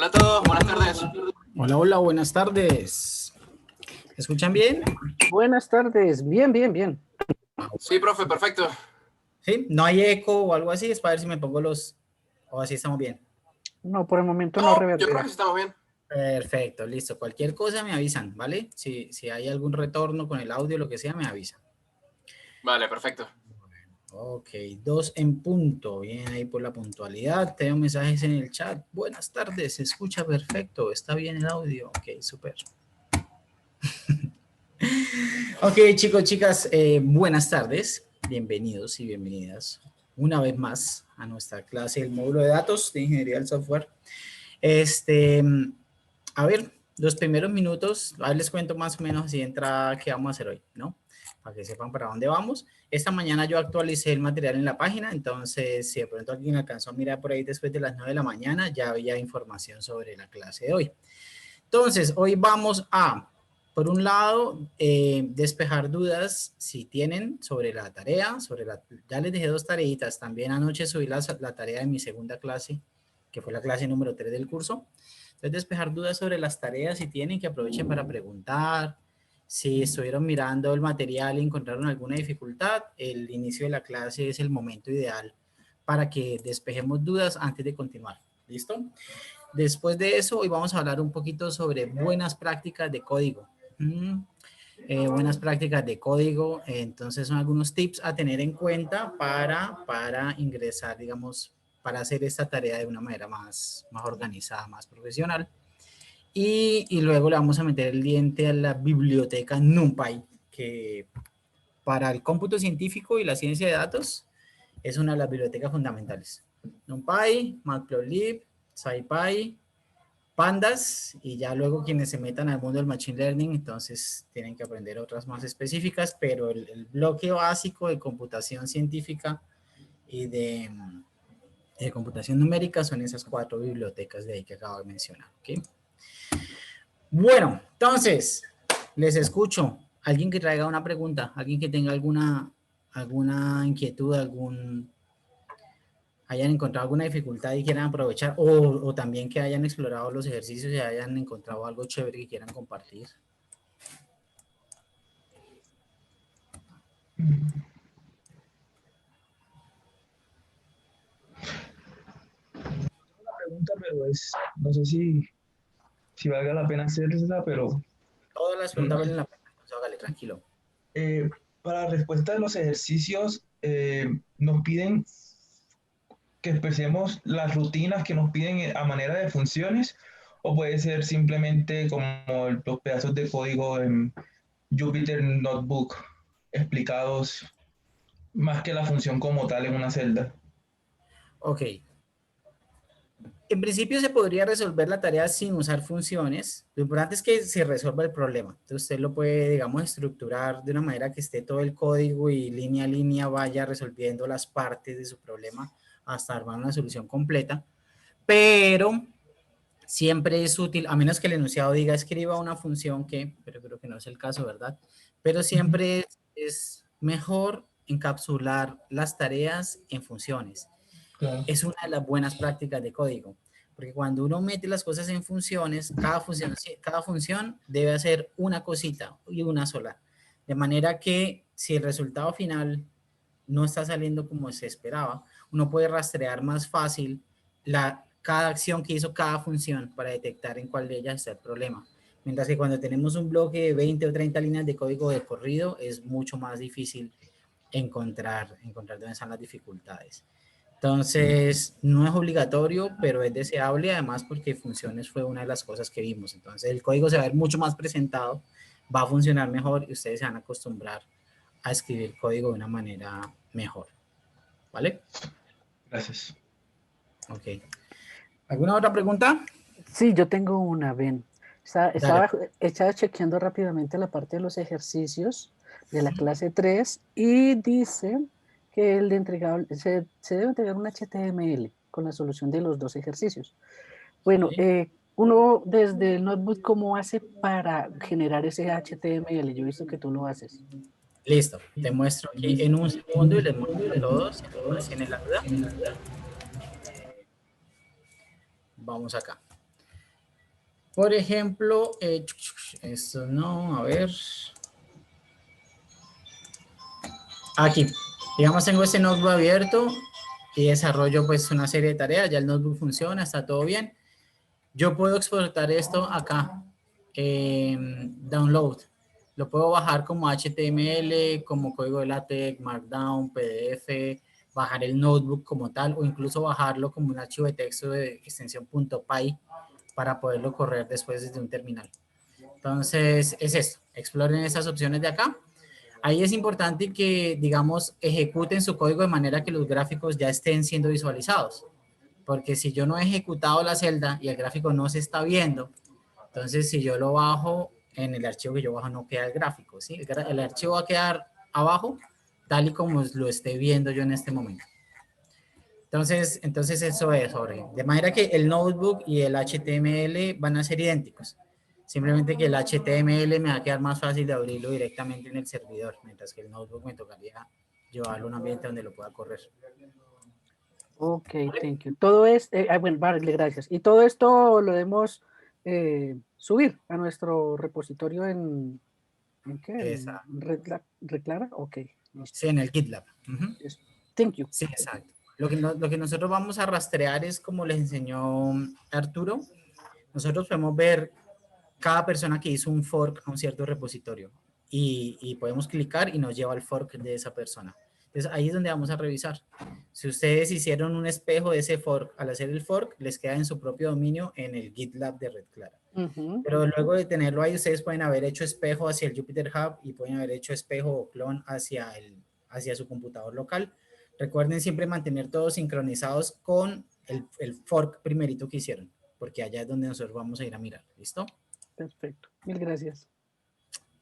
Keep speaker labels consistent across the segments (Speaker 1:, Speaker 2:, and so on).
Speaker 1: Hola a todos, buenas tardes.
Speaker 2: Hola, hola, buenas tardes. ¿Me escuchan bien?
Speaker 3: Buenas tardes, bien.
Speaker 1: Sí, profe, perfecto.
Speaker 2: ¿Sí? ¿No hay eco o algo así? Es para ver si me pongo los... o así estamos bien.
Speaker 3: No, por el momento no
Speaker 1: No, yo creo
Speaker 3: reverbera.
Speaker 1: que sí estamos bien.
Speaker 2: Perfecto, listo. Cualquier cosa me avisan, ¿vale? Si hay algún retorno con el audio, lo que sea, me avisan.
Speaker 1: Vale, perfecto.
Speaker 2: Ok, 2 en punto. Bien ahí por la puntualidad. Tengo mensajes en el chat. Buenas tardes, se escucha perfecto. Está bien el audio. Ok, súper. Ok, chicos, chicas, buenas tardes. Bienvenidos y bienvenidas una vez más a nuestra clase del módulo de datos de Ingeniería del Software. A ver, los primeros minutos, a ver, les cuento más o menos así de entrada qué vamos a hacer hoy, ¿no? Para que sepan para dónde vamos. Esta mañana yo actualicé el material en la página, entonces si de pronto alguien alcanzó a mirar por ahí después de las 9 de la mañana, ya había información sobre la clase de hoy. Entonces, hoy vamos a, por un lado, despejar dudas si tienen sobre la tarea, ya les dejé 2 tareitas, también anoche subí la tarea de mi segunda clase, que fue la clase número 3 del curso. Entonces, despejar dudas sobre las tareas si tienen, que aprovechen para preguntar. Si estuvieron mirando el material y encontraron alguna dificultad, el inicio de la clase es el momento ideal para que despejemos dudas antes de continuar. ¿Listo? Después de eso, hoy vamos a hablar un poquito sobre buenas prácticas de código. Buenas prácticas de código, entonces son algunos tips a tener en cuenta para ingresar, digamos, para hacer esta tarea de una manera más organizada, más profesional. Y luego le vamos a meter el diente a la biblioteca NumPy, que para el cómputo científico y la ciencia de datos es una de las bibliotecas fundamentales. NumPy, Matplotlib, SciPy, Pandas, y ya luego quienes se metan al mundo del Machine Learning, entonces tienen que aprender otras más específicas, pero el bloque básico de computación científica y de computación numérica son esas 4 bibliotecas de ahí que acabo de mencionar. ¿Okay? Bueno, entonces, les escucho. Alguien que traiga una pregunta, alguien que tenga alguna inquietud, hayan encontrado alguna dificultad y quieran aprovechar, o también que hayan explorado los ejercicios y hayan encontrado algo chévere que quieran compartir.
Speaker 4: Una pregunta, pero no sé si valga la pena hacerla, pero
Speaker 2: Todas las preguntas valen la pena, entonces hágale, tranquilo.
Speaker 4: para la respuesta de los ejercicios nos piden que expresemos las rutinas que nos piden a manera de funciones, o puede ser simplemente como los pedazos de código en Jupyter Notebook explicados más que la función como tal en una celda.
Speaker 2: Ok. En principio se podría resolver la tarea sin usar funciones. Lo importante es que se resuelva el problema. Entonces usted lo puede, digamos, estructurar de una manera que esté todo el código y línea a línea vaya resolviendo las partes de su problema hasta armar una solución completa. Pero siempre es útil, a menos que el enunciado diga escriba una función que, pero creo que no es el caso, ¿verdad? Pero siempre es mejor encapsular las tareas en funciones.
Speaker 4: Claro.
Speaker 2: Es una de las buenas prácticas de código, porque cuando uno mete las cosas en funciones, cada función debe hacer una cosita y una sola, de manera que si el resultado final no está saliendo como se esperaba, uno puede rastrear más fácil cada acción que hizo cada función para detectar en cuál de ellas está el problema. Mientras que cuando tenemos un bloque de 20 o 30 líneas de código de corrido, es mucho más difícil encontrar dónde están las dificultades. Entonces, no es obligatorio, pero es deseable, además porque funciones fue una de las cosas que vimos. Entonces, el código se va a ver mucho más presentado, va a funcionar mejor y ustedes se van a acostumbrar a escribir código de una manera mejor. ¿Vale?
Speaker 4: Gracias.
Speaker 2: Ok. ¿Alguna otra pregunta?
Speaker 3: Sí, yo tengo una, ven.
Speaker 2: Dale.
Speaker 3: Estaba chequeando rápidamente la parte de los ejercicios de la clase 3 y dice que se debe entregar un HTML con la solución de los 2 ejercicios. Bueno, uno desde el notebook, ¿cómo hace para generar ese HTML? Yo he visto que tú lo haces.
Speaker 2: Listo. Te muestro aquí en un segundo y les muestro a todos. Si tienen la duda. Vamos acá. Por ejemplo, esto no, a ver. Aquí, digamos, tengo este notebook abierto y desarrollo pues una serie de tareas, ya el notebook funciona, está todo bien. Yo puedo exportar esto acá, download. Lo puedo bajar como HTML, como código de LaTeX, Markdown, PDF, bajar el notebook como tal, o incluso bajarlo como un archivo de texto de extensión .py para poderlo correr después desde un terminal. Entonces, es esto. Exploren esas opciones de acá. Ahí es importante que, digamos, ejecuten su código de manera que los gráficos ya estén siendo visualizados. Porque si yo no he ejecutado la celda y el gráfico no se está viendo, entonces si yo lo bajo, en el archivo que yo bajo no queda el gráfico, ¿sí? El archivo va a quedar abajo, tal y como lo esté viendo yo en este momento. Entonces eso es, Jorge. De manera que el notebook y el HTML van a ser idénticos. Simplemente que el HTML me va a quedar más fácil de abrirlo directamente en el servidor, mientras que el notebook me tocaría llevarlo a un ambiente donde lo pueda correr.
Speaker 3: Ok, thank you. Todo es, bueno, vale, gracias. Y todo esto lo debemos subir a nuestro repositorio ¿en qué? ¿En
Speaker 2: Exacto.
Speaker 3: Reclara? Ok, listo.
Speaker 2: Sí, en el GitLab. Uh-huh.
Speaker 3: Thank you.
Speaker 2: Sí, exacto. Lo que nosotros vamos a rastrear es, como les enseñó Arturo, nosotros podemos ver cada persona que hizo un fork a un cierto repositorio y podemos clicar y nos lleva al fork de esa persona. Entonces ahí es donde vamos a revisar. Si ustedes hicieron un espejo de ese fork, al hacer el fork, les queda en su propio dominio en el GitLab de Red Clara. Pero luego de tenerlo ahí, ustedes pueden haber hecho espejo hacia el Jupyter Hub y pueden haber hecho espejo o clon hacia su computador local. Recuerden siempre mantener todos sincronizados con el fork primerito que hicieron, porque allá es donde nosotros vamos a ir a mirar. ¿Listo?
Speaker 3: Perfecto. Mil gracias.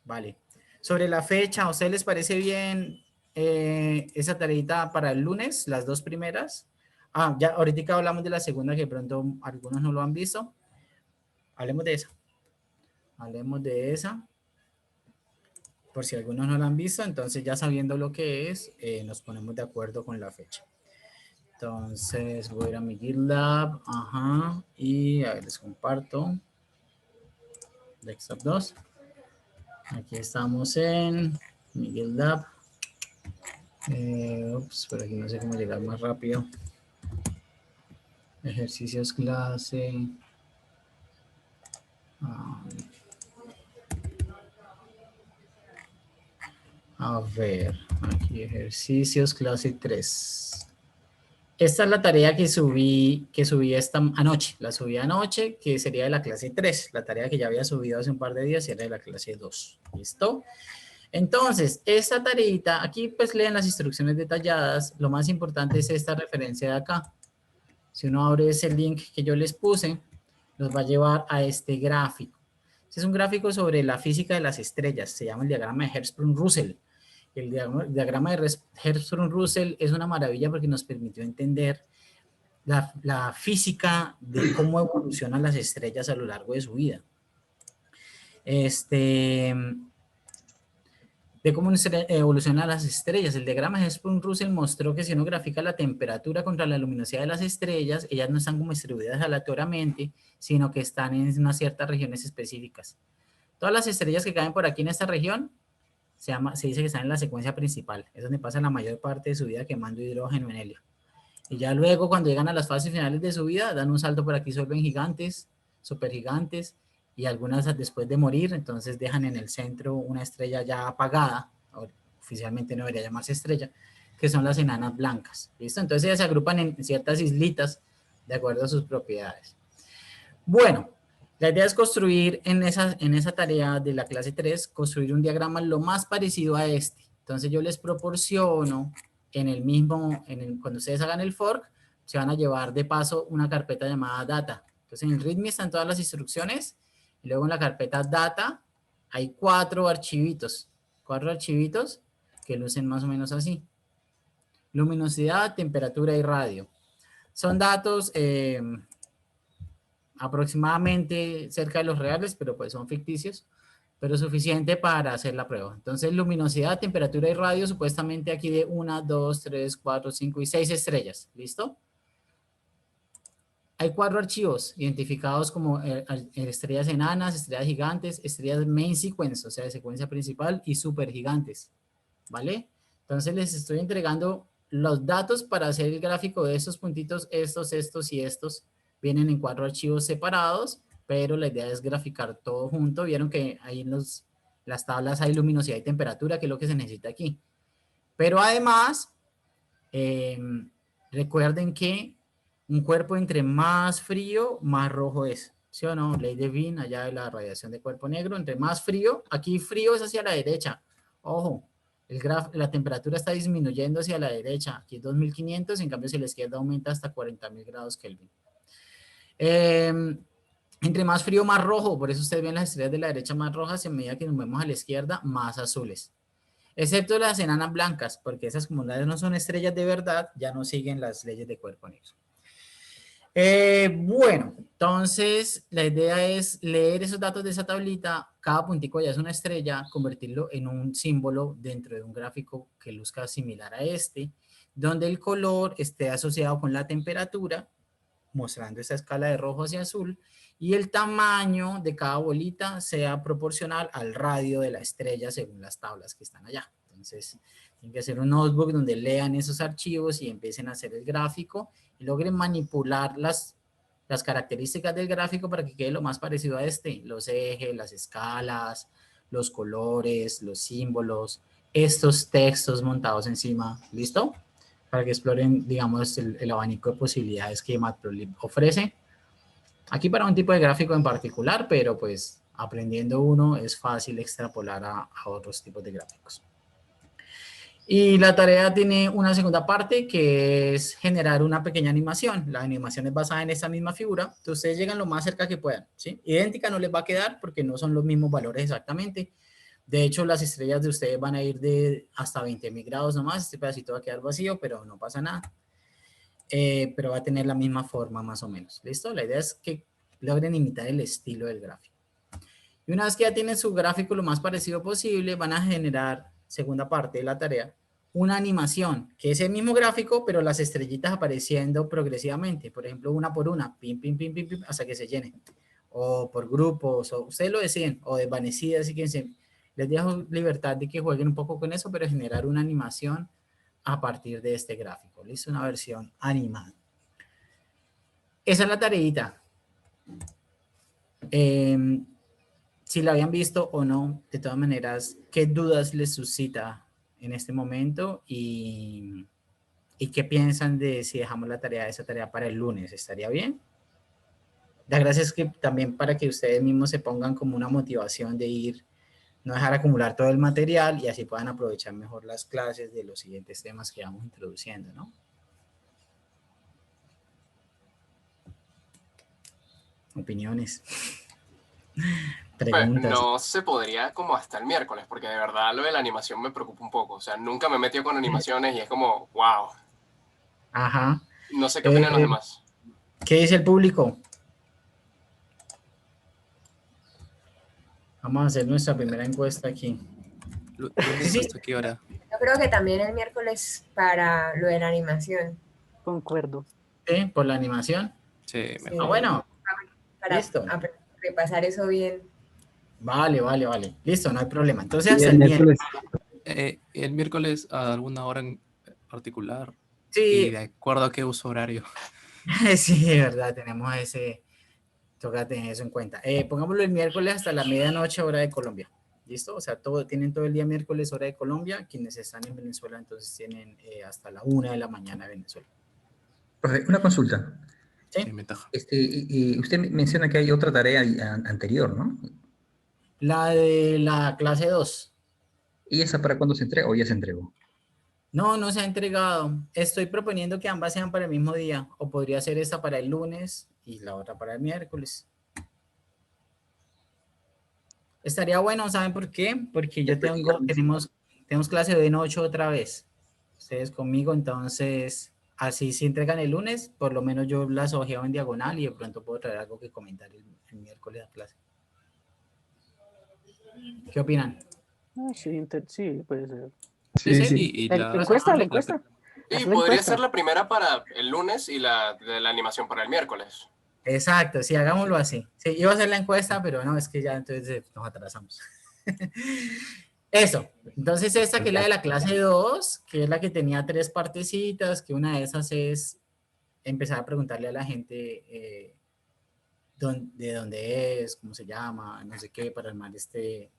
Speaker 2: Vale. Sobre la fecha, ¿a ustedes les parece bien esa tareita para el lunes, las dos primeras? Ah, ya ahorita hablamos de la segunda, que de pronto algunos no lo han visto. Hablemos de esa. Hablemos de esa. Por si algunos no la han visto, entonces ya sabiendo lo que es, nos ponemos de acuerdo con la fecha. Entonces voy a ir a mi GitLab, ajá, y a ver, les comparto. Desktop 2. Aquí estamos en mi GitLab. Pero aquí no sé cómo llegar más rápido. Ejercicios clase. A ver, aquí ejercicios clase 3. Esta es la tarea que subí esta anoche. La subí anoche, que sería de la clase 3. La tarea que ya había subido hace un par de días era de la clase 2. ¿Listo? Entonces, esta tareita, aquí pues leen las instrucciones detalladas. Lo más importante es esta referencia de acá. Si uno abre ese link que yo les puse, nos va a llevar a este gráfico. Este es un gráfico sobre la física de las estrellas. Se llama el diagrama de Hertzsprung-Russell. El diagrama de Hertzsprung-Russell es una maravilla porque nos permitió entender la física de cómo evolucionan las estrellas a lo largo de su vida. De cómo evolucionan las estrellas. El diagrama de Hertzsprung-Russell mostró que si uno grafica la temperatura contra la luminosidad de las estrellas, ellas no están como distribuidas aleatoriamente, sino que están en unas ciertas regiones específicas. Todas las estrellas que caen por aquí en esta región, se dice que están en la secuencia principal. Es donde pasan la mayor parte de su vida quemando hidrógeno en helio. Y ya luego, cuando llegan a las fases finales de su vida, dan un salto por aquí, se vuelven gigantes, supergigantes, y algunas después de morir, entonces dejan en el centro una estrella ya apagada, oficialmente no debería llamarse estrella, que son las enanas blancas. ¿Listo? Entonces ellas se agrupan en ciertas islitas de acuerdo a sus propiedades. Bueno, la idea es construir en esa tarea de la clase 3, construir un diagrama lo más parecido a este. Entonces yo les proporciono cuando ustedes hagan el fork, se van a llevar de paso una carpeta llamada data. Entonces en el README están todas las instrucciones y luego en la carpeta data hay 4 archivitos que lucen más o menos así. Luminosidad, temperatura y radio. Son datos aproximadamente cerca de los reales, pero pues son ficticios, pero suficiente para hacer la prueba. Entonces, luminosidad, temperatura y radio, supuestamente aquí de 1, 2, 3, 4, 5 y 6 estrellas. ¿Listo? hay 4 archivos identificados como estrellas enanas, estrellas gigantes, estrellas main sequence, o sea, de secuencia principal, y supergigantes, ¿vale? Entonces les estoy entregando los datos para hacer el gráfico de estos puntitos, estos y estos. Vienen en 4 archivos separados, pero la idea es graficar todo junto. Vieron que ahí en las tablas hay luminosidad y temperatura, que es lo que se necesita aquí. Pero además, recuerden que un cuerpo entre más frío, más rojo es. ¿Sí o no? Ley de Wien, allá de la radiación de cuerpo negro. Entre más frío, aquí frío es hacia la derecha. Ojo, la temperatura está disminuyendo hacia la derecha. Aquí es 2500, en cambio, si la izquierda aumenta hasta 40.000 grados Kelvin. Entre más frío, más rojo. Por eso ustedes ven las estrellas de la derecha más rojas y a medida que nos vemos a la izquierda, más azules. Excepto las enanas blancas, porque esas como no son estrellas de verdad, ya no siguen las leyes de cuerpo negro. Bueno, entonces la idea es leer esos datos de esa tablita, cada puntico ya es una estrella, convertirlo en un símbolo dentro de un gráfico que luzca similar a este, donde el color esté asociado con la temperatura, mostrando esa escala de rojo hacia azul, y el tamaño de cada bolita sea proporcional al radio de la estrella según las tablas que están allá. Entonces, tienen que hacer un notebook donde lean esos archivos y empiecen a hacer el gráfico y logren manipular las características del gráfico para que quede lo más parecido a este, los ejes, las escalas, los colores, los símbolos, estos textos montados encima, ¿listo? Para que exploren, digamos, el abanico de posibilidades que Matplotlib ofrece. Aquí para un tipo de gráfico en particular, pero pues aprendiendo uno es fácil extrapolar a otros tipos de gráficos. Y la tarea tiene una segunda parte que es generar una pequeña animación. La animación es basada en esa misma figura. Entonces ustedes llegan lo más cerca que puedan, ¿sí? Idéntica no les va a quedar porque no son los mismos valores exactamente. De hecho, las estrellas de ustedes van a ir de hasta 20.000 grados nomás. Este pedacito va a quedar vacío, pero no pasa nada. Pero va a tener la misma forma más o menos. ¿Listo? La idea es que logren imitar el estilo del gráfico. Y una vez que ya tienen su gráfico lo más parecido posible, van a generar, segunda parte de la tarea, una animación, que es el mismo gráfico, pero las estrellitas apareciendo progresivamente. Por ejemplo, una por una, pim, pim, pim, pim, pim, hasta que se llenen. O por grupos, o ustedes lo deciden, o desvanecidas, así que les dejo libertad de que jueguen un poco con eso, pero generar una animación a partir de este gráfico. ¿Listo? Una versión animada. Esa es la tareita. Si la habían visto o no, de todas maneras, ¿qué dudas les suscita en este momento? ¿Y qué piensan de si dejamos esa tarea para el lunes? ¿Estaría bien? La gracia es que también para que ustedes mismos se pongan como una motivación de ir, no dejar acumular todo el material y así puedan aprovechar mejor las clases de los siguientes temas que vamos introduciendo, ¿no? Opiniones. Preguntas.
Speaker 1: Pues no se podría como hasta el miércoles, porque de verdad lo de la animación me preocupa un poco. O sea, nunca me he metido con animaciones y es como, wow.
Speaker 2: Ajá.
Speaker 1: No sé qué opinan los demás.
Speaker 2: ¿Qué dice el público? Vamos a hacer nuestra primera encuesta aquí.
Speaker 5: ¿Sí? ¿Hasta qué hora?
Speaker 6: Yo creo que también el miércoles para lo de la animación.
Speaker 3: Concuerdo.
Speaker 2: ¿Sí? ¿Por la animación?
Speaker 5: Sí, mejor.
Speaker 2: Ah, bueno.
Speaker 6: Para
Speaker 2: Listo.
Speaker 6: repasar eso bien.
Speaker 2: Vale. Listo, no hay problema. Entonces,
Speaker 7: Sí,
Speaker 2: hasta el miércoles.
Speaker 5: El miércoles a alguna hora en particular.
Speaker 2: Sí.
Speaker 5: Y de acuerdo a qué uso horario.
Speaker 2: Sí, de verdad, tenemos ese. Toca tener eso en cuenta. Pongámoslo el miércoles hasta la medianoche, hora de Colombia. ¿Listo? O sea, tienen todo el día miércoles, hora de Colombia. Quienes están en Venezuela, entonces tienen hasta la 1 de la mañana de Venezuela.
Speaker 7: Profe, una consulta.
Speaker 2: ¿Sí?
Speaker 5: Sin ventaja.
Speaker 7: Y usted menciona que hay otra tarea anterior, ¿no?
Speaker 2: La de la clase 2.
Speaker 7: ¿Y esa para cuándo se entrega o ya se entregó?
Speaker 2: No se ha entregado. Estoy proponiendo que ambas sean para el mismo día. O podría ser esta para el lunes y la otra para el miércoles. Estaría bueno, ¿saben por qué? Porque yo tenemos clase de noche otra vez. Ustedes conmigo, entonces, así si entregan el lunes, por lo menos yo las ojeo en diagonal y de pronto puedo traer algo que comentar el miércoles a clase. ¿Qué opinan?
Speaker 3: Sí, sí, puede ser.
Speaker 5: Sí. Y
Speaker 3: La encuesta.
Speaker 1: Sí,
Speaker 3: Haz la
Speaker 1: podría
Speaker 3: encuesta.
Speaker 1: ser la primera para el lunes y la de la animación para el miércoles.
Speaker 2: Exacto, sí, hagámoslo así. Sí, iba a hacer la encuesta, pero no, es que ya entonces nos atrasamos. Eso, entonces esta que es la de la clase 2, que es la que tenía 3 partecitas, que una de esas es empezar a preguntarle a la gente de dónde es, cómo se llama, no sé qué, para armar este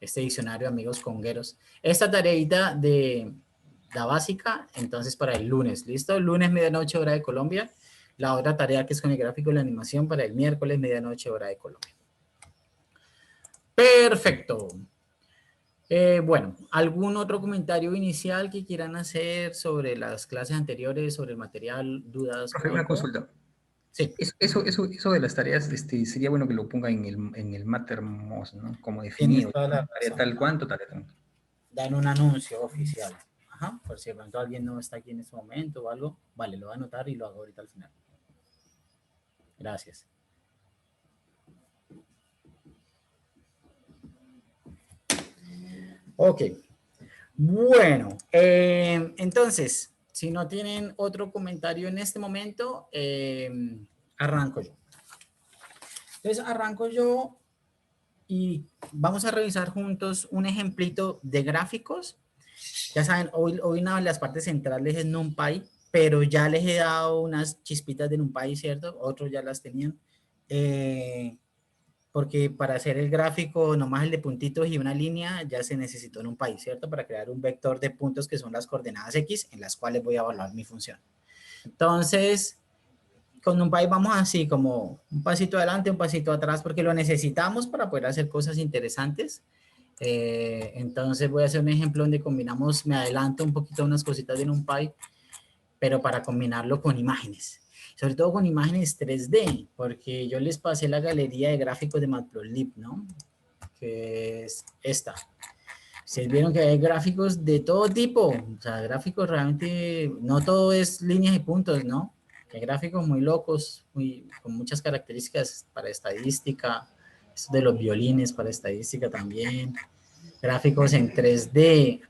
Speaker 2: diccionario de amigos congueros. Esta tareita de la básica, entonces para el lunes, ¿listo? Lunes, medianoche, hora de Colombia. La otra tarea que es con el gráfico y la animación para el miércoles, medianoche, hora de Colombia. Perfecto. Bueno, ¿algún otro comentario inicial que quieran hacer sobre las clases anteriores, sobre el material, dudas?
Speaker 7: Profe, una consulta.
Speaker 2: Sí.
Speaker 7: Eso de las tareas, sería bueno que lo ponga en el Mattermost, ¿no? Como
Speaker 2: Tienes
Speaker 7: definido.
Speaker 2: toda la
Speaker 7: Tarea
Speaker 2: razón.
Speaker 7: tal cuánto, tarea tanto.
Speaker 2: Dan un anuncio oficial. Ajá, por si de pronto alguien no está aquí en este momento o algo. Vale, lo voy a anotar y lo hago ahorita al final. Gracias. Ok. Bueno, entonces, si no tienen otro comentario en este momento, arranco yo. Entonces, arranco yo y vamos a revisar juntos un ejemplito de gráficos. Ya saben, hoy una de las partes centrales es NumPy, pero ya les he dado unas chispitas de NumPy, ¿cierto? Otros ya las tenían. Porque para hacer el gráfico, nomás el de puntitos y una línea, ya se necesitó NumPy, ¿cierto? Para crear un vector de puntos que son las coordenadas X, en las cuales voy a evaluar mi función. Entonces, con NumPy vamos así, como un pasito adelante, un pasito atrás, porque lo necesitamos para poder hacer cosas interesantes. Entonces voy a hacer un ejemplo donde combinamos, me adelanto un poquito unas cositas de NumPy, pero para combinarlo con imágenes, sobre todo con imágenes 3D, porque yo les pasé la galería de gráficos de Matplotlib, ¿no? Que es esta. Ustedes vieron que hay gráficos de todo tipo, o sea, gráficos realmente, no todo es líneas y puntos, ¿no? Hay gráficos muy locos, con muchas características para estadística, esto de los violines para estadística también, gráficos en 3D,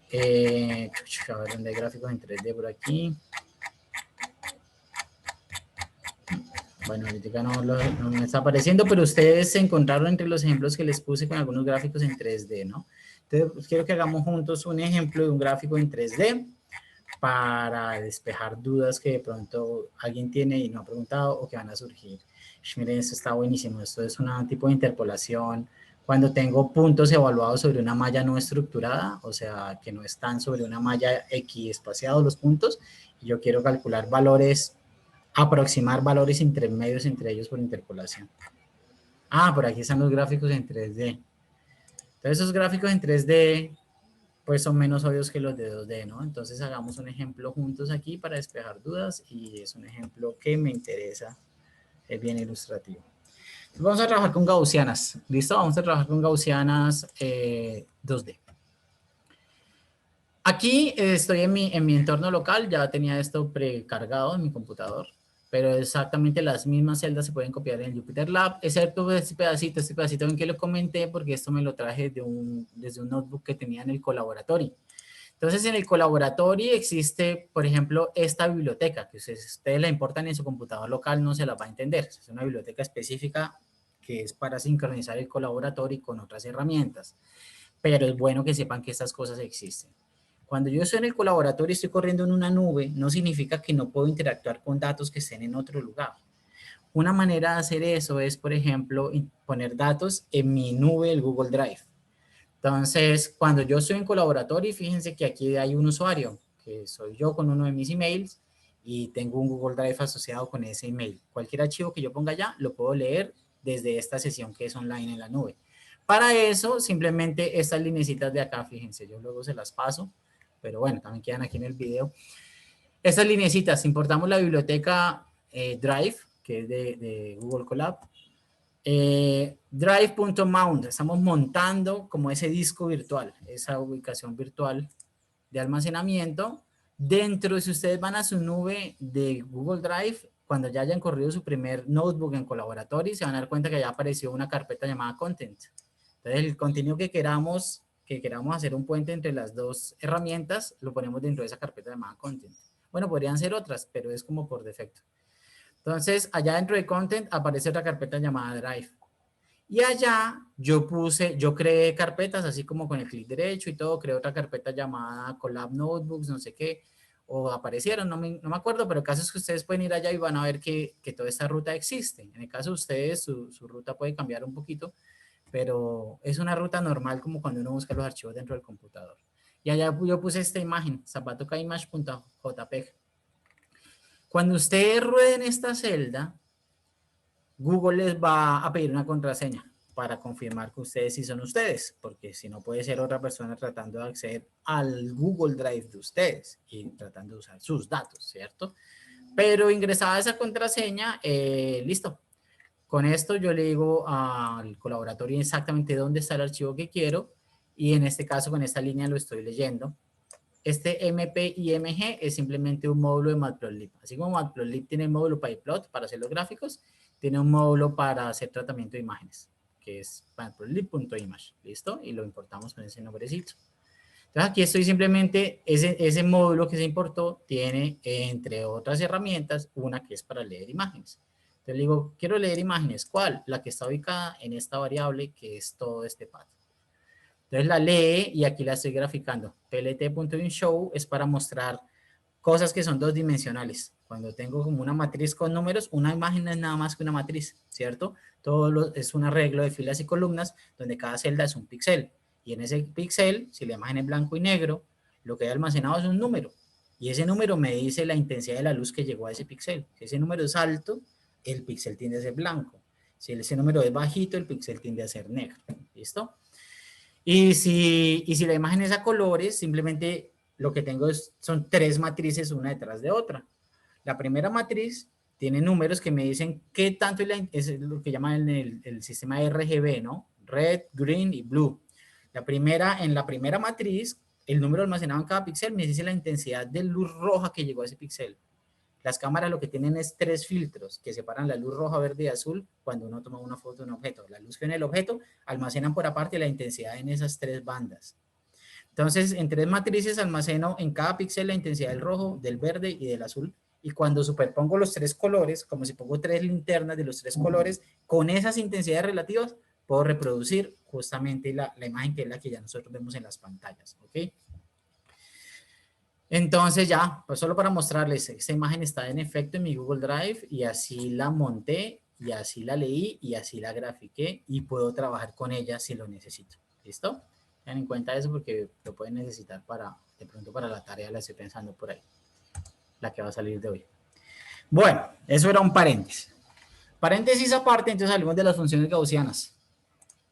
Speaker 2: a ver dónde hay gráficos en 3D por aquí. Bueno, ahorita no me está apareciendo, pero ustedes se encontraron entre los ejemplos que les puse con algunos gráficos en 3D, ¿no? Entonces, pues, quiero que hagamos juntos un ejemplo de un gráfico en 3D para despejar dudas que de pronto alguien tiene y no ha preguntado o que van a surgir. Miren, esto está buenísimo. Esto es un tipo de interpolación cuando tengo puntos evaluados sobre una malla no estructurada, o sea, que no están sobre una malla X espaciados los puntos, y yo quiero calcular valores, aproximar valores intermedios entre ellos por interpolación. Ah, por aquí están los gráficos en 3D. Entonces, esos gráficos en 3D pues son menos obvios que los de 2D, ¿no? Entonces hagamos un ejemplo juntos aquí para despejar dudas y es un ejemplo que me interesa, es bien ilustrativo. Vamos a trabajar con gaussianas, ¿listo? Vamos a trabajar con gaussianas 2D. Aquí estoy en mi entorno local, ya tenía esto precargado en mi computador, pero exactamente las mismas celdas se pueden copiar en Jupyter Lab, excepto este pedacito en que lo comenté, porque esto me lo traje desde un notebook que tenía en el Colaboratory. Entonces, en el Colaboratory existe, por ejemplo, esta biblioteca, que si ustedes la importan en su computador local no se la va a entender. Es una biblioteca específica que es para sincronizar el Colaboratory con otras herramientas, pero es bueno que sepan que estas cosas existen. Cuando yo estoy en el Colaboratory y estoy corriendo en una nube, no significa que no puedo interactuar con datos que estén en otro lugar. Una manera de hacer eso es, por ejemplo, poner datos en mi nube del Google Drive. Entonces, cuando yo estoy en Colaboratory, fíjense que aquí hay un usuario, que soy yo con uno de mis emails, y tengo un Google Drive asociado con ese email. Cualquier archivo que yo ponga allá, lo puedo leer desde esta sesión que es online en la nube. Para eso, simplemente estas linecitas de acá, fíjense, yo luego se las paso, pero bueno, también quedan aquí en el video. Estas linecitas, importamos la biblioteca Drive, que es de Google Colab. Drive.mount, estamos montando como ese disco virtual, esa ubicación virtual de almacenamiento. Dentro, si ustedes van a su nube de Google Drive, cuando ya hayan corrido su primer notebook en Colaboratory, se van a dar cuenta que ya apareció una carpeta llamada Content. Entonces, el contenido que queramos hacer un puente entre las dos herramientas, lo ponemos dentro de esa carpeta llamada Content. Bueno, podrían ser otras, pero es como por defecto. Entonces, allá dentro de Content aparece otra carpeta llamada Drive. Y allá yo creé carpetas, así como con el clic derecho y todo, creé otra carpeta llamada Collab Notebooks, no sé qué, o aparecieron, no me acuerdo, pero el caso es que ustedes pueden ir allá y van a ver que toda esta ruta existe. En el caso de ustedes, su ruta puede cambiar un poquito, pero es una ruta normal como cuando uno busca los archivos dentro del computador. Y allá yo puse esta imagen, zapatocaimage.jpg. Cuando ustedes rueden esta celda, Google les va a pedir una contraseña para confirmar que ustedes sí son ustedes, porque si no puede ser otra persona tratando de acceder al Google Drive de ustedes y tratando de usar sus datos, ¿cierto? Pero ingresada esa contraseña, listo. Con esto yo le digo al colaboratorio exactamente dónde está el archivo que quiero y en este caso con esta línea lo estoy leyendo. Este MPIMG es simplemente un módulo de Matplotlib. Así como Matplotlib tiene el módulo PyPlot para hacer los gráficos, tiene un módulo para hacer tratamiento de imágenes, que es matplotlib.image. ¿Listo? Y lo importamos con ese nombrecito. Entonces aquí estoy simplemente, ese módulo que se importó tiene, entre otras herramientas, una que es para leer imágenes. Entonces le digo, quiero leer imágenes. ¿Cuál? La que está ubicada en esta variable que es todo este path. Entonces la lee y aquí la estoy graficando. plt.inShow es para mostrar cosas que son dos dimensionales. Cuando tengo como una matriz con números, una imagen no es nada más que una matriz, ¿cierto? Todo es un arreglo de filas y columnas donde cada celda es un píxel. Y en ese píxel, si la imagen es blanco y negro, lo que hay almacenado es un número. Y ese número me dice la intensidad de la luz que llegó a ese píxel. Si ese número es alto, el píxel tiende a ser blanco. Si ese número es bajito, el píxel tiende a ser negro. ¿Listo? Y si la imagen es a colores, simplemente lo que tengo son tres matrices una detrás de otra. La primera matriz tiene números que me dicen qué tanto es lo que llaman el sistema RGB, ¿no? Red, green y blue. En la primera matriz, el número almacenado en cada píxel me dice la intensidad de luz roja que llegó a ese píxel. Las cámaras lo que tienen es 3 filtros que separan la luz roja, verde y azul cuando uno toma una foto de un objeto. La luz que en el objeto almacenan por aparte la intensidad en esas 3 bandas. Entonces, en 3 matrices almaceno en cada píxel la intensidad del rojo, del verde y del azul. Y cuando superpongo los 3 colores, como si pongo 3 linternas de los 3 colores, con esas intensidades relativas, puedo reproducir justamente la imagen que es la que ya nosotros vemos en las pantallas. ¿Ok? Entonces ya, pues solo para mostrarles, esta imagen está en efecto en mi Google Drive y así la monté y así la leí y así la grafiqué y puedo trabajar con ella si lo necesito. ¿Listo? Tengan en cuenta eso porque lo pueden necesitar de pronto para la tarea, la estoy pensando por ahí, la que va a salir de hoy. Bueno, eso era un paréntesis. Paréntesis aparte, entonces hablemos de las funciones gaussianas.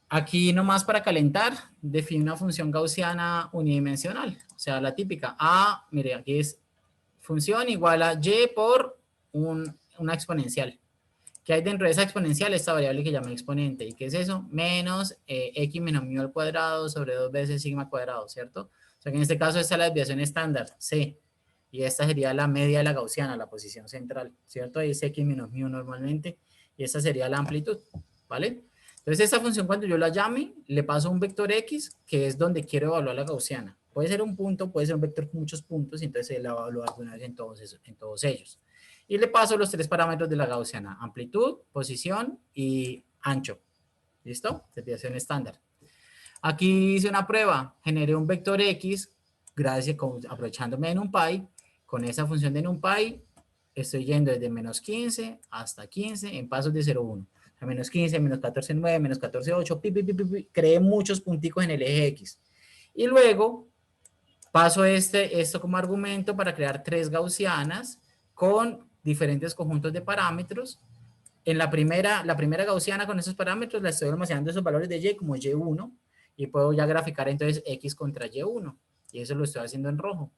Speaker 2: Aquí nomás para calentar, define una función gaussiana unidimensional, o sea, la típica. Mire, aquí es función igual a y por una exponencial. ¿Qué hay dentro de esa exponencial? Esta variable que llama exponente. ¿Y qué es eso? Menos x menos mu al cuadrado sobre 2 veces sigma cuadrado, ¿cierto? O sea que en este caso esta es la desviación estándar, c. Y esta sería la media de la gaussiana, la posición central, ¿cierto? Ahí es x menos mu normalmente. Y esta sería la amplitud, ¿vale? Entonces esta función cuando yo la llame, le paso un vector x, que es donde quiero evaluar la gaussiana. Puede ser un punto, puede ser un vector con muchos puntos, y entonces la evaluar de una vez en todos ellos. Y le paso los 3 parámetros de la gaussiana: amplitud, posición y ancho. ¿Listo? Desviación estándar. Aquí hice una prueba, generé un vector x, aprovechándome de NumPy. Con esa función de NumPy, estoy yendo desde menos 15 hasta 15 en pasos de 0,1. A menos 15, menos 14, 9, menos 14, 8, creé muchos punticos en el eje X. Y luego paso esto como argumento para crear 3 gaussianas con diferentes conjuntos de parámetros. En la primera gaussiana con esos parámetros la estoy almacenando esos valores de y como y1 y puedo ya graficar entonces x contra y1 y eso lo estoy haciendo en rojo.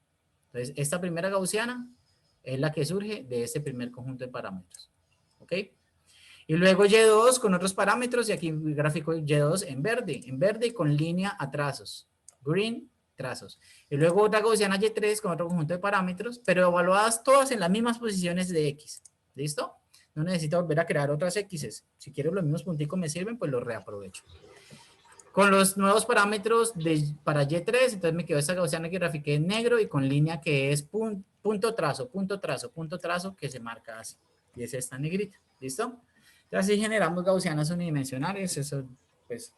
Speaker 2: Entonces esta primera gaussiana es la que surge de este primer conjunto de parámetros. ¿Ok? Y luego Y2 con otros parámetros y aquí gráfico Y2 en verde y con línea a trazos, green, trazos. Y luego otra gaussiana Y3 con otro conjunto de parámetros, pero evaluadas todas en las mismas posiciones de X. ¿Listo? No necesito volver a crear otras X's. Si quiero los mismos punticos me sirven, pues los reaprovecho. Con los nuevos parámetros para Y3, entonces me quedó esta gaussiana que grafiqué en negro y con línea que es punto, trazo, que se marca así. Y es esta negrita, ¿listo? Entonces así generamos gaussianas unidimensionales, eso pues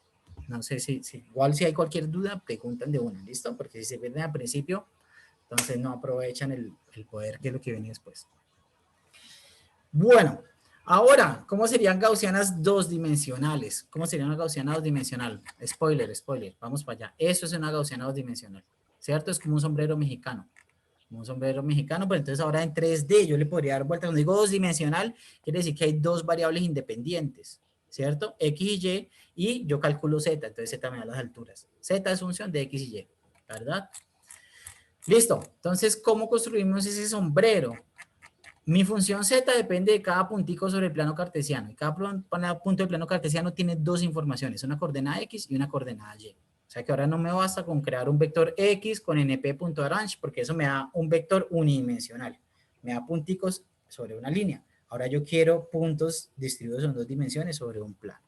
Speaker 2: no sé si igual si hay cualquier duda, preguntan de una, ¿listo? Porque si se pierden al principio, entonces no aprovechan el poder que es lo que viene después. Bueno, ahora, ¿cómo serían gaussianas dos dimensionales? ¿Cómo sería una gaussiana dos dimensional? Spoiler, vamos para allá. Eso es una gaussiana dos dimensional, ¿cierto? Es como un sombrero mexicano. Como un sombrero mexicano, pero entonces ahora en 3D yo le podría dar vuelta. Cuando digo dos dimensional, quiere decir que hay dos variables independientes, ¿cierto? X y Y, y yo calculo Z, entonces Z me da las alturas. Z es función de X y Y, ¿verdad? Listo. Entonces, ¿cómo construimos ese sombrero? Mi función Z depende de cada puntico sobre el plano cartesiano. Y cada punto del plano cartesiano tiene dos informaciones, una coordenada X y una coordenada Y. O sea que ahora no me basta con crear un vector X con np.arrange, porque eso me da un vector unidimensional. Me da punticos sobre una línea. Ahora yo quiero puntos distribuidos en dos dimensiones sobre un plano.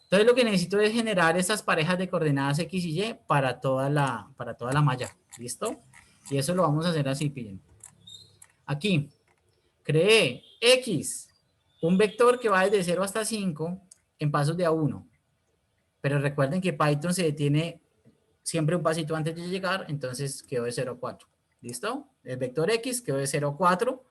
Speaker 2: Entonces lo que necesito es generar esas parejas de coordenadas X y Y para toda la malla. ¿Listo? Y eso lo vamos a hacer así, pillen. Aquí, creé X, un vector que va desde 0 hasta 5 en pasos de A1. Pero recuerden que Python se detiene siempre un pasito antes de llegar, entonces quedó de 0 a 4. ¿Listo? El vector X quedó de 0 a 4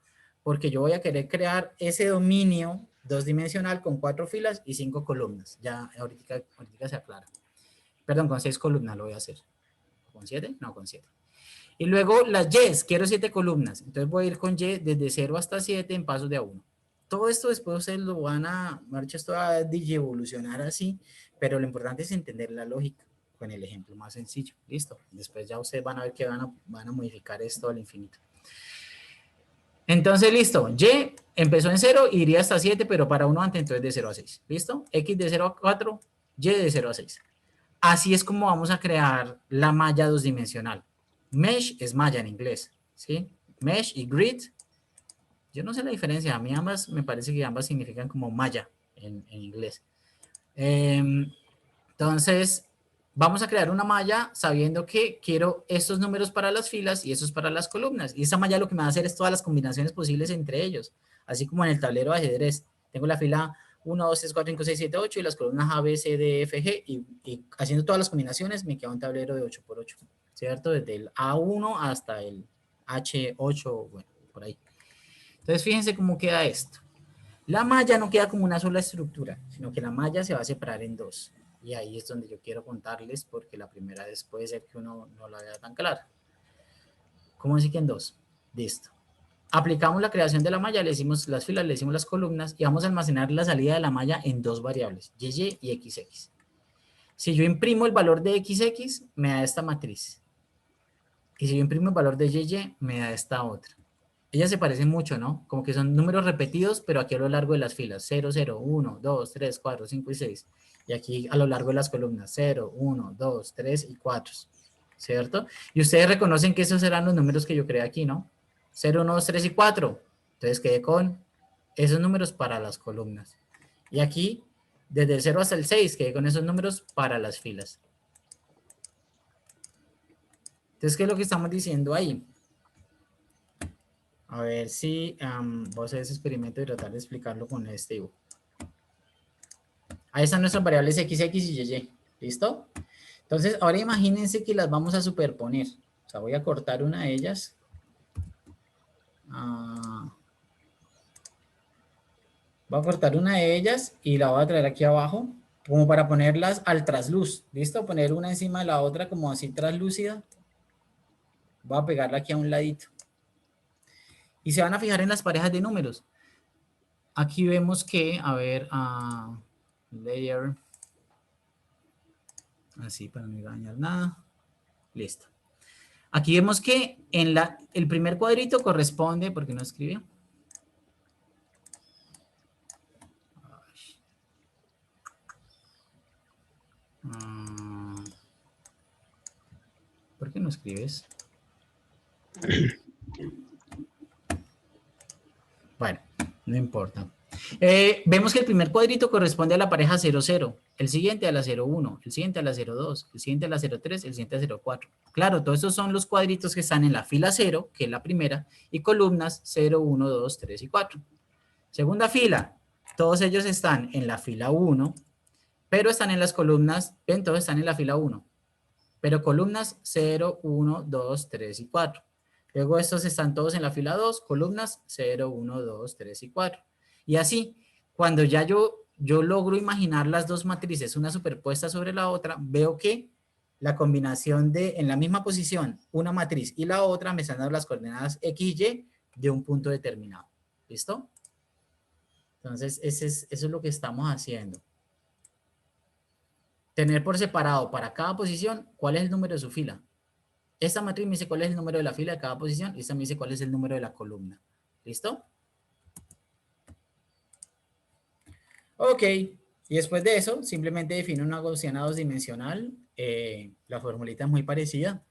Speaker 2: porque yo voy a querer crear ese dominio dos dimensional con 4 filas y 5 columnas. Ya ahorita se aclara. Perdón, con 6 columnas lo voy a hacer. ¿Con 7? No, con 7. Y luego las Y's, quiero 7 columnas. Entonces voy a ir con Y desde 0 hasta 7 en pasos de A1. Todo esto después ustedes lo van a, marcha, esto va a evolucionar así, pero lo importante es entender la lógica con el ejemplo más sencillo. Listo. Después ya ustedes van a ver que van a modificar esto al infinito. Entonces, listo. Y empezó en 0 y iría hasta 7, pero para 1 antes, entonces de 0 a 6. ¿Listo? X de 0 a 4, Y de 0 a 6. Así es como vamos a crear la malla dos dimensional. Mesh es malla en inglés, ¿sí? Mesh y grid, yo no sé la diferencia, a mí ambas, me parece que ambas significan como malla en inglés. Entonces, vamos a crear una malla sabiendo que quiero estos números para las filas y estos para las columnas. Y esa malla lo que me va a hacer es todas las combinaciones posibles entre ellos, así como en el tablero de ajedrez. Tengo la fila 1, 2, 3, 4, 5, 6, 7, 8 y las columnas A, B, C, D, F, G y haciendo todas las combinaciones me queda un tablero de 8 por 8, ¿cierto? Desde el A1 hasta el H8, bueno, por ahí. Entonces, fíjense cómo queda esto. La malla no queda como una sola estructura, sino que la malla se va a separar en dos. Y ahí es donde yo quiero contarles, porque la primera vez puede ser que uno no la vea tan clara. ¿Cómo así que en dos? Listo. Aplicamos la creación de la malla, le decimos las filas, le decimos las columnas y vamos a almacenar la salida de la malla en dos variables, YY y XX. Si yo imprimo el valor de XX, me da esta matriz. Y si yo imprimo el valor de YY, me da esta otra. Ellas se parecen mucho, ¿no? Como que son números repetidos, pero aquí a lo largo de las filas. 0, 0, 1, 2, 3, 4, 5 y 6. Y aquí a lo largo de las columnas. 0, 1, 2, 3 y 4. ¿Cierto? Y ustedes reconocen que esos serán los números que yo creé aquí, ¿no? 0, 1, 2, 3 y 4. Entonces quedé con esos números para las columnas. Y aquí, desde el 0 hasta el 6, quedé con esos números para las filas. Entonces, ¿qué es lo que estamos diciendo ahí? A ver si voy a hacer ese experimento y tratar de explicarlo con este dibujo. Ahí están nuestras variables XX y YY. ¿Listo? Entonces, ahora imagínense que las vamos a superponer. O sea, voy a cortar una de ellas. Voy a cortar una de ellas y la voy a traer aquí abajo como para ponerlas al trasluz. ¿Listo? Poner una encima de la otra como así translúcida. Voy a pegarla aquí a un ladito. Y se van a fijar en las parejas de números. Aquí vemos que, a ver, layer, así para no dañar nada. Listo. Aquí vemos que en el primer cuadrito corresponde, ¿por qué no escribió? ¿Por qué no escribes? Bueno, no importa. Vemos que el primer cuadrito corresponde a la pareja 0, 0, el siguiente a la 0, 1, el siguiente a la 0, 2, el siguiente a la 0, 3, el siguiente a 0, 4. Claro, todos estos son los cuadritos que están en la fila 0, que es la primera, y columnas 0, 1, 2, 3 y 4. Segunda fila, todos ellos están en la fila 1, pero están en las columnas, ven, todos están en la fila 1, pero columnas 0, 1, 2, 3 y 4. Luego estos están todos en la fila 2, columnas 0, 1, 2, 3 y 4. Y así, cuando ya yo logro imaginar las dos matrices, una superpuesta sobre la otra, veo que la combinación de, en la misma posición, una matriz y la otra me están dando las coordenadas X y Y de un punto determinado. ¿Listo? Entonces, eso es lo que estamos haciendo. Tener por separado para cada posición cuál es el número de su fila. Esta matriz me dice cuál es el número de la fila de cada posición y esta me dice cuál es el número de la columna. ¿Listo? Ok, y después de eso, simplemente defino una gaussiana dosdimensional. La formulita es muy parecida,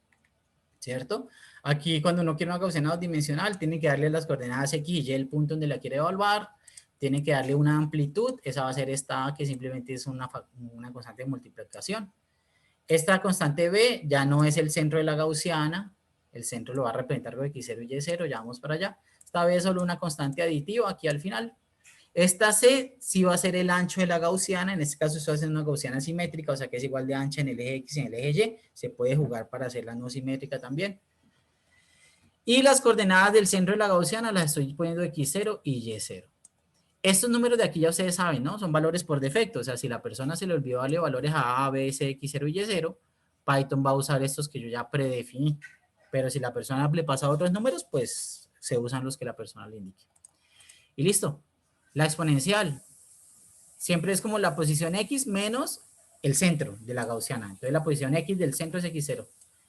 Speaker 2: ¿cierto? Aquí cuando uno quiere una gaussiana dosdimensional, tiene que darle las coordenadas X y Y, el punto donde la quiere evaluar. Tiene que darle una amplitud, esa va a ser esta que simplemente es una constante de multiplicación. Esta constante B ya no es el centro de la gaussiana, el centro lo va a representar con X0 y Y0, ya vamos para allá. Esta B es solo una constante aditiva aquí al final. Esta C sí va a ser el ancho de la gaussiana, en este caso esto va a ser una gaussiana simétrica, o sea que es igual de ancha en el eje X y en el eje Y, se puede jugar para hacerla no simétrica también. Y las coordenadas del centro de la gaussiana las estoy poniendo X0 y Y0. Estos números de aquí ya ustedes saben, ¿no? Son valores por defecto, o sea, si la persona se le olvidó darle valores a A, B, C, X0 y Y0, Python va a usar estos que yo ya predefiní. Pero si la persona le pasa otros números, pues se usan los que la persona le indique. Y listo. La exponencial siempre es como la posición X menos el centro de la gaussiana. Entonces la posición X del centro es X0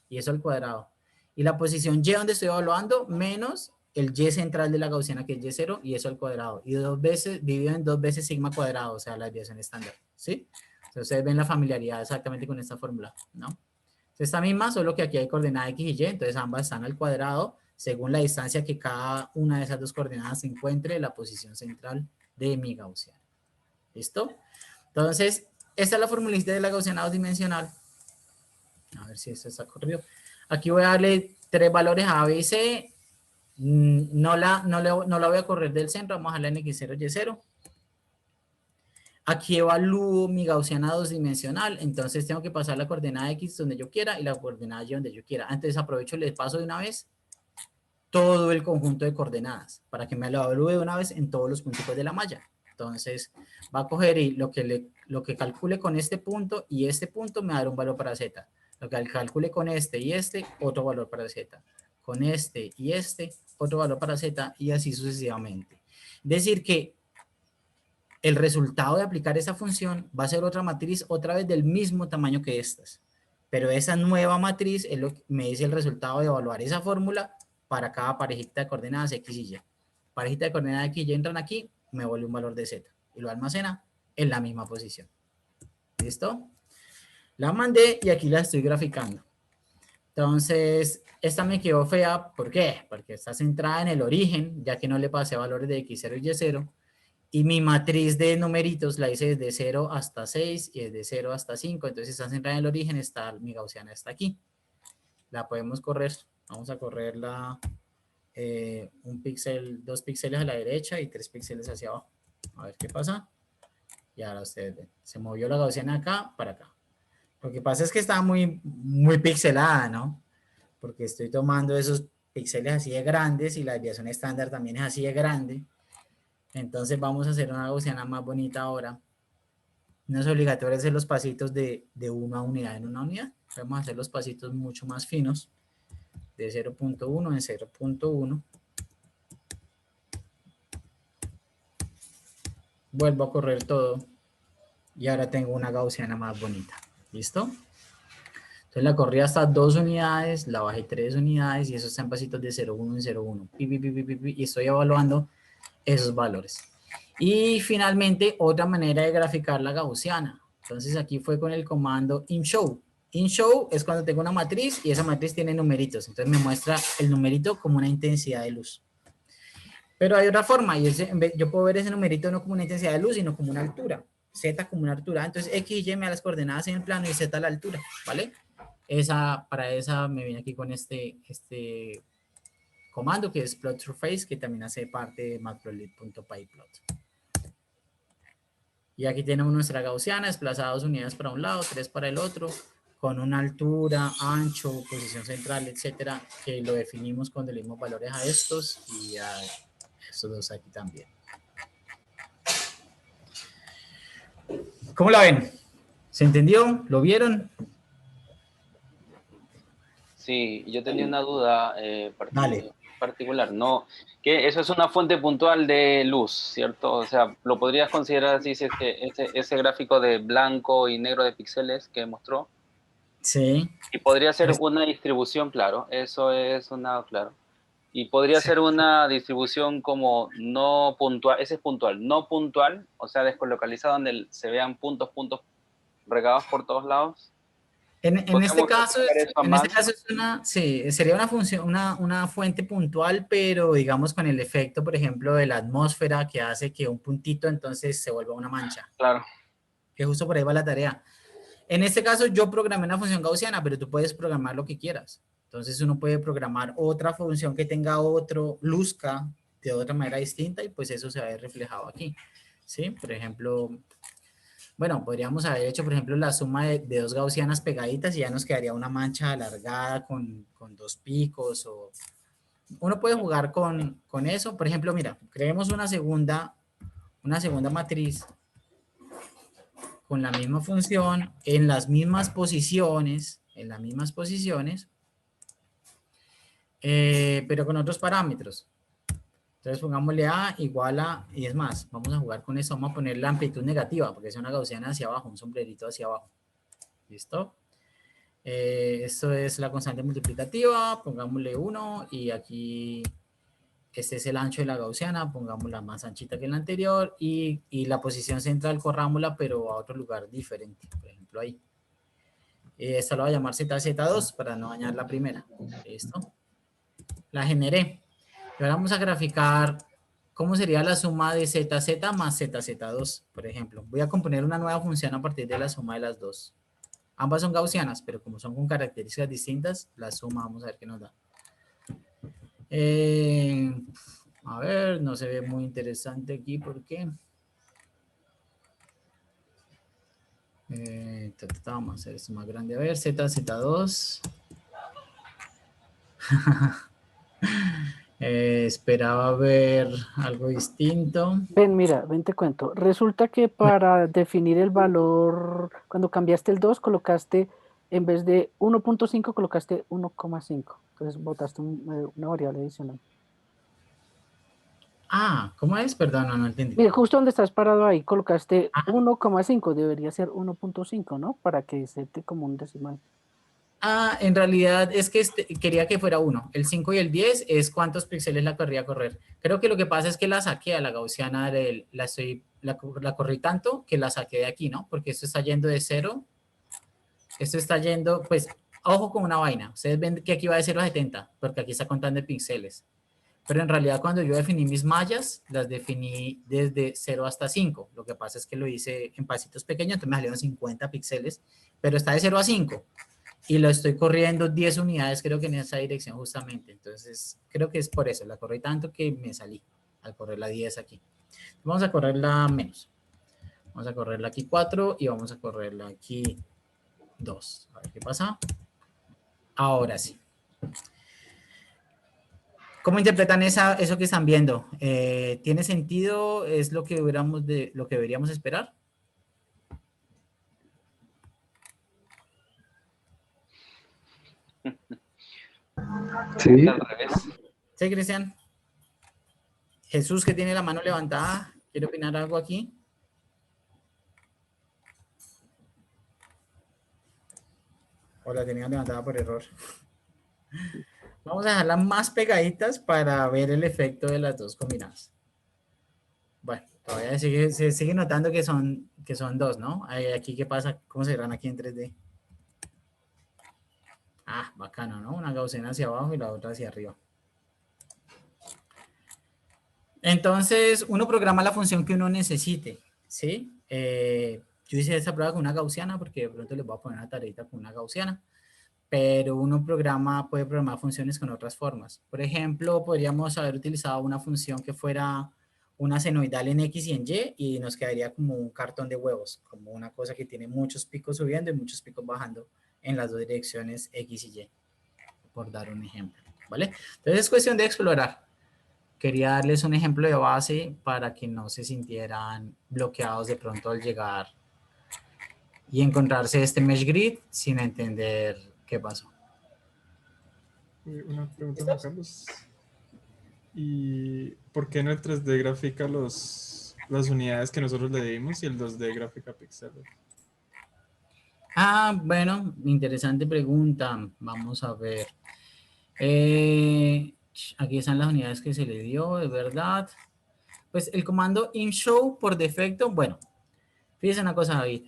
Speaker 2: y eso al cuadrado. Y la posición Y donde estoy evaluando menos el Y central de la gaussiana que es Y0 y eso al cuadrado. Y dividido en 2 veces sigma cuadrado, o sea, la desviación estándar. ¿Sí? Entonces ustedes ven la familiaridad exactamente con esta fórmula, ¿no? Entonces esta misma, solo que aquí hay coordenada X y Y, entonces ambas están al cuadrado según la distancia que cada una de esas dos coordenadas se encuentre en la posición central de mi gaussiana. ¿Listo? Entonces, esta es la formulita de la gaussiana dosdimensional. A ver si esto está corrido. Aquí voy a darle 3 valores a, B y C. No la voy a correr del centro, vamos a darle en X0 y Y0. Aquí evalúo mi gaussiana dosdimensional, entonces tengo que pasar la coordenada X donde yo quiera y la coordenada Y donde yo quiera. Entonces aprovecho y les paso de una vez todo el conjunto de coordenadas para que me lo evalúe de una vez en todos los puntos de la malla. Entonces va a coger y lo que calcule con este punto y este punto me va a dar un valor para Z. Lo que calcule con este y este, otro valor para Z. Con este y este, otro valor para Z y así sucesivamente. Es decir que el resultado de aplicar esa función va a ser otra matriz otra vez del mismo tamaño que estas. Pero esa nueva matriz es lo que me dice el resultado de evaluar esa fórmula para cada parejita de coordenadas X y Y. Parejita de coordenadas X y Y entran aquí, me vuelve un valor de Z y lo almacena en la misma posición. ¿Listo? La mandé y aquí la estoy graficando. Entonces, esta me quedó fea. ¿Por qué? Porque está centrada en el origen, ya que no le pasé valores de X0 y Y0. Y mi matriz de numeritos la hice desde 0 hasta 6 y desde 0 hasta 5. Entonces está centrada en el origen, mi gaussiana está aquí. La podemos correr. Vamos a correrla un píxel, 2 píxeles a la derecha y 3 píxeles hacia abajo. A ver qué pasa. Y ahora ustedes ven. Se movió la gaussiana acá para acá. Lo que pasa es que está muy pixelada, ¿no? Porque estoy tomando esos píxeles así de grandes y la desviación estándar también es así de grande. Entonces vamos a hacer una gaussiana más bonita ahora. No es obligatorio hacer los pasitos de una unidad en una unidad. Vamos a hacer los pasitos mucho más finos. De 0.1 en 0.1. Vuelvo a correr todo. Y ahora tengo una gaussiana más bonita. ¿Listo? Entonces la corrí hasta 2 unidades, la bajé 3 unidades y eso está en pasitos de 0.1 en 0.1. Y estoy evaluando esos valores. Y finalmente, otra manera de graficar la gaussiana. Entonces aquí fue con el comando inShow. InShow es cuando tengo una matriz y esa matriz tiene numeritos. Entonces me muestra el numerito como una intensidad de luz. Pero hay otra forma, y yo puedo ver ese numerito no como una intensidad de luz, sino como una altura. Z como una altura. Entonces, X y Y me da las coordenadas en el plano y Z la altura, ¿vale? Para esa me viene aquí con este comando que es plot surface, que también hace parte de matplotlib.pyplot. Y aquí tenemos nuestra gaussiana, desplazada 2 unidades para un lado, 3 para el otro, con una altura, ancho, posición central, etcétera, que lo definimos cuando le dimos valores a estos y a estos dos aquí también. ¿Cómo la ven? ¿Se entendió? ¿Lo vieron?
Speaker 8: Sí, yo tenía una duda
Speaker 2: Dale.
Speaker 8: particular, ¿no? Que eso es una fuente puntual de luz, ¿cierto? O sea, ¿lo podrías considerar así si es que ese gráfico de blanco y negro de píxeles que mostró?
Speaker 2: Sí.
Speaker 8: Y podría ser una distribución, claro, eso es claro. Y podría
Speaker 2: Sí.
Speaker 8: ser una distribución como no puntual, ese es puntual, no puntual, o sea, descolocalizada donde se vean puntos regados por todos lados.
Speaker 2: En este
Speaker 8: ¿Podríamos
Speaker 2: caso
Speaker 8: aplicar eso a más?
Speaker 2: sí, sería una función, una fuente puntual, pero digamos con el efecto, por ejemplo, de la atmósfera que hace que un puntito entonces se vuelva una mancha.
Speaker 8: Claro.
Speaker 2: Que justo por ahí va la tarea. En este caso yo programé una función gaussiana, pero tú puedes programar lo que quieras. Entonces uno puede programar otra función que tenga luzca de otra manera distinta y pues eso se va a ver reflejado aquí. ¿Sí? Por ejemplo, bueno, podríamos haber hecho, por ejemplo, la suma de dos gaussianas pegaditas y ya nos quedaría una mancha alargada con dos picos. Uno puede jugar con eso. Por ejemplo, mira, creemos una segunda matriz con la misma función, en las mismas posiciones, pero con otros parámetros. Entonces pongámosle A igual a, y es más, vamos a jugar con eso, vamos a poner la amplitud negativa, porque es una gaussiana hacia abajo, un sombrerito hacia abajo. ¿Listo? Esto es la constante multiplicativa, pongámosle 1 y aquí este es el ancho de la gaussiana, pongámosla más anchita que la anterior y la posición central corrámosla pero a otro lugar diferente, por ejemplo ahí. Esta lo voy a llamar ZZ2 para no dañar la primera. ¿Listo? La generé. Y ahora vamos a graficar cómo sería la suma de ZZ más ZZ2, por ejemplo. Voy a componer una nueva función a partir de la suma de las dos. Ambas son gaussianas, pero como son con características distintas, la suma vamos a ver qué nos da. A ver, no se ve muy interesante aquí, ¿por qué? Vamos a hacer esto más grande. A ver, ZZ2. Esperaba ver algo distinto.
Speaker 3: Ven, te cuento. Resulta que para definir el valor, cuando cambiaste el 2, colocaste, en vez de 1.5, colocaste 1,5. Entonces botaste una variable adicional.
Speaker 2: Ah, ¿cómo es? Perdón, no entendí.
Speaker 3: Mira, justo donde estás parado ahí, colocaste 1,5. Debería ser 1.5, ¿no? Para que sete como un decimal.
Speaker 2: Ah, en realidad es que quería que fuera 1. El 5 y el 10 es cuántos píxeles la querría correr. Creo que lo que pasa es que la saqué a la gaussiana, la corrí tanto que la saqué de aquí, ¿no? Porque esto está yendo de 0. Esto está yendo, pues, ojo con una vaina. Ustedes ven que aquí va de 0 a 70, porque aquí está contando en píxeles. Pero en realidad cuando yo definí mis mallas, las definí desde 0 hasta 5. Lo que pasa es que lo hice en pasitos pequeños, entonces me salieron 50 píxeles, pero está de 0 a 5. Y lo estoy corriendo 10 unidades, creo que en esa dirección justamente. Entonces, creo que es por eso. La corrí tanto que me salí al correr la 10 aquí. Vamos a correrla menos. Vamos a correrla aquí 4 y vamos a correrla aquí 2. A ver qué pasa. Ahora sí. ¿Cómo interpretan eso que están viendo? ¿Tiene sentido? ¿Es lo que deberíamos esperar?
Speaker 4: Sí.
Speaker 8: Al revés.
Speaker 2: Sí, Cristian. Jesús, que tiene la mano levantada, ¿quiere opinar algo aquí? O la tenía levantada por error. Vamos a dejarlas más pegaditas para ver el efecto de las dos combinadas. Bueno, todavía se sigue notando que son dos, ¿no? Aquí, ¿qué pasa? ¿Cómo se verán aquí en 3D? Ah, bacano, ¿no? Una gaussiana hacia abajo y la otra hacia arriba. Entonces, uno programa la función que uno necesite, ¿sí? Yo hice esta prueba con una gaussiana porque de pronto les voy a poner una tareita con una gaussiana, pero uno puede programar funciones con otras formas. Por ejemplo, podríamos haber utilizado una función que fuera una senoidal en X y en Y y nos quedaría como un cartón de huevos, como una cosa que tiene muchos picos subiendo y muchos picos bajando en las dos direcciones X y Y, por dar un ejemplo, ¿vale? Entonces es cuestión de explorar. Quería darles un ejemplo de base para que no se sintieran bloqueados de pronto al llegar y encontrarse este mesh grid sin entender qué pasó.
Speaker 9: Una pregunta, Juan Carlos. ¿Y por qué no el 3D grafica las unidades que nosotros le dimos y el 2D grafica píxeles?
Speaker 2: Ah, bueno, interesante pregunta. Vamos a ver. Aquí están las unidades que se le dio, de verdad. Pues el comando imshow por defecto, bueno, fíjese una cosa, David.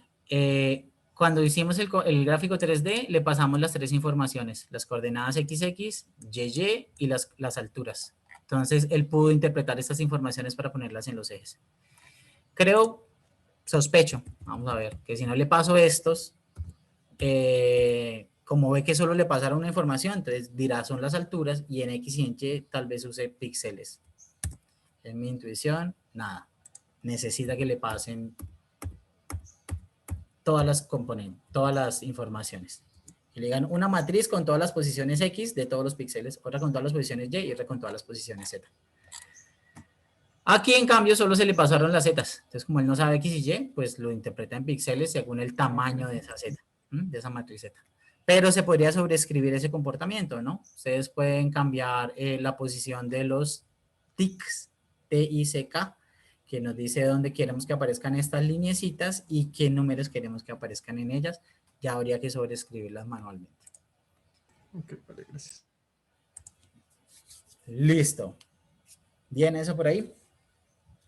Speaker 2: Cuando hicimos el gráfico 3D, le pasamos las tres informaciones, las coordenadas XX, YY y las alturas. Entonces, él pudo interpretar estas informaciones para ponerlas en los ejes. Sospecho, vamos a ver, que si no le paso estos, como ve que solo le pasaron una información, entonces dirá son las alturas y en X y en Y tal vez use píxeles. En mi intuición, nada. Necesita que le pasen todas las componentes, todas las informaciones. Que le digan una matriz con todas las posiciones X de todos los píxeles, otra con todas las posiciones Y y otra con todas las posiciones Z. Aquí, en cambio, solo se le pasaron las Zetas. Entonces, como él no sabe X y Y, pues lo interpreta en píxeles según el tamaño de esa Z, de esa matriz Z. Pero se podría sobreescribir ese comportamiento, ¿no? Ustedes pueden cambiar la posición de los tics, T-I-C-K, que nos dice dónde queremos que aparezcan estas lineecitas y qué números queremos que aparezcan en ellas. Ya habría que sobreescribirlas manualmente.
Speaker 9: Ok, vale, gracias.
Speaker 2: Listo. ¿Bien eso por ahí?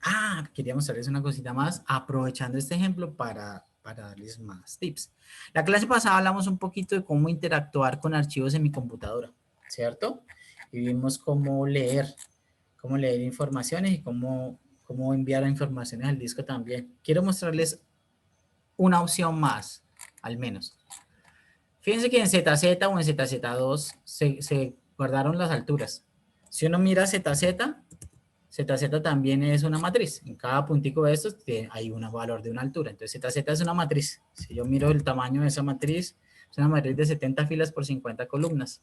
Speaker 2: Ah, quería mostrarles una cosita más, aprovechando este ejemplo para darles más tips. La clase pasada hablamos un poquito de cómo interactuar con archivos en mi computadora, ¿cierto? Y vimos cómo leer informaciones y cómo enviar informaciones al disco también. Quiero mostrarles una opción más, al menos. Fíjense que en ZZ o en ZZ2 se guardaron las alturas. Si uno mira ZZ también es una matriz. En cada puntico de estos hay un valor de una altura. Entonces ZZ es una matriz. Si yo miro el tamaño de esa matriz, es una matriz de 70 filas por 50 columnas.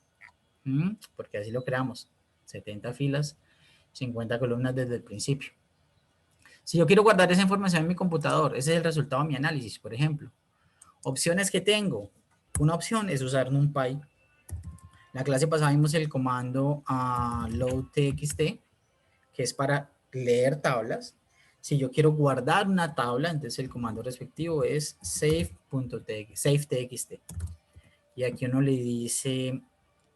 Speaker 2: Porque así lo creamos. 70 filas, 50 columnas desde el principio. Si yo quiero guardar esa información en mi computador, ese es el resultado de mi análisis, por ejemplo. Opciones que tengo. Una opción es usar NumPy. La clase pasada vimos el comando loadtxt, que es para leer tablas. Si yo quiero guardar una tabla, entonces el comando respectivo es savetxt. Y aquí uno le dice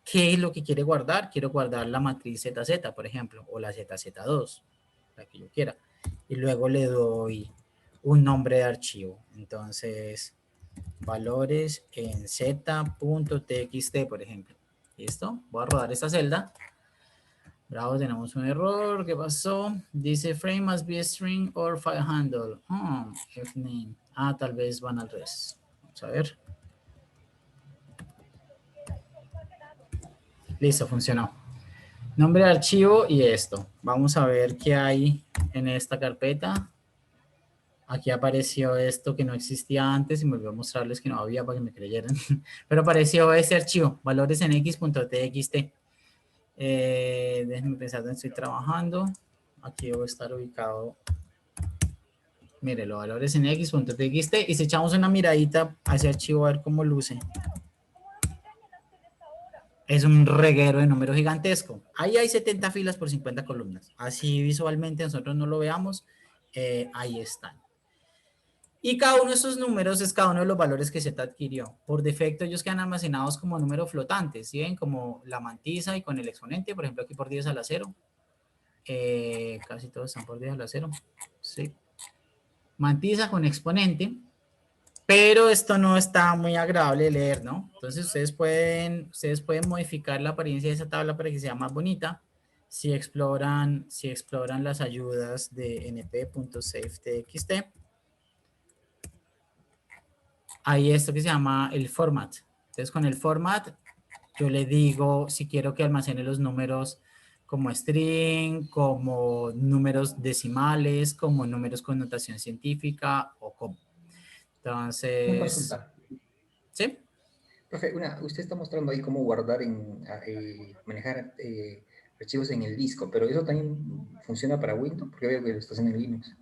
Speaker 2: qué es lo que quiere guardar. Quiero guardar la matriz ZZ, por ejemplo, o la ZZ2, la que yo quiera. Y luego le doy un nombre de archivo. Entonces, valores en z.txt, por ejemplo. ¿Listo? Voy a rodar esta celda. Bravo, tenemos un error. ¿Qué pasó? Dice frame must be a string or file handle. Fname. Tal vez van al revés. Vamos a ver. Listo, funcionó. Nombre de archivo y esto. Vamos a ver qué hay en esta carpeta. Aquí apareció esto que no existía antes y me voy a mostrarles que no había para que me creyeran. Pero apareció ese archivo, valores en x.txt. Déjenme pensar dónde estoy trabajando. Aquí debo estar ubicado. Mire, los valores en x.txt y si echamos una miradita a ese archivo a ver cómo luce. Es un reguero de números gigantesco. Ahí hay 70 filas por 50 columnas. Así visualmente nosotros no lo veamos, ahí están. Y cada uno de estos números es cada uno de los valores que Z adquirió. Por defecto ellos quedan almacenados como números flotantes, ¿sí ven? Como la mantisa y con el exponente, por ejemplo aquí por 10 a la 0. Casi todos están por 10 a la 0. Sí. Mantisa con exponente. Pero esto no está muy agradable de leer, ¿no? Entonces ustedes pueden modificar la apariencia de esa tabla para que sea más bonita. si exploran las ayudas de np.safetxt, hay esto que se llama el format. Entonces, con el format, yo le digo si quiero que almacene los números como string, como números decimales, como números con notación científica o como.
Speaker 7: Una
Speaker 2: Entonces,
Speaker 7: consulta.
Speaker 2: ¿sí?
Speaker 7: Profe, usted está mostrando ahí cómo guardar, manejar archivos en el disco, pero ¿eso también funciona para Windows? Porque veo que lo está haciendo en Linux.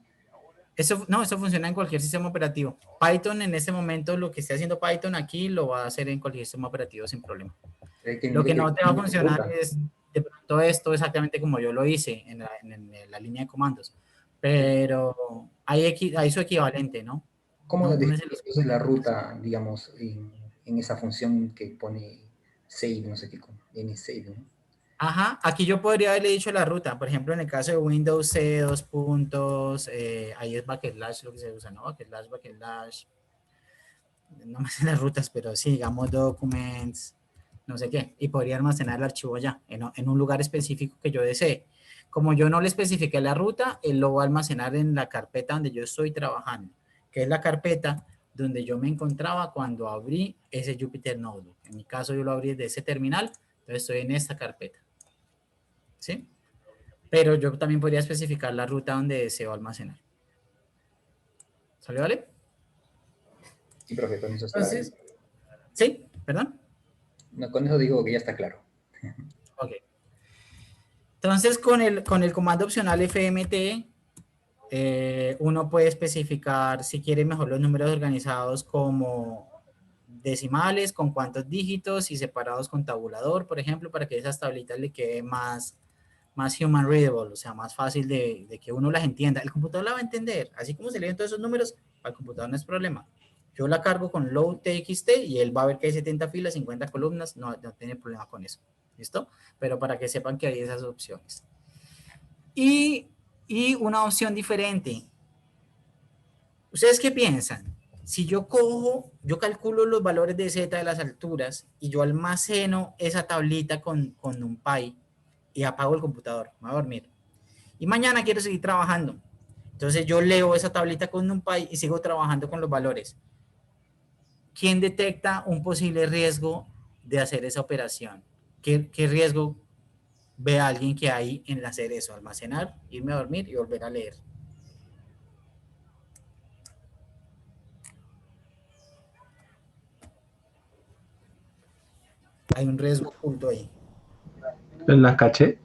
Speaker 2: Eso funciona en cualquier sistema operativo. Python en este momento, lo que esté haciendo Python aquí, lo va a hacer en cualquier sistema operativo sin problema. Lo que no te va a funcionar es de pronto esto exactamente como yo lo hice en la línea de comandos. Pero hay su equivalente, ¿no?
Speaker 7: ¿Cómo
Speaker 2: No,
Speaker 7: después la ruta, digamos, en esa función que pone save, no sé qué, nsave, ¿no?
Speaker 2: Ajá, aquí yo podría haberle dicho la ruta. Por ejemplo, en el caso de Windows C, dos puntos, ahí es // lo que se usa, ¿no? // no me sé las rutas, pero sí, digamos documents, no sé qué, y podría almacenar el archivo allá, en un lugar específico que yo desee. Como yo no le especifiqué la ruta, él lo va a almacenar en la carpeta donde yo estoy trabajando, que es la carpeta donde yo me encontraba cuando abrí ese Jupyter Notebook. En mi caso, yo lo abrí desde ese terminal, entonces estoy en esta carpeta. ¿Sí? Pero yo también podría especificar la ruta donde deseo almacenar. ¿Sale, vale?
Speaker 7: Sí, profe, con eso está.
Speaker 2: Entonces, ¿sí? ¿Perdón?
Speaker 7: No, con eso digo que ya está claro.
Speaker 2: Ok. Entonces, con el comando opcional fmt, uno puede especificar si quiere mejor los números organizados como decimales, con cuántos dígitos y separados con tabulador, por ejemplo, para que esas tablitas le quede más human readable, o sea, más fácil de que uno las entienda. El computador la va a entender, así como se leen todos esos números, al computador no es problema. Yo la cargo con load.txt y él va a ver que hay 70 filas, 50 columnas, no tiene problema con eso. ¿Listo? Pero para que sepan que hay esas opciones. Y una opción diferente. ¿Ustedes qué piensan? Si yo calculo los valores de Z de las alturas y yo almaceno esa tablita con NumPy y apago el computador, me voy a dormir. Y mañana quiero seguir trabajando. Entonces yo leo esa tablita con NumPy y sigo trabajando con los valores. ¿Quién detecta un posible riesgo de hacer esa operación? ¿Qué riesgo ve a alguien que hay en hacer eso? Almacenar, irme a dormir y volver a leer. Hay un riesgo oculto ahí.
Speaker 9: ¿En la caché?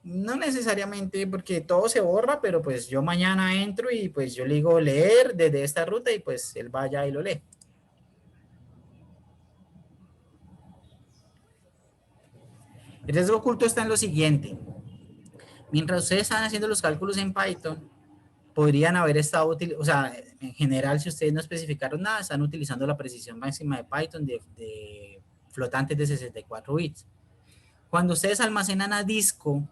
Speaker 2: No necesariamente porque todo se borra, pero pues yo mañana entro y pues yo le digo leer desde esta ruta y pues él vaya y lo lee. El riesgo oculto está en lo siguiente. Mientras ustedes están haciendo los cálculos en Python, podrían haber estado, o sea, en general, si ustedes no especificaron nada, están utilizando la precisión máxima de Python de flotantes de 64 bits. Cuando ustedes almacenan a disco,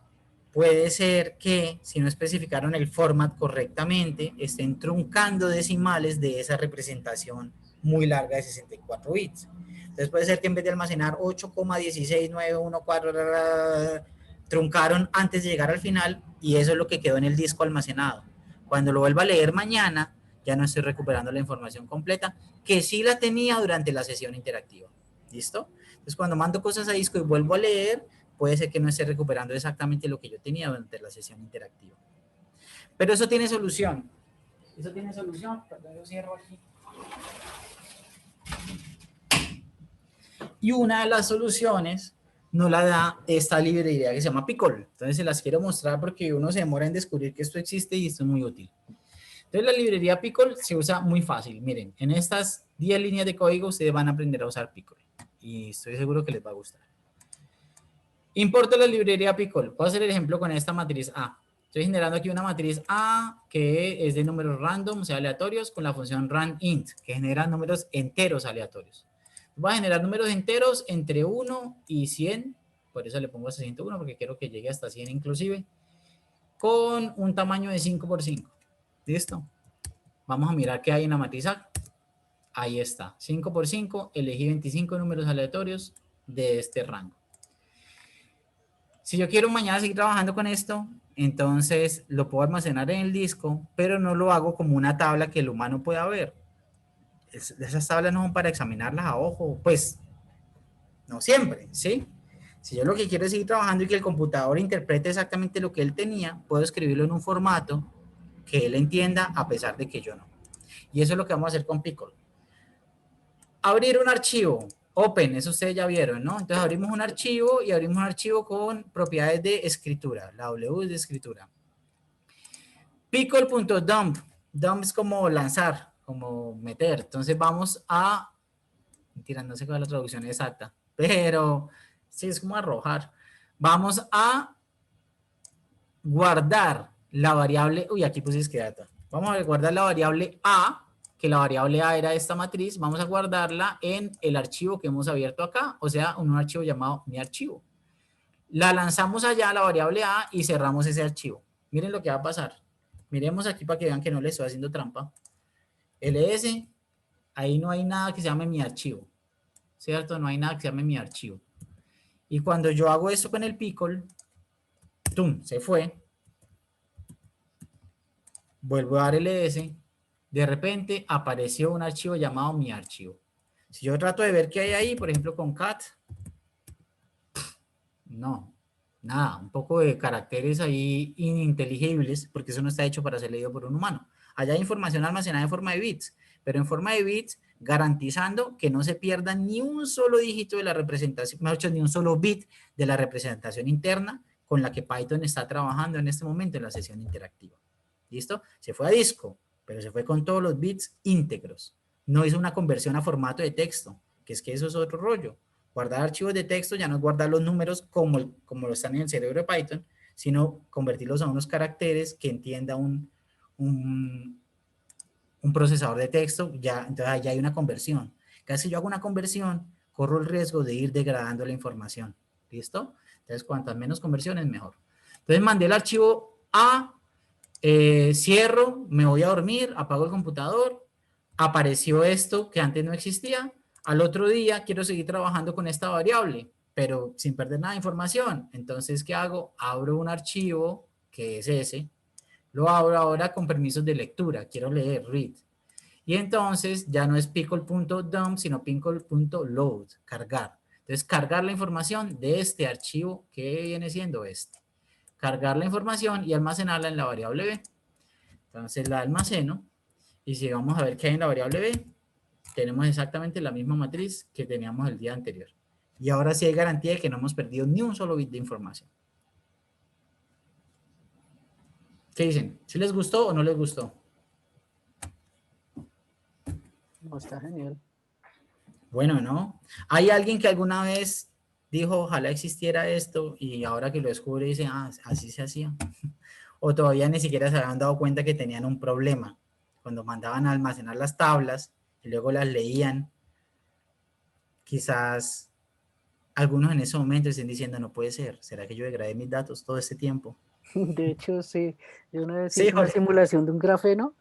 Speaker 2: puede ser que, si no especificaron el format correctamente, estén truncando decimales de esa representación muy larga de 64 bits. Entonces puede ser que en vez de almacenar 8,16914, truncaron antes de llegar al final y eso es lo que quedó en el disco almacenado. Cuando lo vuelva a leer mañana, ya no estoy recuperando la información completa, que sí la tenía durante la sesión interactiva. ¿Listo? Entonces, cuando mando cosas a disco y vuelvo a leer, puede ser que no esté recuperando exactamente lo que yo tenía durante la sesión interactiva. Pero eso tiene solución. Eso tiene solución. Perdón, yo cierro aquí. Y una de las soluciones nos la da esta librería que se llama Pickle. Entonces se las quiero mostrar porque uno se demora en descubrir que esto existe y esto es muy útil. Entonces la librería Pickle se usa muy fácil. Miren, en estas 10 líneas de código ustedes van a aprender a usar Pickle. Y estoy seguro que les va a gustar. Importo la librería Pickle. Voy a hacer el ejemplo con esta matriz A. Estoy generando aquí una matriz A que es de números random, o sea, aleatorios, con la función randint, que genera números enteros aleatorios. Voy a generar números enteros entre 1 y 100, por eso le pongo hasta 101, porque quiero que llegue hasta 100 inclusive, con un tamaño de 5 por 5. ¿Listo? Vamos a mirar qué hay en la matriz A. Ahí está, 5 por 5, elegí 25 números aleatorios de este rango. Si yo quiero mañana seguir trabajando con esto, entonces lo puedo almacenar en el disco, pero no lo hago como una tabla que el humano pueda ver. Esas tablas no son para examinarlas a ojo, pues no siempre, ¿sí? Si yo lo que quiero es seguir trabajando y que el computador interprete exactamente lo que él tenía, puedo escribirlo en un formato que él entienda a pesar de que yo no. Y eso es lo que vamos a hacer con Pickle. Abrir un archivo, Open, eso ustedes ya vieron, ¿no? Entonces abrimos un archivo y abrimos un archivo con propiedades de escritura. La W es de escritura. Pickle.dump. Dump es como lanzar, como meter. Entonces vamos a... Mentira, no sé cuál es la traducción exacta, pero sí es como arrojar. Vamos a guardar la variable... Uy, aquí puse que data. Vamos a guardar la variable A, que la variable A era esta matriz. Vamos a guardarla en el archivo que hemos abierto acá, o sea, en un archivo llamado mi archivo. La lanzamos allá, la variable A, y cerramos ese archivo. Miren lo que va a pasar. Miremos aquí para que vean que no le estoy haciendo trampa. ls, ahí no hay nada que se llame mi archivo, ¿cierto? No hay nada que se llame mi archivo. Y cuando yo hago esto con el pickle, ¡tum!, se fue. Vuelvo a dar ls, de repente apareció un archivo llamado mi archivo. Si yo trato de ver qué hay ahí, por ejemplo con cat, no, nada, un poco de caracteres ahí ininteligibles, porque eso no está hecho para ser leído por un humano. Allá hay información almacenada en forma de bits, pero en forma de bits garantizando que no se pierda ni un solo dígito de la representación, mejor dicho, ni un solo bit de la representación interna con la que Python está trabajando en este momento en la sesión interactiva. ¿Listo? Se fue a disco, pero se fue con todos los bits íntegros. No hizo una conversión a formato de texto, que es que eso es otro rollo. Guardar archivos de texto ya no es guardar los números como lo están en el cerebro de Python, sino convertirlos a unos caracteres que entienda un procesador de texto, ya, entonces ya hay una conversión. Casi si yo hago una conversión, corro el riesgo de ir degradando la información. ¿Listo? Entonces, cuantas menos conversiones, mejor. Entonces, mandé el archivo A, cierro, me voy a dormir, apago el computador, apareció esto que antes no existía. Al otro día quiero seguir trabajando con esta variable, pero sin perder nada de información. Entonces, ¿qué hago? Abro un archivo, que es ese, lo abro ahora con permisos de lectura, quiero leer, read. Y entonces ya no es pickle.dump, sino pickle.load, cargar. Entonces, cargar la información de este archivo que viene siendo este. Cargar la información y almacenarla en la variable B. Entonces la almaceno y si vamos a ver qué hay en la variable B, tenemos exactamente la misma matriz que teníamos el día anterior. Y ahora sí hay garantía de que no hemos perdido ni un solo bit de información. ¿Qué dicen? ¿Sí les gustó o no les gustó?
Speaker 3: No, está genial.
Speaker 2: Bueno, ¿no? ¿Hay alguien que alguna vez dijo, ojalá existiera esto, y ahora que lo descubre dice, ah, así se hacía? O todavía ni siquiera se habían dado cuenta que tenían un problema. Cuando mandaban a almacenar las tablas y luego las leían, quizás algunos en ese momento estén diciendo, no puede ser, ¿será que yo degradé mis datos todo este tiempo?
Speaker 3: De hecho, sí. Yo una vez
Speaker 2: Sí,
Speaker 3: hice una
Speaker 2: Jorge.
Speaker 3: simulación de un grafeno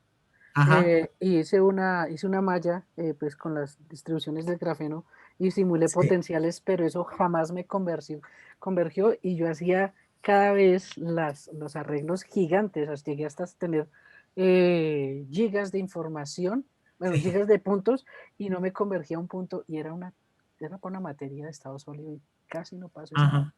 Speaker 2: Ajá.
Speaker 3: y hice una malla pues con las distribuciones del grafeno y simulé
Speaker 2: Sí.
Speaker 3: potenciales, pero eso jamás me convergió y yo hacía cada vez los arreglos gigantes, hasta llegué hasta tener gigas de información, bueno,
Speaker 2: Sí.
Speaker 3: gigas de puntos y no me convergía a un punto y era para una materia de estado sólido y casi no pasó esa
Speaker 2: Ajá.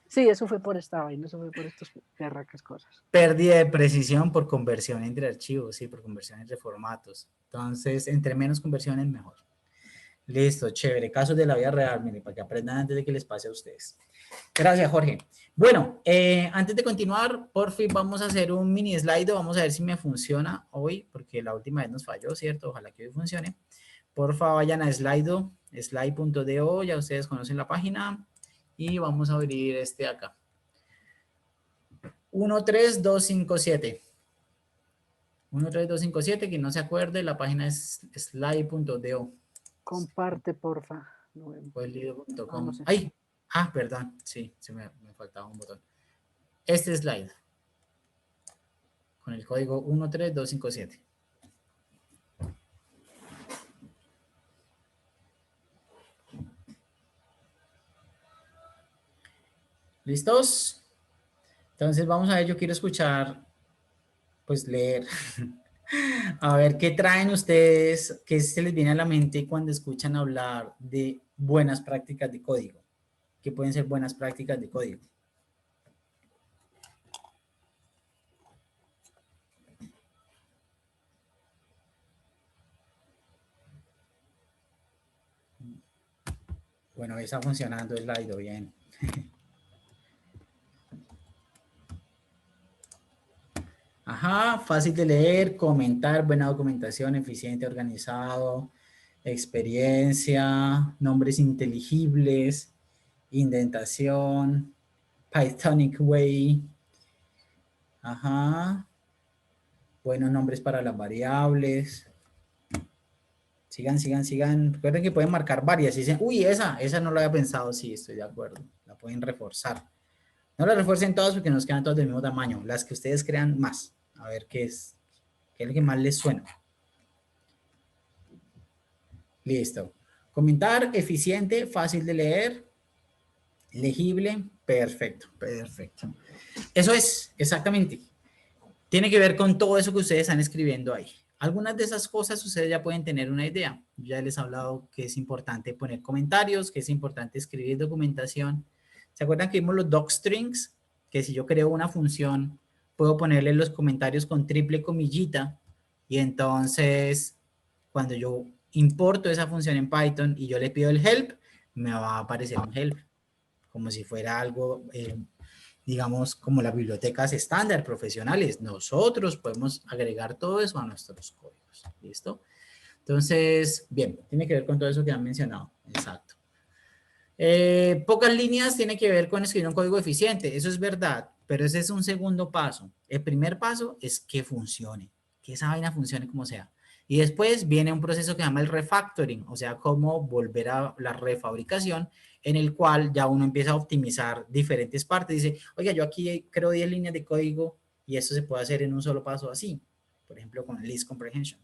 Speaker 3: Sí, eso fue por esta vaina, eso fue por estas berracas cosas.
Speaker 2: Pérdida de precisión por conversión entre archivos, sí, por conversión entre formatos. Entonces, entre menos conversiones, mejor. Listo, chévere. Casos de la vida real, mire, para que aprendan antes de que les pase a ustedes. Gracias, Jorge. Bueno, antes de continuar, por fin vamos a hacer un mini slide. Vamos a ver si me funciona hoy, porque la última vez nos falló, ¿cierto? Ojalá que hoy funcione. Porfa, vayan a Slido, slide.do, ya ustedes conocen la página. Y vamos a abrir este acá. 13257. 13257, quien no se acuerde, la página es slide.do.
Speaker 3: Comparte, porfa.
Speaker 2: Lido.com.
Speaker 3: No sé.
Speaker 2: ¡Ay! Ah, perdón. Sí, me faltaba un botón. Este slide. Con el código 13257. ¿Listos? Entonces vamos a ver, yo quiero escuchar, pues leer. A ver, ¿qué traen ustedes? ¿Qué se les viene a la mente cuando escuchan hablar de buenas prácticas de código? ¿Qué pueden ser buenas prácticas de código? Bueno, está funcionando el slide, bien. Ajá, fácil de leer, comentar, buena documentación, eficiente, organizado, experiencia, nombres inteligibles, indentación, Pythonic way. Ajá, buenos nombres para las variables. Sigan, sigan, sigan. Recuerden que pueden marcar varias. Y dicen, uy, esa no la había pensado. Sí, estoy de acuerdo. La pueden reforzar. No la refuercen todas porque nos quedan todas del mismo tamaño. Las que ustedes crean más. A ver qué es lo que más les suena. Listo. Comentar, eficiente, fácil de leer, legible, perfecto, perfecto. Eso es, exactamente. Tiene que ver con todo eso que ustedes están escribiendo ahí. Algunas de esas cosas ustedes ya pueden tener una idea. Yo ya les he hablado que es importante poner comentarios, que es importante escribir documentación. ¿Se acuerdan que vimos los docstrings? Que si yo creo una función, puedo ponerle los comentarios con triple comillita y entonces cuando yo importo esa función en Python y yo le pido el help, me va a aparecer un help, como si fuera algo, digamos, como las bibliotecas estándar profesionales. Nosotros podemos agregar todo eso a nuestros códigos. ¿Listo? Entonces, bien, tiene que ver con todo eso que han mencionado. Exacto. Pocas líneas tiene que ver con escribir un código eficiente. Eso es verdad, pero ese es un segundo paso. El primer paso es que funcione, que esa vaina funcione como sea. Y después viene un proceso que se llama el refactoring, o sea, cómo volver a la refabricación, en el cual ya uno empieza a optimizar diferentes partes. Dice, oiga, yo aquí creo 10 líneas de código y esto se puede hacer en un solo paso así. Por ejemplo, con list comprehension.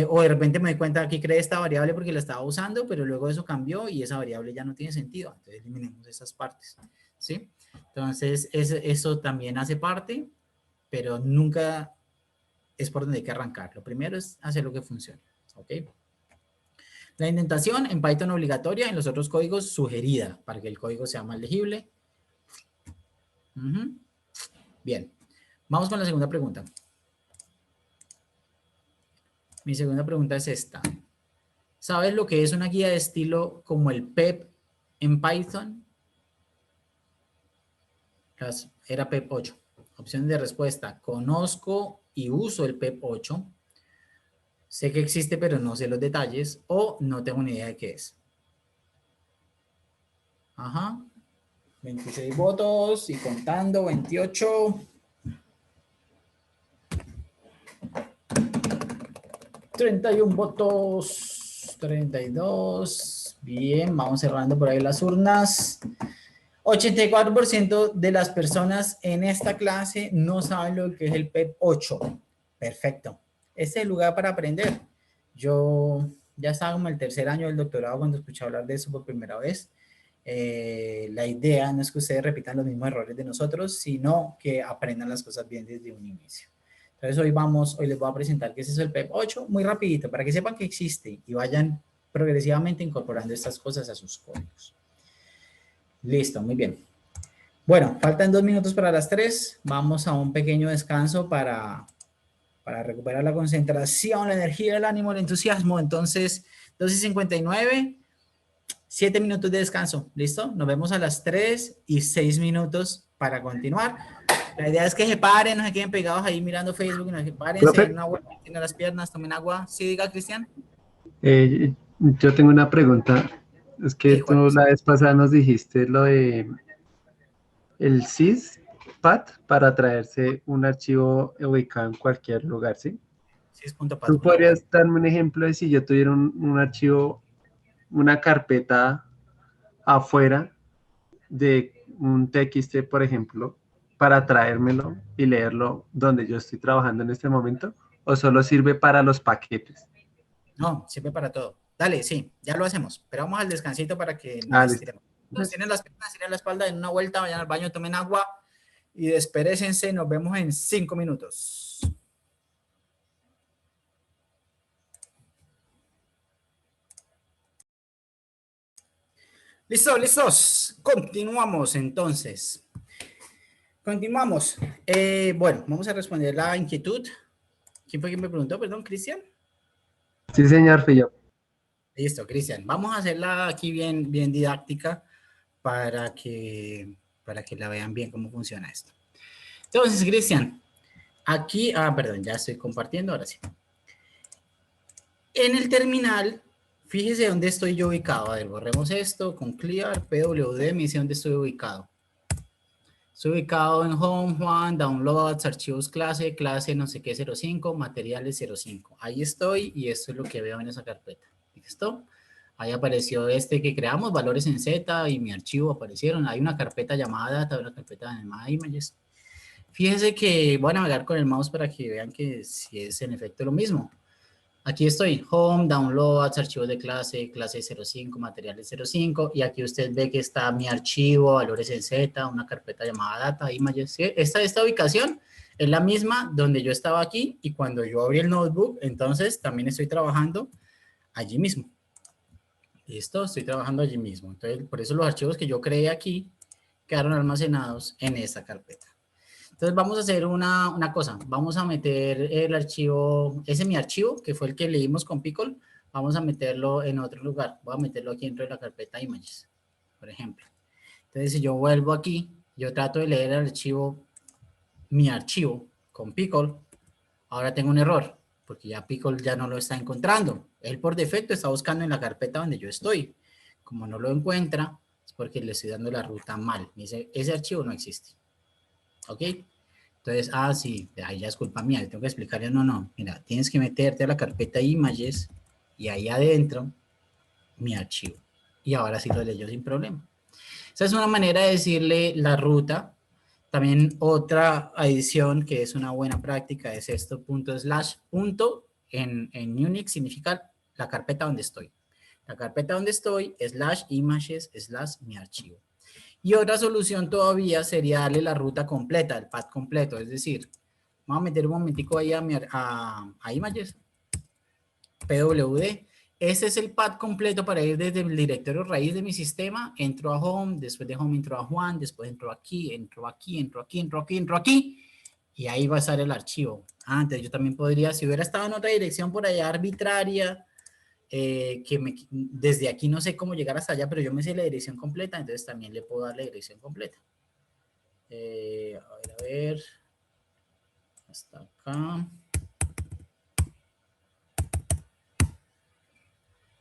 Speaker 2: O de repente me doy cuenta que creé esta variable porque la estaba usando, pero luego eso cambió y esa variable ya no tiene sentido. Entonces eliminemos esas partes, ¿sí? Entonces eso también hace parte, pero nunca es por donde hay que arrancar. Lo primero es hacer lo que funcione, ¿ok? La indentación en Python obligatoria, en los otros códigos sugerida, para que el código sea más legible. Bien, vamos con la segunda pregunta. Mi segunda pregunta es esta. ¿Sabes lo que es una guía de estilo como el PEP en Python? Era PEP 8. Opciones de respuesta. Conozco y uso el PEP 8. Sé que existe, pero no sé los detalles. O no tengo ni idea de qué es. Ajá. 26 votos y contando, 28. 31 votos, 32. Bien, vamos cerrando por ahí las urnas. 84% de las personas en esta clase no saben lo que es el PEP 8. Perfecto. Este es el lugar para aprender. Yo ya estaba como el tercer año del doctorado cuando escuché hablar de eso por primera vez. La idea no es que ustedes repitan los mismos errores de nosotros, sino que aprendan las cosas bien desde un inicio. Entonces hoy les voy a presentar qué es eso el PEP 8, muy rapidito, para que sepan que existe y vayan progresivamente incorporando estas cosas a sus códigos. Listo, muy bien. Bueno, faltan 2 minutos para las 3. Vamos a un pequeño descanso para recuperar la concentración, la energía, el ánimo, el entusiasmo. Entonces, 2:59, 7 minutos de descanso. ¿Listo? Nos vemos a las 3 y 6 minutos para continuar. La idea es que se paren, no se queden pegados ahí mirando Facebook, no se paren, se den una vuelta, tienen las piernas, tomen agua. ¿Sí, diga, Cristian?
Speaker 10: Yo tengo una pregunta. Es que
Speaker 2: Sí,
Speaker 10: tú la vez pasada nos dijiste lo de el syspat para traerse un archivo ubicado en cualquier lugar, ¿sí?
Speaker 2: Sys.pat.
Speaker 10: ¿Tú podrías darme un ejemplo de si yo tuviera un archivo, una carpeta afuera de un TXT, por ejemplo, para traérmelo y leerlo donde yo estoy trabajando en este momento? ¿O solo sirve para los paquetes?
Speaker 2: No, sirve para todo. Dale, sí, ya lo hacemos. Pero vamos al descansito para que nos estiremos. Tienen las piernas, tienen la espalda, en una vuelta, vayan al baño, tomen agua y desperécense. Nos vemos en 5 minutos. Listo, listos. Continuamos entonces. Continuamos. Bueno, vamos a responder la inquietud. ¿Quién fue quien me preguntó? Perdón, Cristian.
Speaker 10: Sí, señor, fui yo.
Speaker 2: Listo, Cristian. Vamos a hacerla aquí bien didáctica para que la vean bien cómo funciona esto. Entonces, Cristian, aquí, perdón, ya estoy compartiendo, ahora sí. En el terminal, fíjese dónde estoy yo ubicado. A ver, borremos esto con clear, PWD, me dice dónde estoy ubicado. Estoy ubicado en Home, Juan, Downloads, Archivos clase no sé qué 05, Materiales 05. Ahí estoy y esto es lo que veo en esa carpeta. ¿Listo? Ahí apareció este que creamos, valores en Z y mi archivo aparecieron. Hay una carpeta llamada Data, una carpeta llamada Images. Fíjense que voy a navegar con el mouse para que vean que si es en efecto lo mismo. Aquí estoy, Home, Downloads, archivos de clase 05, materiales 05, y aquí usted ve que está mi archivo, valores en Z, una carpeta llamada Data, Images. ¿Sí? Esta ubicación es la misma donde yo estaba aquí, y cuando yo abrí el notebook, entonces también estoy trabajando allí mismo. ¿Listo? Estoy trabajando allí mismo. Entonces, por eso los archivos que yo creé aquí quedaron almacenados en esta carpeta. Entonces vamos a hacer una cosa, vamos a meter el archivo, ese es mi archivo, que fue el que leímos con Pickle, vamos a meterlo en otro lugar, voy a meterlo aquí dentro de la carpeta Images, por ejemplo. Entonces si yo vuelvo aquí, yo trato de leer el archivo, mi archivo con Pickle, ahora tengo un error, porque ya Pickle ya no lo está encontrando, él por defecto está buscando en la carpeta donde yo estoy, como no lo encuentra, es porque le estoy dando la ruta mal, dice, ese archivo no existe. ¿Ok? Entonces, sí, ahí ya es culpa mía, le tengo que explicarle, no, mira, tienes que meterte a la carpeta Images y ahí adentro mi archivo. Y ahora sí lo leyó sin problema. Esa es una manera de decirle la ruta. También otra adición que es una buena práctica es esto, punto en Unix significa la carpeta donde estoy. La carpeta donde estoy, /images, / mi archivo. Y otra solución todavía sería darle la ruta completa, el path completo. Es decir, vamos a meter un momentico ahí a Images, PWD. Ese es el path completo para ir desde el directorio raíz de mi sistema. Entro a Home, después de Home entro a Juan, después entro aquí, entro aquí. Y ahí va a estar el archivo. Entonces yo también podría, si hubiera estado en otra dirección por allá arbitraria, desde aquí no sé cómo llegar hasta allá, pero yo me sé la dirección completa, entonces también le puedo dar la dirección completa. A ver, hasta acá.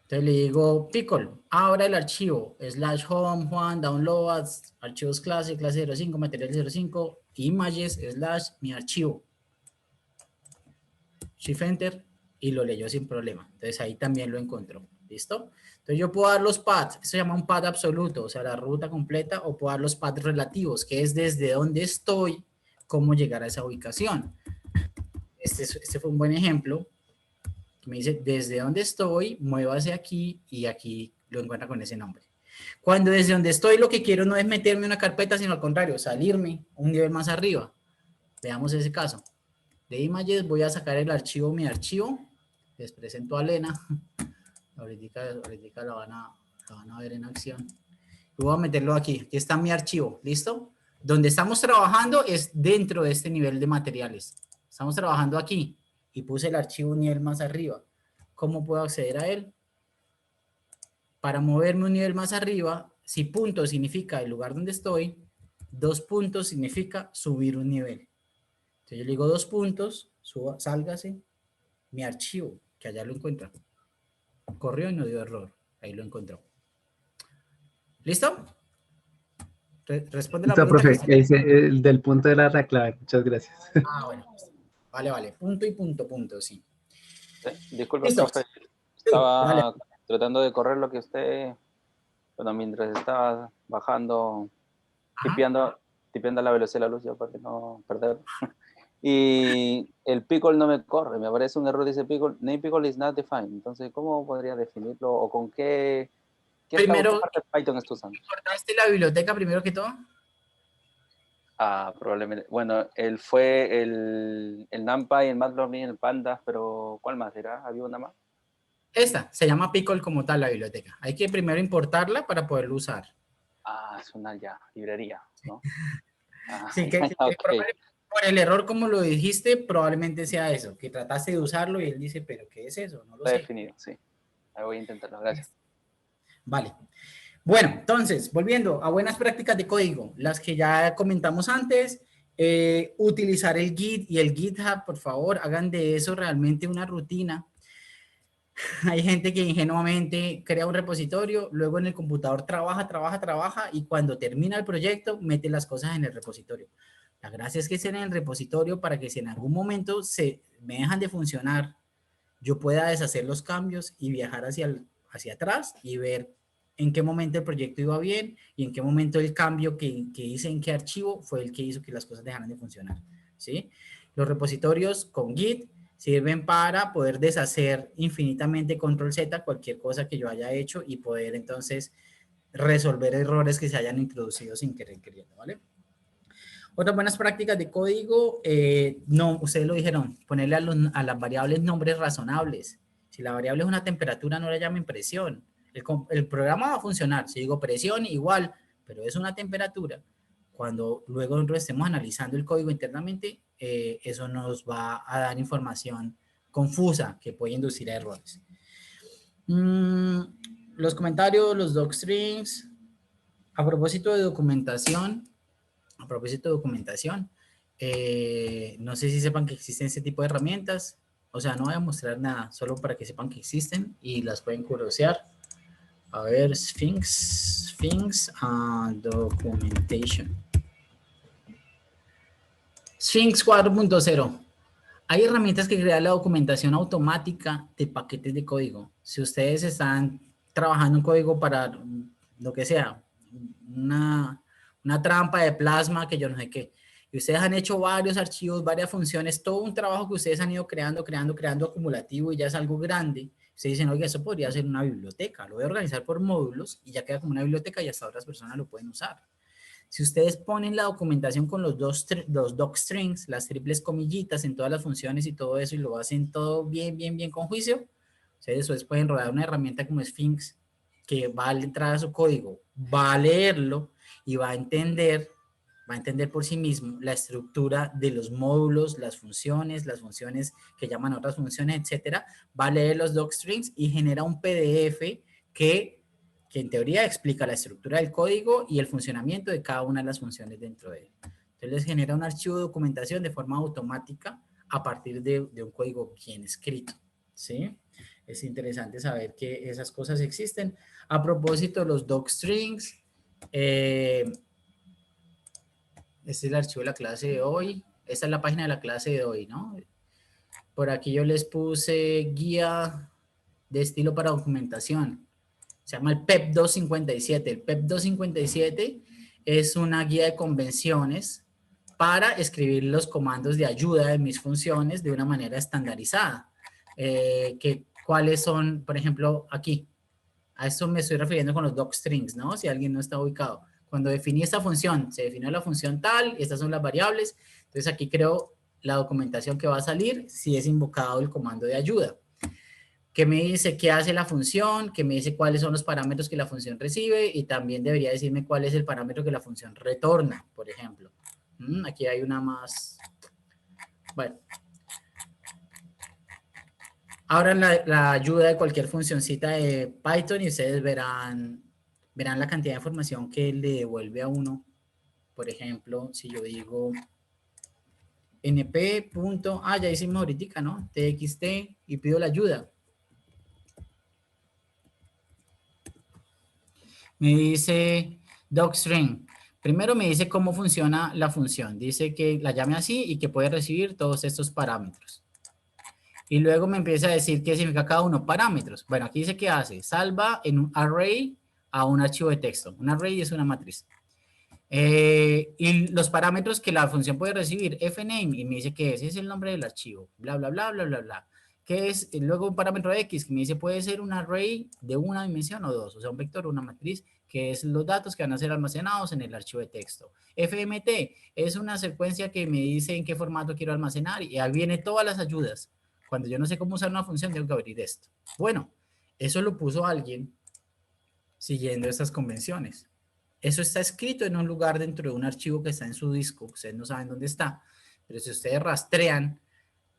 Speaker 2: Entonces le digo Pickle, ahora el archivo, /home, Juan, downloads, archivos clase 05, materiales 05, images, / mi archivo. Shift Enter y lo leyó sin problema. Entonces ahí también lo encontró. ¿Listo? Entonces yo puedo dar los paths, esto se llama un path absoluto, o sea, la ruta completa, o puedo dar los paths relativos, que es desde dónde estoy, cómo llegar a esa ubicación. Este fue un buen ejemplo. Me dice, desde dónde estoy, muévase aquí, y aquí lo encuentra con ese nombre. Cuando desde donde estoy lo que quiero no es meterme en una carpeta, sino al contrario, salirme un nivel más arriba. Veamos ese caso. De Images voy a sacar el archivo, mi archivo. Les presento a Elena. Ahorita la van a ver en acción. Y voy a meterlo aquí. Aquí está mi archivo. ¿Listo? Donde estamos trabajando es dentro de este nivel de materiales. Estamos trabajando aquí. Y puse el archivo un nivel más arriba. ¿Cómo puedo acceder a él? Para moverme un nivel más arriba, si punto significa el lugar donde estoy, 2 puntos significa subir un nivel. Entonces yo le digo 2 puntos, sálgase, mi archivo, que allá lo encuentra. Corrió y no dio error. Ahí lo encontró. ¿Listo? Responde la
Speaker 10: Listo,
Speaker 2: pregunta.
Speaker 10: profe. Dice el del punto de la clave. Muchas gracias.
Speaker 2: Bueno. Vale. Punto y punto, sí.
Speaker 8: Disculpe,
Speaker 2: ¿Listo?
Speaker 8: profe. Estaba
Speaker 2: Dale.
Speaker 8: tratando de correr lo que usted, bueno, mientras estaba bajando, tipeando la velocidad de la luz ya para que no perder. Y el pickle no me corre, me aparece un error, dice pickle, name pickle is not defined. Entonces, ¿cómo podría definirlo o con qué
Speaker 2: Primero,
Speaker 8: parte de Python estás usando?
Speaker 2: ¿importaste la biblioteca primero que todo?
Speaker 8: Probablemente. Bueno, fue el NumPy, el Matplotlib, el Pandas, pero ¿cuál más era? ¿Había una más?
Speaker 2: Esta, se llama Pickle como tal la biblioteca. Hay que primero importarla para poderlo usar.
Speaker 8: Es una librería, ¿no?
Speaker 2: Sí, que
Speaker 8: Okay.
Speaker 2: por el error, como lo dijiste, probablemente sea eso, que trataste de usarlo y él dice, ¿pero qué es eso? No lo
Speaker 8: Está
Speaker 2: sé.
Speaker 8: definido, sí. Ahí voy a intentarlo, gracias.
Speaker 2: Vale. Bueno, entonces, volviendo a buenas prácticas de código, las que ya comentamos antes, utilizar el Git y el GitHub, por favor, hagan de eso realmente una rutina. Hay gente que ingenuamente crea un repositorio, luego en el computador trabaja, y cuando termina el proyecto, mete las cosas en el repositorio. La gracia es que estén en el repositorio para que si en algún momento me dejan de funcionar, yo pueda deshacer los cambios y viajar hacia atrás y ver en qué momento el proyecto iba bien y en qué momento el cambio que hice en qué archivo fue el que hizo que las cosas dejaran de funcionar, ¿sí? Los repositorios con Git sirven para poder deshacer infinitamente control Z cualquier cosa que yo haya hecho y poder entonces resolver errores que se hayan introducido sin querer queriendo, ¿vale? Otras buenas prácticas de código, no, ustedes lo dijeron, ponerle a las variables nombres razonables. Si la variable es una temperatura, no la llamen presión. El programa va a funcionar. Si digo presión, igual, pero es una temperatura. Cuando luego nosotros estemos analizando el código internamente, eso nos va a dar información confusa que puede inducir a errores. Los comentarios, los docstrings. A propósito de documentación, no sé si sepan que existen ese tipo de herramientas. O sea, no voy a mostrar nada, solo para que sepan que existen y las pueden curiosear. A ver, Sphinx Documentation. Sphinx 4.0. Hay herramientas que crean la documentación automática de paquetes de código. Si ustedes están trabajando en código para lo que sea, una trampa de plasma que yo no sé qué, y ustedes han hecho varios archivos, varias funciones, todo un trabajo que ustedes han ido creando acumulativo y ya es algo grande, ustedes dicen, oye, eso podría ser una biblioteca, lo voy a organizar por módulos y ya queda como una biblioteca y hasta otras personas lo pueden usar. Si ustedes ponen la documentación con los docstrings, las triples comillitas en todas las funciones y todo eso y lo hacen todo bien con juicio, ustedes después pueden rodar una herramienta como Sphinx que va a entrar a su código, va a leerlo y va a entender por sí mismo la estructura de los módulos, las funciones que llaman a otras funciones, etcétera. Va a leer los docstrings y genera un PDF que en teoría explica la estructura del código y el funcionamiento de cada una de las funciones dentro de él. Entonces les genera un archivo de documentación de forma automática a partir de un código bien escrito, ¿sí? Es interesante saber que esas cosas existen. A propósito de los docstrings, este es el archivo de la clase de hoy. Esta es la página de la clase de hoy, ¿no? Por aquí yo les puse guía de estilo para documentación. Se llama el PEP 257. El PEP 257 es una guía de convenciones para escribir los comandos de ayuda de mis funciones de una manera estandarizada. ¿Cuáles son, por ejemplo, aquí? A esto me estoy refiriendo con los docstrings, ¿no? Si alguien no está ubicado. Cuando definí esta función, se definió la función tal, y estas son las variables. Entonces aquí creo la documentación que va a salir si es invocado el comando de ayuda. Que me dice qué hace la función, que me dice cuáles son los parámetros que la función recibe y también debería decirme cuál es el parámetro que la función retorna, por ejemplo. Aquí hay una más. Bueno. Ahora la ayuda de cualquier funcioncita de Python y ustedes verán la cantidad de información que le devuelve a uno. Por ejemplo, si yo digo np. Ya hicimos ahorita, ¿no? txt y pido la ayuda. Me dice docstring. Primero me dice cómo funciona la función. Dice que la llame así y que puede recibir todos estos parámetros. Y luego me empieza a decir qué significa cada uno. Parámetros. Bueno, aquí dice que hace. Salva en un array a un archivo de texto. Un array es una matriz. Y los parámetros que la función puede recibir. Fname. Y me dice que ese es el nombre del archivo. Bla, bla, bla, bla, bla, bla. que es luego un parámetro X que me dice puede ser un array de una dimensión o dos, o sea, un vector o una matriz, que es los datos que van a ser almacenados en el archivo de texto. FMT es una secuencia que me dice en qué formato quiero almacenar y ahí viene todas las ayudas. Cuando yo no sé cómo usar una función, tengo que abrir esto. Bueno, eso lo puso alguien siguiendo estas convenciones. Eso está escrito en un lugar dentro de un archivo que está en su disco. Ustedes no saben dónde está, pero si ustedes rastrean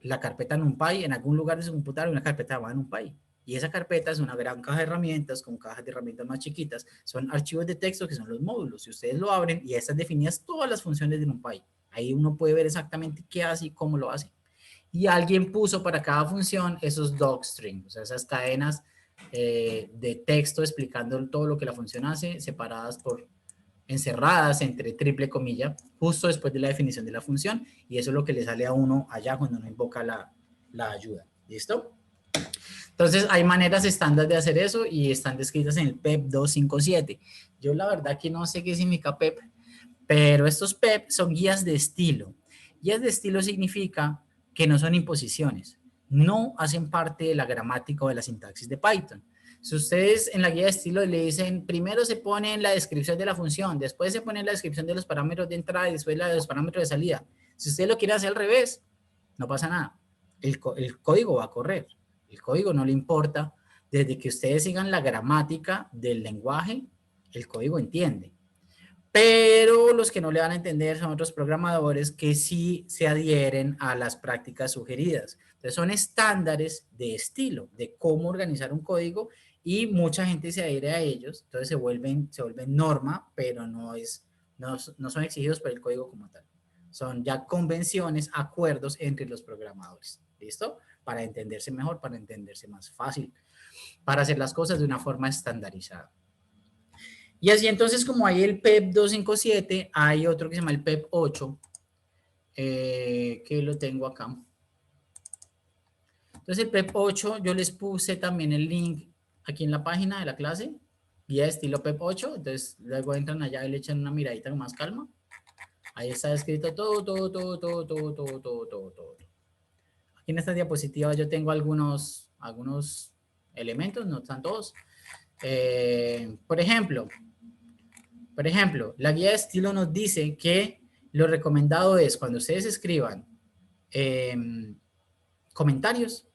Speaker 2: la carpeta NumPy, en algún lugar de su computadora hay una carpeta llamada NumPy. Y esa carpeta es una gran caja de herramientas con cajas de herramientas más chiquitas. Son archivos de texto que son los módulos. Si ustedes lo abren y están definidas todas las funciones de NumPy. Ahí uno puede ver exactamente qué hace y cómo lo hace. Y alguien puso para cada función esos docstrings, o sea, esas cadenas de texto explicando todo lo que la función hace, separadas encerradas entre triple comilla, justo después de la definición de la función, y eso es lo que le sale a uno allá cuando uno invoca la ayuda. ¿Listo? Entonces, hay maneras estándar de hacer eso y están descritas en el PEP 257. Yo la verdad que no sé qué significa PEP, pero estos PEP son guías de estilo. Guías de estilo significa que no son imposiciones, no hacen parte de la gramática o de la sintaxis de Python. Si ustedes en la guía de estilo le dicen, primero se pone en la descripción de la función, después se pone en la descripción de los parámetros de entrada y después la de los parámetros de salida. Si usted lo quiere hacer al revés, no pasa nada. El código va a correr. El código no le importa. Desde que ustedes sigan la gramática del lenguaje, el código entiende. Pero los que no le van a entender son otros programadores que sí se adhieren a las prácticas sugeridas. Entonces son estándares de estilo, de cómo organizar un código y mucha gente se adhiere a ellos. Entonces se vuelven norma, pero no son exigidos por el código como tal. Son ya convenciones, acuerdos entre los programadores. ¿Listo? Para entenderse mejor, para entenderse más fácil, para hacer las cosas de una forma estandarizada. Y así entonces, como hay el PEP 257, hay otro que se llama el PEP 8, que lo tengo acá. Entonces el PEP 8, yo les puse también el link aquí en la página de la clase, guía de estilo PEP 8, entonces luego entran allá y le echan una miradita con más calma. Ahí está escrito todo. Aquí en estas diapositivas yo tengo algunos elementos, no están todos. Por ejemplo, la guía de estilo nos dice que lo recomendado es cuando ustedes escriban comentarios,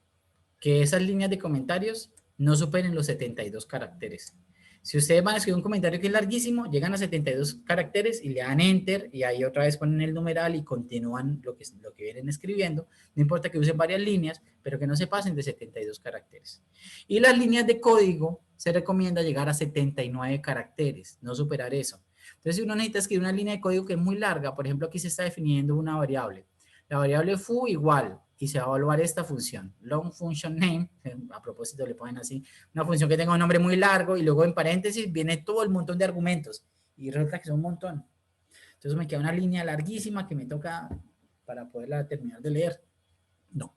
Speaker 2: que esas líneas de comentarios no superen los 72 caracteres. Si ustedes van a escribir un comentario que es larguísimo, llegan a 72 caracteres y le dan enter y ahí otra vez ponen el numeral y continúan lo que vienen escribiendo. No importa que usen varias líneas, pero que no se pasen de 72 caracteres. Y las líneas de código se recomienda llegar a 79 caracteres, no superar eso. Entonces, si uno necesita escribir una línea de código que es muy larga, por ejemplo, aquí se está definiendo una variable. La variable foo igual, y se va a evaluar esta función, long function name, a propósito le ponen así, una función que tenga un nombre muy largo y luego en paréntesis viene todo el montón de argumentos y resulta que son un montón. Entonces me queda una línea larguísima que me toca para poderla terminar de leer. No.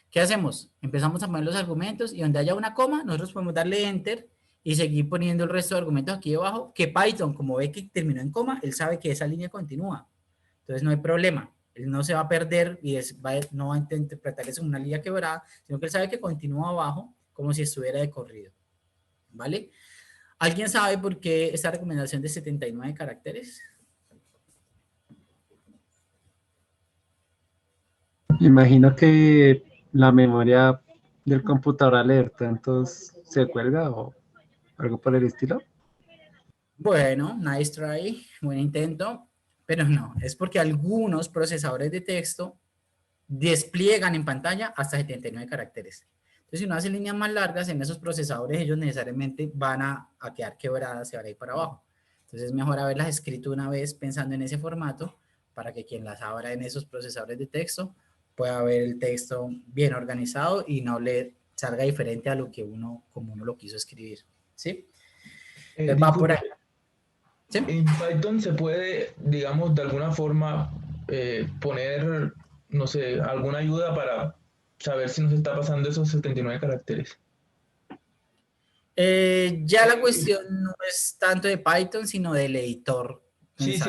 Speaker 2: ¿Qué hacemos? Empezamos a poner los argumentos y donde haya una coma, nosotros podemos darle enter y seguir poniendo el resto de argumentos aquí debajo, que Python, como ve que terminó en coma, él sabe que esa línea continúa. Entonces no hay problema. Él no se va a perder y no va a interpretar eso en una línea quebrada, sino que él sabe que continúa abajo como si estuviera de corrido. ¿Vale? ¿Alguien sabe por qué esta recomendación de 79 caracteres?
Speaker 10: Imagino que la memoria del computador al leer tantos se cuelga o algo por el estilo.
Speaker 2: Bueno, nice try, buen intento. Pero no, es porque algunos procesadores de texto despliegan en pantalla hasta 79 caracteres. Entonces, si uno hace líneas más largas en esos procesadores, ellos necesariamente van a quedar quebradas, se van a ir para abajo. Entonces, es mejor haberlas escrito una vez pensando en ese formato para que quien las abra en esos procesadores de texto pueda ver el texto bien organizado y no le salga diferente a lo que como uno lo quiso escribir. ¿Sí? Va por ahí. ¿Sí?
Speaker 4: En Python se puede, digamos, de alguna forma poner, no sé, alguna ayuda para saber si nos está pasando esos 79 caracteres.
Speaker 2: Ya la cuestión no es tanto de Python, sino del editor.
Speaker 4: Sí,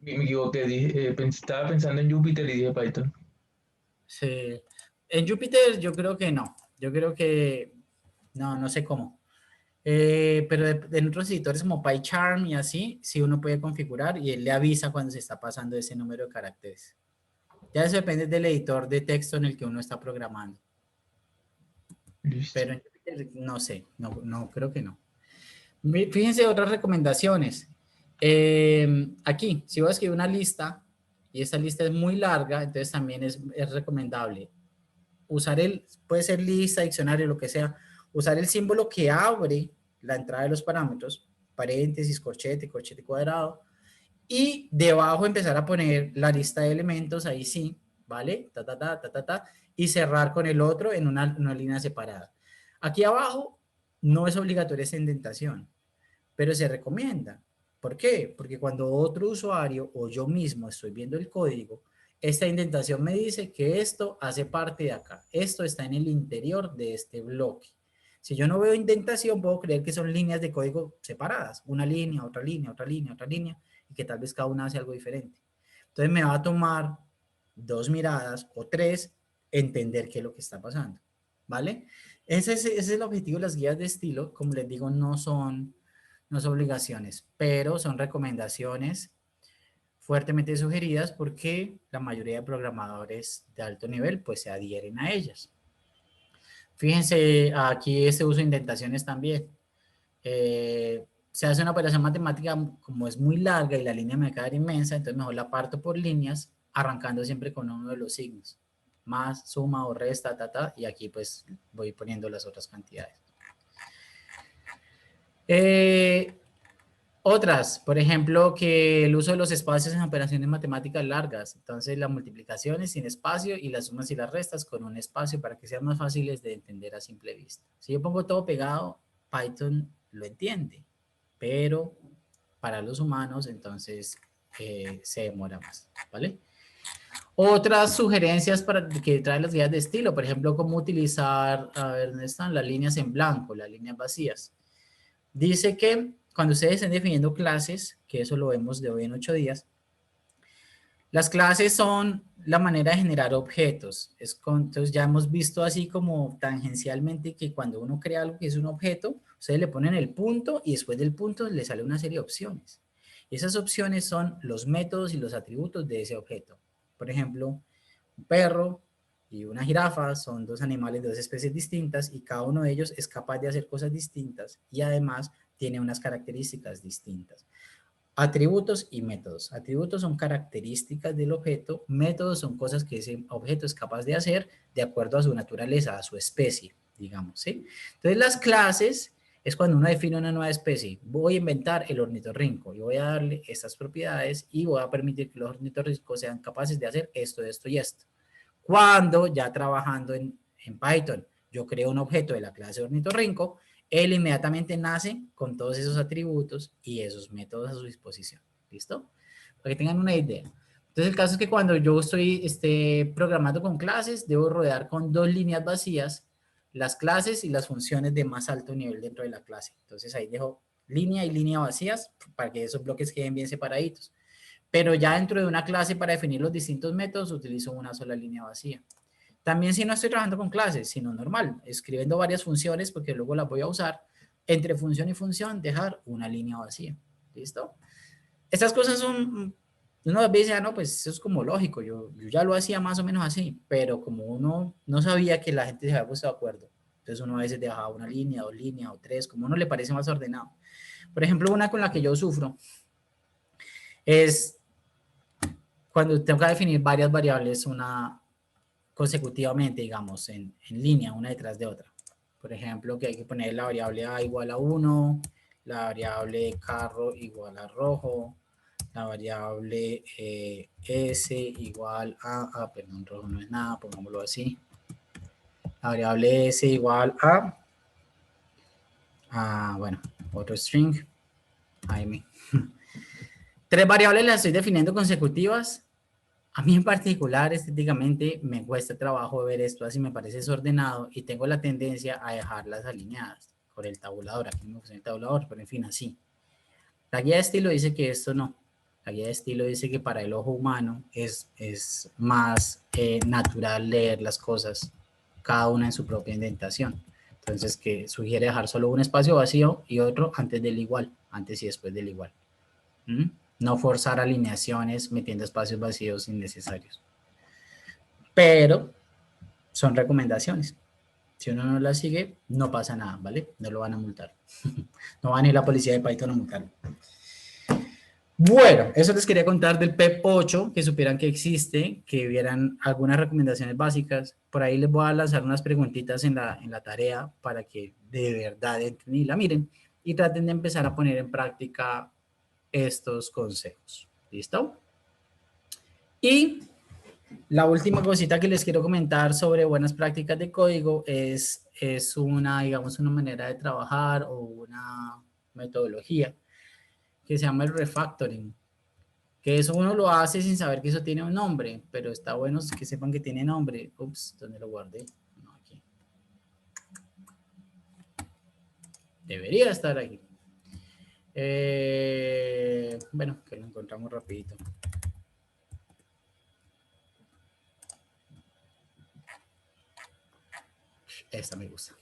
Speaker 4: me equivoqué, estaba pensando en Jupyter y dije Python.
Speaker 2: Sí, En Jupyter yo creo que no. Yo creo que no sé cómo. Pero en otros editores como PyCharm y así, sí uno puede configurar y él le avisa cuando se está pasando ese número de caracteres. Ya eso depende del editor de texto en el que uno está programando.
Speaker 4: Listo.
Speaker 2: Pero en Jupyter no sé, no creo que no. Fíjense otras recomendaciones. Aquí, si voy a escribir una lista y esta lista es muy larga, entonces también es recomendable usar puede ser lista, diccionario, lo que sea, usar el símbolo que abre la entrada de los parámetros, paréntesis, corchete, corchete cuadrado, y debajo empezar a poner la lista de elementos, ahí sí, ¿vale? Y cerrar con el otro en una línea separada. Aquí abajo no es obligatoria esa indentación, pero se recomienda. ¿Por qué? Porque cuando otro usuario o yo mismo estoy viendo el código, esta indentación me dice que esto hace parte de acá. Esto está en el interior de este bloque. Si yo no veo indentación, puedo creer que son líneas de código separadas. Una línea, otra línea, otra línea, otra línea, y que tal vez cada una hace algo diferente. Entonces me va a tomar 2 miradas o 3 entender qué es lo que está pasando. ¿Vale? Ese es el objetivo de las guías de estilo. Como les digo, no son obligaciones, pero son recomendaciones fuertemente sugeridas porque la mayoría de programadores de alto nivel pues se adhieren a ellas. Fíjense aquí este uso de indentaciones también. Se hace una operación matemática como es muy larga y la línea me queda inmensa, entonces mejor la parto por líneas, arrancando siempre con uno de los signos. Más, suma o resta, y aquí pues voy poniendo las otras cantidades. Otras, por ejemplo, que el uso de los espacios en operaciones matemáticas largas. Entonces, las multiplicaciones sin espacio y las sumas y las restas con un espacio para que sean más fáciles de entender a simple vista. Si yo pongo todo pegado, Python lo entiende, pero para los humanos, entonces, se demora más, ¿vale? Otras sugerencias que traen las guías de estilo, por ejemplo, cómo utilizar, a ver, ¿dónde están? Las líneas en blanco, las líneas vacías. Dice que cuando ustedes estén definiendo clases, que eso lo vemos de hoy en 8 días, las clases son la manera de generar objetos. Entonces ya hemos visto así como tangencialmente que cuando uno crea algo que es un objeto, ustedes le ponen el punto y después del punto le sale una serie de opciones. Y esas opciones son los métodos y los atributos de ese objeto. Por ejemplo, un perro y una jirafa son 2 animales de 2 especies distintas y cada uno de ellos es capaz de hacer cosas distintas y además tiene unas características distintas. Atributos y métodos. Atributos son características del objeto, métodos son cosas que ese objeto es capaz de hacer de acuerdo a su naturaleza, a su especie, digamos, ¿sí? Entonces las clases es cuando uno define una nueva especie. Voy a inventar el ornitorrinco y voy a darle estas propiedades y voy a permitir que los ornitorrincos sean capaces de hacer esto, esto y esto. Cuando ya trabajando en Python, yo creo un objeto de la clase ornitorrinco, él inmediatamente nace con todos esos atributos y esos métodos a su disposición. ¿Listo? Para que tengan una idea. Entonces, el caso es que cuando yo estoy programando con clases, debo rodear con 2 líneas vacías las clases y las funciones de más alto nivel dentro de la clase. Entonces, ahí dejo línea y línea vacías para que esos bloques queden bien separaditos. Pero ya dentro de una clase para definir los distintos métodos, utilizo una sola línea vacía. También si no estoy trabajando con clases, sino normal, escribiendo varias funciones porque luego las voy a usar, entre función y función dejar una línea vacía. ¿Listo? Estas cosas son, uno dice, no, pues eso es como lógico, yo ya lo hacía más o menos así, pero como uno no sabía que la gente se había puesto de acuerdo, entonces uno a veces dejaba una línea, 2 líneas o 3, como a uno le parece más ordenado. Por ejemplo, una con la que yo sufro es cuando tengo que definir varias variables, consecutivamente, digamos, en línea, una detrás de otra. Por ejemplo, que hay que poner la variable A igual a 1, la variable carro igual a rojo, la variable S igual a, perdón, rojo no es nada, pongámoslo así. La variable S igual a bueno, otro string, ahí 3 variables las estoy definiendo consecutivas. A mí en particular, estéticamente, me cuesta trabajo ver esto así, me parece desordenado y tengo la tendencia a dejarlas alineadas por el tabulador. Aquí me puse el tabulador, pero en fin, así. La guía de estilo dice que esto no. La guía de estilo dice que para el ojo humano es más natural leer las cosas cada una en su propia indentación. Entonces, que sugiere dejar solo un espacio vacío y otro antes del igual, antes y después del igual. No forzar alineaciones metiendo espacios vacíos innecesarios. Pero son recomendaciones. Si uno no las sigue, no pasa nada, ¿vale? No lo van a multar. No van a ir la policía de Python a multarlo. Bueno, eso les quería contar del PEP 8, que supieran que existe, que vieran algunas recomendaciones básicas. Por ahí les voy a lanzar unas preguntitas en la tarea para que de verdad entren y la miren y traten de empezar a poner en práctica estos consejos. ¿Listo? Y la última cosita que les quiero comentar sobre buenas prácticas de código es una, digamos, una manera de trabajar o una metodología que se llama el refactoring, que eso uno lo hace sin saber que eso tiene un nombre, pero está bueno que sepan que tiene nombre. Ups, ¿dónde lo guardé? No, aquí. Debería estar aquí. Bueno, que lo encontramos rapidito. Esta me gusta.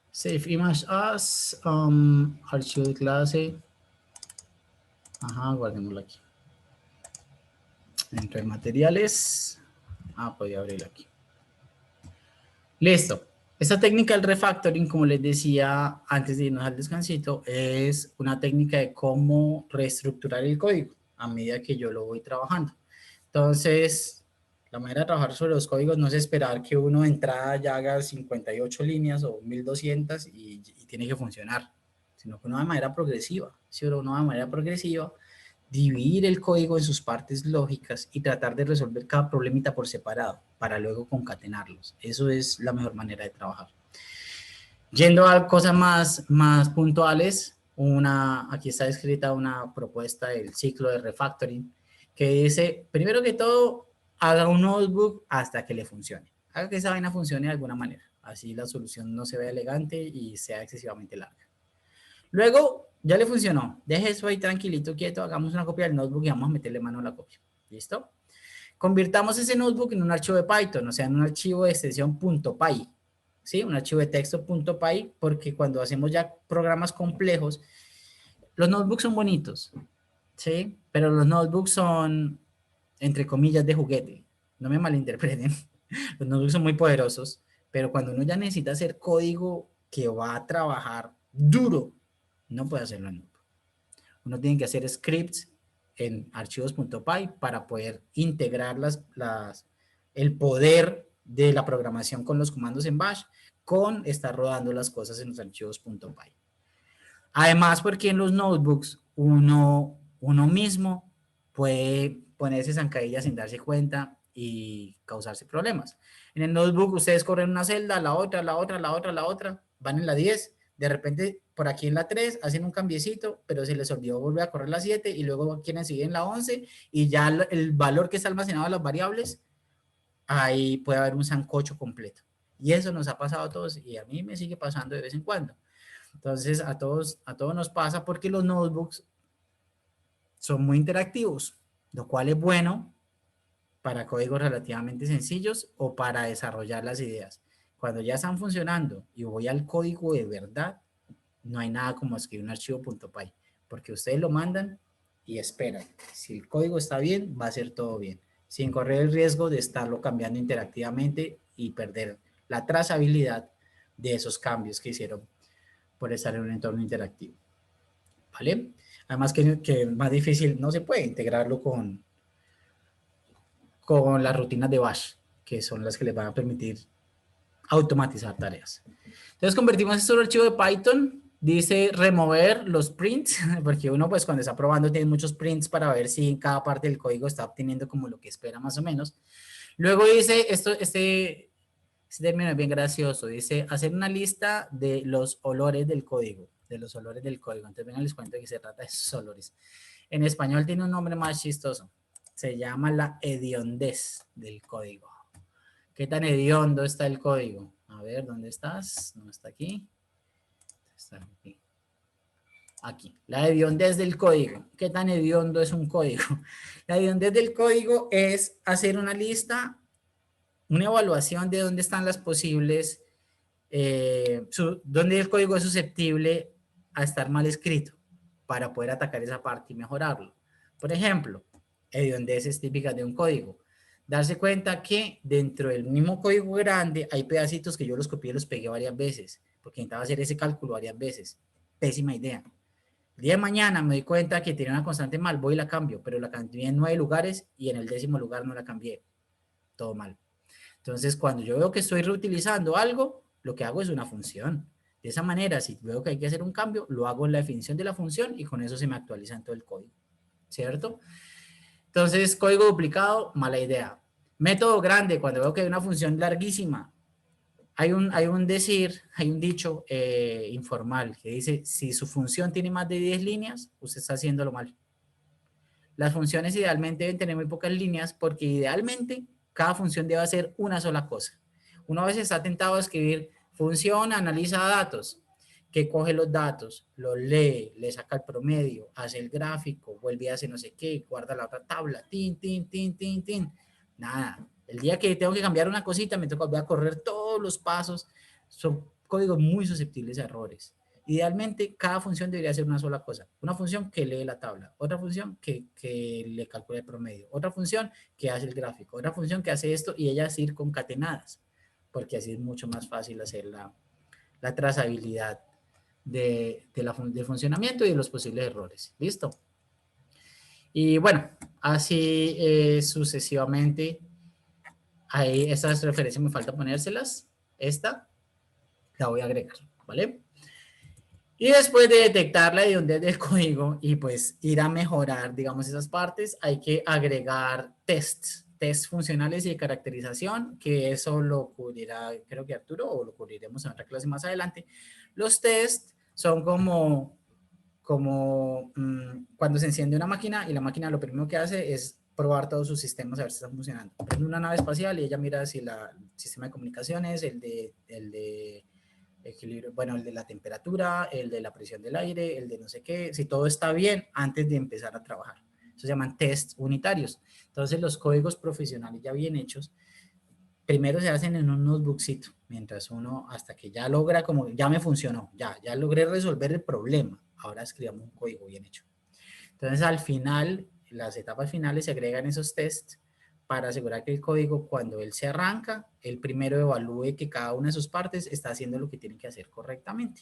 Speaker 2: Save image as, archivo de clase. Ajá, guardémoslo aquí. Dentro de materiales. Podía abrirlo aquí. Listo. Esta técnica del refactoring, como les decía antes de irnos al descansito, es una técnica de cómo reestructurar el código a medida que yo lo voy trabajando. Entonces, la manera de trabajar sobre los códigos no es esperar que uno de entrada ya haga 58 líneas o 1200 y tiene que funcionar, sino que uno de manera progresiva, ¿sí? Uno de manera progresiva, dividir el código en sus partes lógicas y tratar de resolver cada problemita por separado para luego concatenarlos. Eso es la mejor manera de trabajar. Yendo a cosas más puntuales, aquí está escrita una propuesta del ciclo de refactoring que dice, primero que todo, haga un notebook hasta que le funcione. Haga que esa vaina funcione de alguna manera. Así la solución no se vea elegante y sea excesivamente larga. Luego, ya le funcionó. Deje eso ahí tranquilito, quieto. Hagamos una copia del notebook y vamos a meterle mano a la copia. ¿Listo? Convirtamos ese notebook en un archivo de Python, o sea, en un archivo de extensión .py. ¿Sí? Un archivo de texto .py, porque cuando hacemos ya programas complejos, los notebooks son bonitos, ¿sí? Pero los notebooks son, entre comillas, de juguete. No me malinterpreten. Los notebooks son muy poderosos, pero cuando uno ya necesita hacer código que va a trabajar duro, no puede hacerlo en notebook. Uno tiene que hacer scripts en archivos.py para poder integrar el poder de la programación con los comandos en bash con estar rodando las cosas en los archivos.py. Además, porque en los notebooks uno mismo puede ponerse zancadillas sin darse cuenta y causarse problemas. En el notebook ustedes corren una celda, la otra, van en la 10, de repente por aquí en la 3 hacen un cambiecito, pero se les olvidó volver a correr la 7 y luego quieren seguir en la 11 y ya el valor que está almacenado en las variables, ahí puede haber un sancocho completo. Y eso nos ha pasado a todos y a mí me sigue pasando de vez en cuando. Entonces a todos nos pasa porque los notebooks son muy interactivos, lo cual es bueno para códigos relativamente sencillos o para desarrollar las ideas. Cuando ya están funcionando y voy al código de verdad, no hay nada como escribir un archivo .py, porque ustedes lo mandan y esperan. Si el código está bien, va a ser todo bien, sin correr el riesgo de estarlo cambiando interactivamente y perder la trazabilidad de esos cambios que hicieron por estar en un entorno interactivo. ¿Vale? Además que más difícil, no se puede integrarlo con las rutinas de bash, que son las que les van a permitir automatizar tareas. Entonces convertimos esto en un archivo de Python, dice remover los prints, porque uno pues cuando está probando tiene muchos prints para ver si en cada parte del código está obteniendo como lo que espera más o menos. Luego dice, este término es bien gracioso, dice hacer una lista de los olores del código, Entonces vengan, les cuento de qué se trata de esos olores. En español tiene un nombre más chistoso, se llama la hediondez del código. ¿Qué tan hediondo está el código? A ver, ¿dónde estás? No está aquí. Está aquí. Aquí. La hediondez del código. ¿Qué tan hediondo es un código? La hediondez del código es hacer una lista una evaluación de dónde están las posibles, dónde el código es susceptible a estar mal escrito para poder atacar esa parte y mejorarlo. Por ejemplo, hediondeces típicas de un código. Darse cuenta que dentro del mismo código grande hay pedacitos que yo los copié y los pegué varias veces, porque intentaba hacer ese cálculo varias veces. Pésima idea. El día de mañana me doy cuenta que tiene una constante mal, voy y la cambio, pero la cambié en 9 lugares y en el 10º lugar no la cambié. Todo mal. Entonces, cuando yo veo que estoy reutilizando algo, lo que hago es una función. De esa manera, si veo que hay que hacer un cambio, lo hago en la definición de la función y con eso se me actualiza en todo el código. ¿Cierto? Entonces, código duplicado, mala idea. Método grande, cuando veo que hay una función larguísima, hay un dicho informal que dice, si su función tiene más de 10 líneas, usted está haciéndolo mal. Las funciones idealmente deben tener muy pocas líneas porque idealmente cada función debe hacer una sola cosa. Uno a veces está tentado a escribir función, analiza datos, que coge los datos, los lee, le saca el promedio, hace el gráfico, vuelve a hacer no sé qué, guarda la otra tabla, tin. Nada. El día que tengo que cambiar una cosita, me toca volver a correr todos los pasos. Son códigos muy susceptibles a errores. Idealmente, cada función debería hacer una sola cosa. Una función que lee la tabla, otra función que le calcula el promedio, otra función que hace el gráfico, otra función que hace esto y ellas ir concatenadas, porque así es mucho más fácil hacer la trazabilidad del funcionamiento y de los posibles errores. ¿Listo? Y bueno, así sucesivamente. Ahí estas referencias me falta ponérselas. Esta la voy a agregar, ¿vale? Y después de detectar la hediondez del código y pues ir a mejorar, digamos, esas partes, hay que agregar tests funcionales y de caracterización, que eso lo cubrirá, creo que Arturo, o lo cubriremos en otra clase más adelante. Los tests son como cuando se enciende una máquina y la máquina lo primero que hace es probar todos sus sistemas a ver si están funcionando. Prende una nave espacial y ella mira si el sistema de comunicaciones, el de equilibrio, bueno, el de la temperatura, el de la presión del aire, el de no sé qué, si todo está bien antes de empezar a trabajar. Eso se llaman tests unitarios. Entonces los códigos profesionales ya bien hechos, primero se hacen en un notebookcito, mientras uno, hasta que ya logra, como ya me funcionó, ya logré resolver el problema, ahora escribamos un código bien hecho. Entonces al final, las etapas finales se agregan esos tests para asegurar que el código, cuando él se arranca, él primero evalúe que cada una de sus partes está haciendo lo que tiene que hacer correctamente.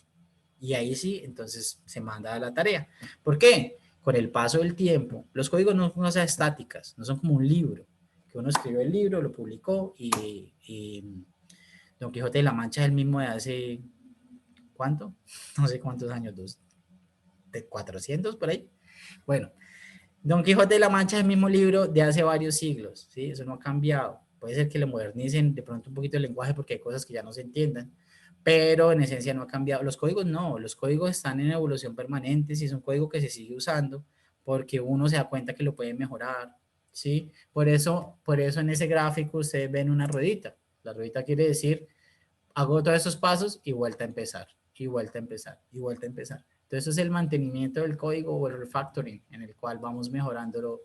Speaker 2: Y ahí sí, entonces se manda a la tarea. ¿Por qué? Con el paso del tiempo, los códigos no son cosas estáticas, no son como un libro, que uno escribió el libro, lo publicó y Don Quijote de la Mancha es el mismo de hace, ¿cuánto? No sé cuántos años, de 400 por ahí. Bueno, Don Quijote de la Mancha es el mismo libro de hace varios siglos, ¿sí? Eso no ha cambiado. Puede ser que le modernicen de pronto un poquito el lenguaje porque hay cosas que ya no se entiendan, pero en esencia no ha cambiado. Los códigos no, los códigos están en evolución permanente, si es un código que se sigue usando porque uno se da cuenta que lo puede mejorar, ¿sí? Por eso en ese gráfico ustedes ven una ruedita. La ruedita quiere decir, hago todos esos pasos y vuelta a empezar, y vuelta a empezar, y vuelta a empezar. Entonces, eso es el mantenimiento del código o el refactoring, en el cual vamos mejorándolo,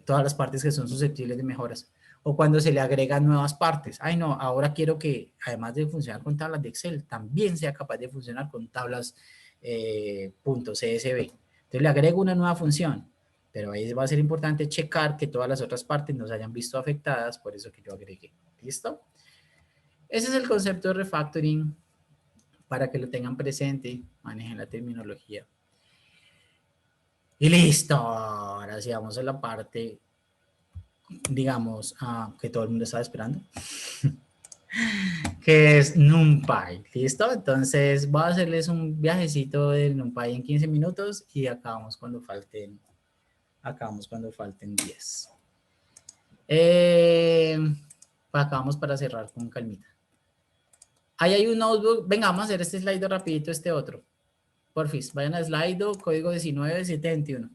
Speaker 2: todas las partes que son susceptibles de mejoras. O cuando se le agregan nuevas partes. Ay, no, ahora quiero que, además de funcionar con tablas de Excel, también sea capaz de funcionar con tablas .csv. Entonces, le agrego una nueva función. Pero ahí va a ser importante checar que todas las otras partes no se hayan visto afectadas, por eso que yo agregué. ¿Listo? Ese es el concepto de refactoring, para que lo tengan presente, manejen la terminología. Y listo, ahora sí vamos a la parte, digamos, que todo el mundo estaba esperando, que es NumPy, ¿listo? Entonces voy a hacerles un viajecito del NumPy en 15 minutos y acabamos cuando falten 10. Acabamos para cerrar con calmita. Ahí hay un notebook. Venga, vamos a hacer este slide rapidito, este otro. Porfis, vayan a slide, código 19721.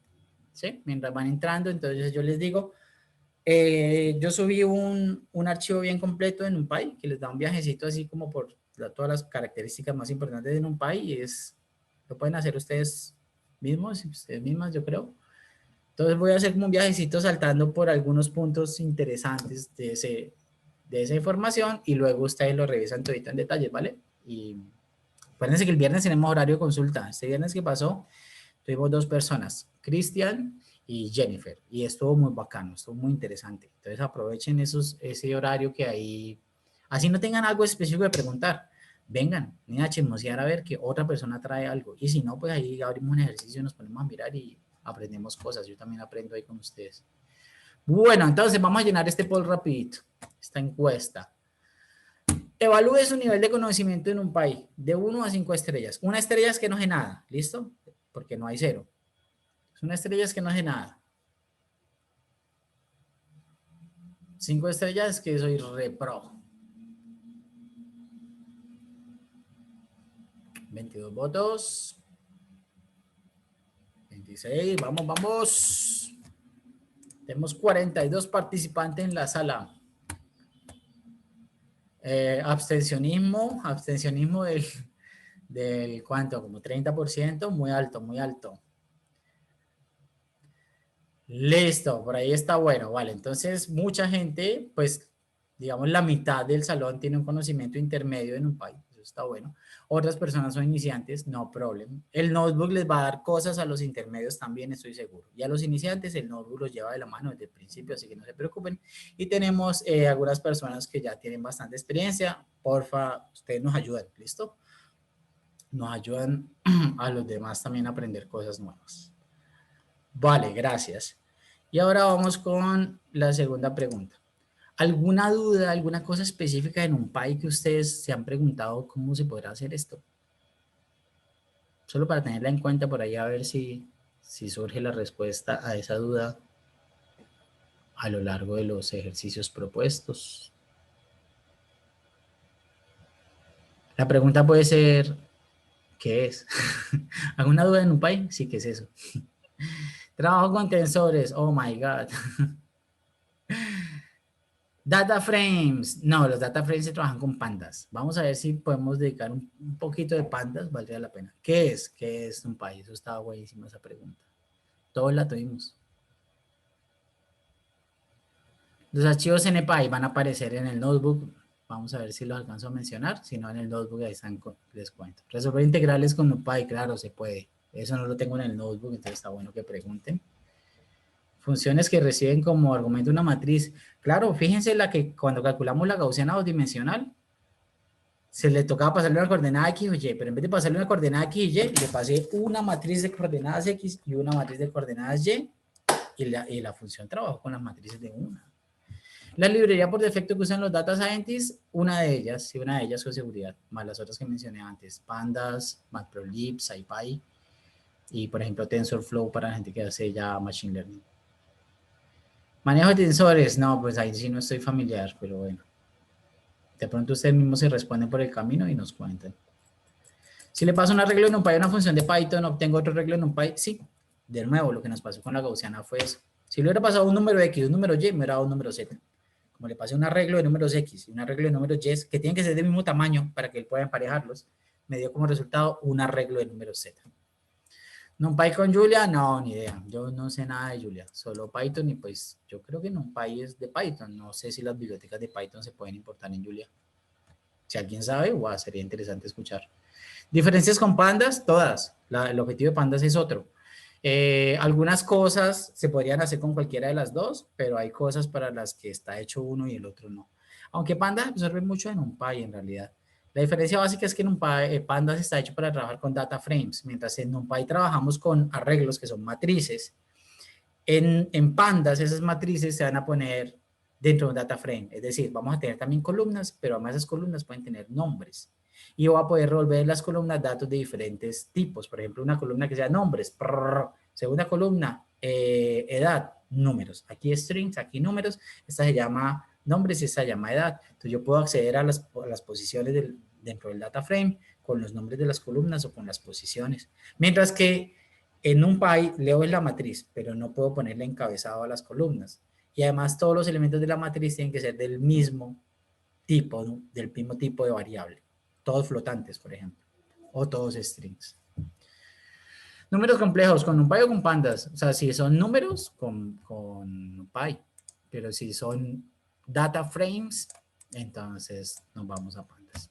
Speaker 2: ¿Sí? Mientras van entrando, entonces yo les digo, yo subí un archivo bien completo en NumPy, que les da un viajecito así como por todas las características más importantes de NumPy, y lo pueden hacer ustedes mismos, ustedes mismas, yo creo. Entonces voy a hacer como un viajecito saltando por algunos puntos interesantes de de esa información y luego ustedes lo revisan todo en detalle, ¿vale? Y acuérdense que el viernes tenemos horario de consulta. Este viernes que pasó, tuvimos 2 personas, Cristian y Jennifer, y estuvo muy bacano, estuvo muy interesante. Entonces aprovechen ese horario que hay, así no tengan algo específico de preguntar, vengan, vengan a chismosear a ver que otra persona trae algo, y si no, pues ahí abrimos un ejercicio, nos ponemos a mirar y aprendemos cosas. Yo también aprendo ahí con ustedes. Bueno, entonces vamos a llenar este poll rapidito, esta encuesta. Evalúe su nivel de conocimiento en un país de 1 a 5 estrellas. 1 estrella es que no sé nada, ¿listo? Porque no hay 0. Es 1 estrella es que no sé nada. 5 estrellas es que soy re pro. 22 votos. 26, vamos, vamos. Tenemos 42 participantes en la sala. Abstencionismo del ¿cuánto? Como 30%, muy alto, muy alto. Listo, por ahí está bueno, vale. Entonces, mucha gente, pues, digamos, la mitad del salón tiene un conocimiento intermedio en un país. Eso está bueno. Otras personas son iniciantes, no problem. El notebook les va a dar cosas a los intermedios también, estoy seguro. Y a los iniciantes el notebook los lleva de la mano desde el principio, así que no se preocupen. Y tenemos algunas personas que ya tienen bastante experiencia. Porfa, ustedes nos ayudan, ¿listo? Nos ayudan a los demás también a aprender cosas nuevas. Vale, gracias. Y ahora vamos con la segunda pregunta. ¿Alguna duda, alguna cosa específica en un país que ustedes se han preguntado cómo se podrá hacer esto? Solo para tenerla en cuenta por ahí a ver si surge la respuesta a esa duda a lo largo de los ejercicios propuestos. La pregunta puede ser, ¿qué es? ¿Alguna duda en un país? Sí, ¿qué es eso? Trabajo con tensores, oh my God. Data frames, no, los data frames se trabajan con pandas. Vamos a ver si podemos dedicar un poquito de pandas, valdría la pena. ¿Qué es? ¿Qué es un país? Eso estaba buenísima esa pregunta. Todos la tuvimos. Los archivos NPy van a aparecer en el notebook. Vamos a ver si los alcanzo a mencionar. Si no, en el notebook ahí están, les cuento. Resolver integrales con NumPy, claro, se puede. Eso no lo tengo en el notebook, entonces está bueno que pregunten. Funciones que reciben como argumento una matriz. Claro, fíjense la que cuando calculamos la gaussiana bidimensional, se le tocaba pasarle una coordenada X o Y, pero en vez de pasarle una coordenada X y Y, le pasé una matriz de coordenadas X y una matriz de coordenadas Y, y la función trabajó con las matrices de una. La librería por defecto que usan los data scientists, una de ellas con seguridad, más las otras que mencioné antes, Pandas, Matplotlib, SciPy, y por ejemplo TensorFlow para la gente que hace ya Machine Learning. Manejo de tensores, no, pues ahí sí no estoy familiar, pero bueno. De pronto ustedes mismos se responden por el camino y nos cuentan. Si le paso un arreglo en NumPy a una función de Python, obtengo otro arreglo en NumPy, sí. De nuevo, lo que nos pasó con la gaussiana fue eso. Si le hubiera pasado un número X, un número Y, me hubiera dado un número Z. Como le pasé un arreglo de números X y un arreglo de números Y, que tienen que ser del mismo tamaño para que él pueda emparejarlos, me dio como resultado un arreglo de números Z. ¿NumPy con Julia? No, ni idea. Yo no sé nada de Julia, solo Python y pues yo creo que NumPy es de Python. No sé si las bibliotecas de Python se pueden importar en Julia. Si alguien sabe, wow, sería interesante escuchar. ¿Diferencias con pandas? Todas. El objetivo de pandas es otro. Algunas cosas se podrían hacer con cualquiera de las dos, pero hay cosas para las que está hecho uno y el otro no. Aunque Pandas absorbe mucho de NumPy en realidad. La diferencia básica es que Pandas está hecho para trabajar con data frames, mientras en NumPy trabajamos con arreglos que son matrices. En Pandas esas matrices se van a poner dentro de un data frame, es decir, vamos a tener también columnas, pero además esas columnas pueden tener nombres. Y voy a poder revolver en las columnas datos de diferentes tipos. Por ejemplo, una columna que sea nombres. Segunda columna, edad, números. Aquí strings, aquí números. Esta se llama nombres y esta se llama edad. Entonces yo puedo acceder a las posiciones dentro del data frame con los nombres de las columnas o con las posiciones. Mientras que en NumPy leo en la matriz, pero no puedo ponerle encabezado a las columnas. Y además todos los elementos de la matriz tienen que ser del mismo tipo, ¿no? Del mismo tipo de variable. Todos flotantes, por ejemplo, o todos strings. Números complejos, ¿con NumPy o con Pandas? O sea, si son números, con NumPy, pero si son data frames, Entonces nos vamos a pandas.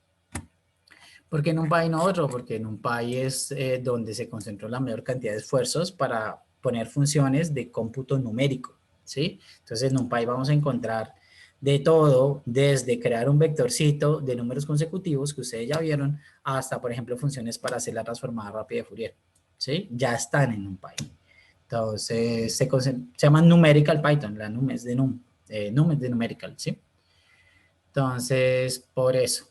Speaker 2: ¿Por qué NumPy no otro? Porque NumPy es donde se concentró la mayor cantidad de esfuerzos para poner funciones de cómputo numérico, ¿sí? Entonces en NumPy vamos a encontrar de todo, desde crear un vectorcito de números consecutivos que ustedes ya vieron, hasta, por ejemplo, funciones para hacer la transformada rápida de Fourier, ¿sí? Ya están en NumPy. Entonces se llama Numerical Python, la num es de num es de numerical, ¿sí? Entonces, por eso.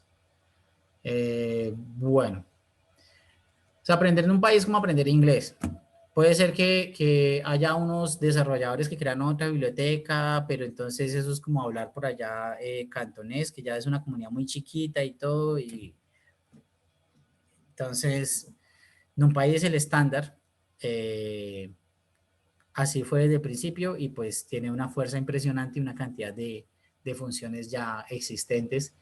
Speaker 2: Bueno. O sea, aprender en un país es como aprender inglés. Puede ser que haya unos desarrolladores que crean otra biblioteca, pero entonces eso es como hablar por allá cantonés, que ya es una comunidad muy chiquita y todo. Y entonces, NumPy es el estándar. Así fue desde el principio y pues tiene una fuerza impresionante y una cantidad de funciones ya existentes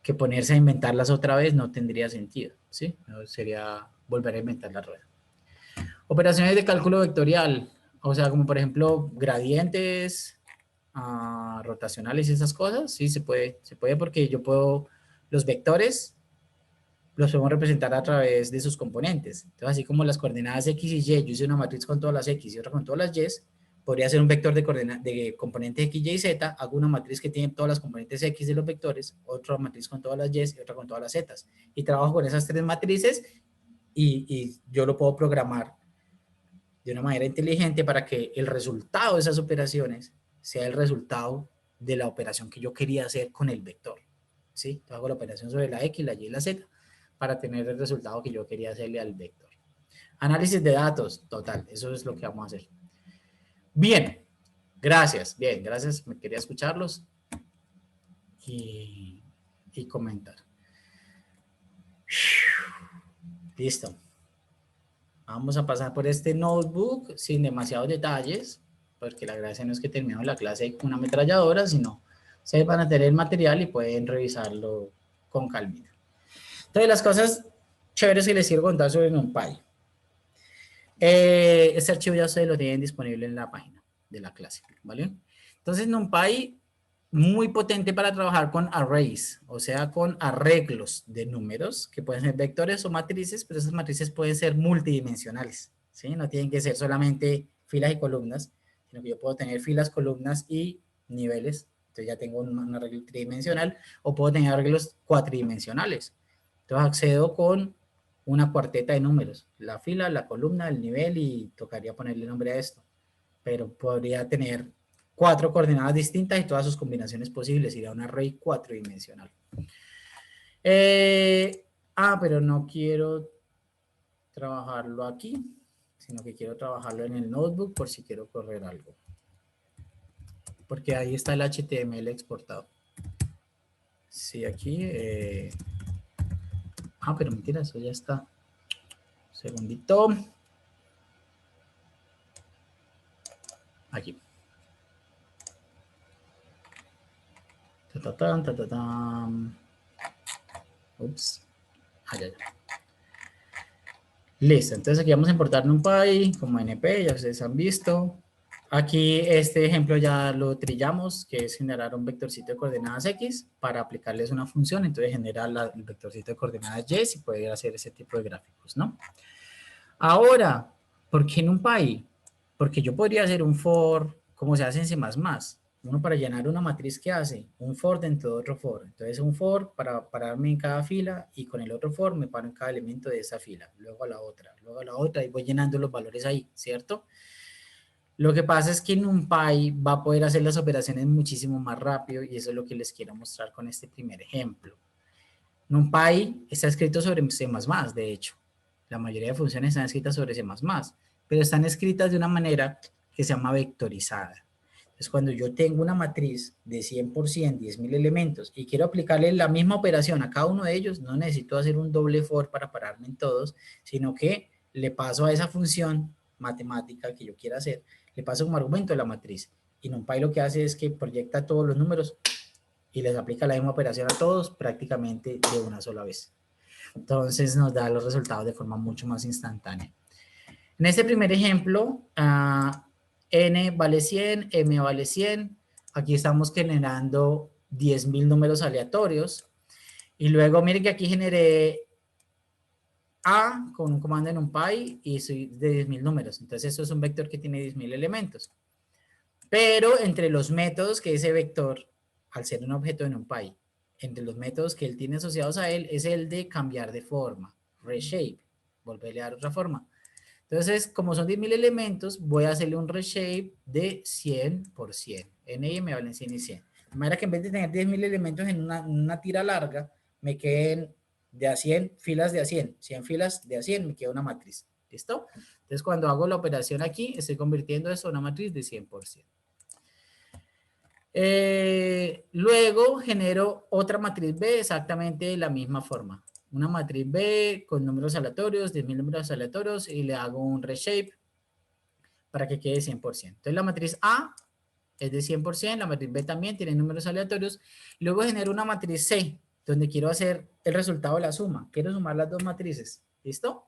Speaker 2: que ponerse a inventarlas otra vez no tendría sentido, ¿sí? No, sería volver a inventar la rueda. Operaciones de cálculo vectorial, o sea, como por ejemplo gradientes, rotacionales y esas cosas, sí, se puede porque yo puedo, los vectores los podemos representar a través de sus componentes. Entonces, así como las coordenadas X y Y, yo hice una matriz con todas las X y otra con todas las Y, podría ser un vector de componentes X, Y y Z, hago una matriz que tiene todas las componentes X de los vectores, otra matriz con todas las Y y otra con todas las Z. Y trabajo con esas tres matrices y yo lo puedo programar de una manera inteligente para que el resultado de esas operaciones sea el resultado de la operación que yo quería hacer con el vector. ¿Sí? Entonces hago la operación sobre la X, la Y y la Z para tener el resultado que yo quería hacerle al vector. Análisis de datos, total, eso es lo que vamos a hacer. Bien, gracias, me quería escucharlos y comentar. Listo. Vamos a pasar por este notebook sin demasiados detalles, porque la gracia no es que terminemos la clase con una ametralladora, sino ustedes van a tener el material y pueden revisarlo con calma. Entonces, las cosas chéveres que les quiero contar sobre NumPy. Este archivo ya ustedes lo tienen disponible en la página de la clase, ¿vale? Entonces, NumPy, muy potente para trabajar con arrays, o sea, con arreglos de números, que pueden ser vectores o matrices, pero esas matrices pueden ser multidimensionales, ¿sí? No tienen que ser solamente filas y columnas, sino que yo puedo tener filas, columnas y niveles. Entonces ya tengo un arreglo tridimensional, o puedo tener arreglos cuatridimensionales. Entonces accedo con una cuarteta de números, la fila, la columna, el nivel, y tocaría ponerle nombre a esto. Pero podría tener 4 coordenadas distintas y todas sus combinaciones posibles, iría a un array cuatridimensional. Pero no quiero trabajarlo aquí, sino que quiero trabajarlo en el notebook por si quiero correr algo. Porque ahí está el HTML exportado. Sí, aquí... pero mentira, eso ya está. Un segundito. Aquí. Ups. Ya. Listo, entonces aquí vamos a importar NumPy como NP, ya ustedes han visto. Aquí este ejemplo ya lo trillamos, que es generar un vectorcito de coordenadas X para aplicarles una función, entonces genera el vectorcito de coordenadas Y y poder hacer ese tipo de gráficos, ¿no? Ahora, ¿por qué NumPy? Porque yo podría hacer un for, como se hace en C++. Uno para llenar una matriz que hace un for dentro de otro for. Entonces un for para pararme en cada fila y con el otro for me paro en cada elemento de esa fila. Luego a la otra y voy llenando los valores ahí, ¿cierto? Lo que pasa es que NumPy va a poder hacer las operaciones muchísimo más rápido y eso es lo que les quiero mostrar con este primer ejemplo. NumPy está escrito sobre C++, de hecho. La mayoría de funciones están escritas sobre C++, pero están escritas de una manera que se llama vectorizada. Entonces, cuando yo tengo una matriz de 100 por 100, 10.000 elementos, y quiero aplicarle la misma operación a cada uno de ellos, no necesito hacer un doble for para pararme en todos, sino que le paso a esa función matemática que yo quiera hacer, le paso como argumento la matriz. Y NumPy lo que hace es que proyecta todos los números y les aplica la misma operación a todos prácticamente de una sola vez. Entonces nos da los resultados de forma mucho más instantánea. En este primer ejemplo, n vale 100, m vale 100. Aquí estamos generando 10.000 números aleatorios. Y luego miren que aquí generé A con un comando en NumPy y soy de 10.000 números. Entonces esto es un vector que tiene 10.000 elementos. Pero entre los métodos que ese vector, al ser un objeto de NumPy, entre los métodos que él tiene asociados a él, es el de cambiar de forma, reshape, volverle a dar otra forma. Entonces, como son 10.000 elementos, voy a hacerle un reshape de 100 por 100. N y me valen 100 y 100. De manera que en vez de tener 10.000 elementos en una tira larga, me queden de a 100 filas de a 100. 100 filas de a 100, me queda una matriz. ¿Listo? Entonces, cuando hago la operación aquí, estoy convirtiendo esto en una matriz de 100 por 100. Luego genero otra matriz B exactamente de la misma forma. Una matriz B con números aleatorios, 10.000 números aleatorios, y le hago un reshape para que quede 100%. Entonces la matriz A es de 100%, la matriz B también tiene números aleatorios. Luego genero una matriz C, donde quiero hacer el resultado de la suma. Quiero sumar las dos matrices. ¿Listo?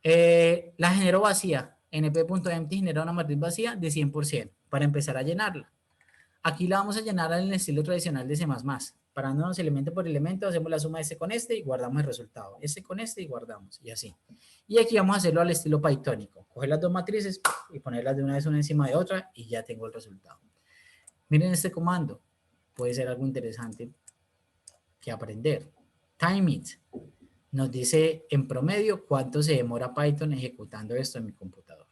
Speaker 2: La genero vacía. np.empty genera una matriz vacía de 100% para empezar a llenarla. Aquí la vamos a llenar en el estilo tradicional de C++. Parándonos elemento por elemento, hacemos la suma de este con este y guardamos el resultado. Este con este y guardamos, y así. Y aquí vamos a hacerlo al estilo pythónico. Coger las dos matrices y ponerlas de una vez una encima de otra y ya tengo el resultado. Miren este comando. Puede ser algo interesante que aprender. Timeit nos dice en promedio cuánto se demora Python ejecutando esto en mi computador.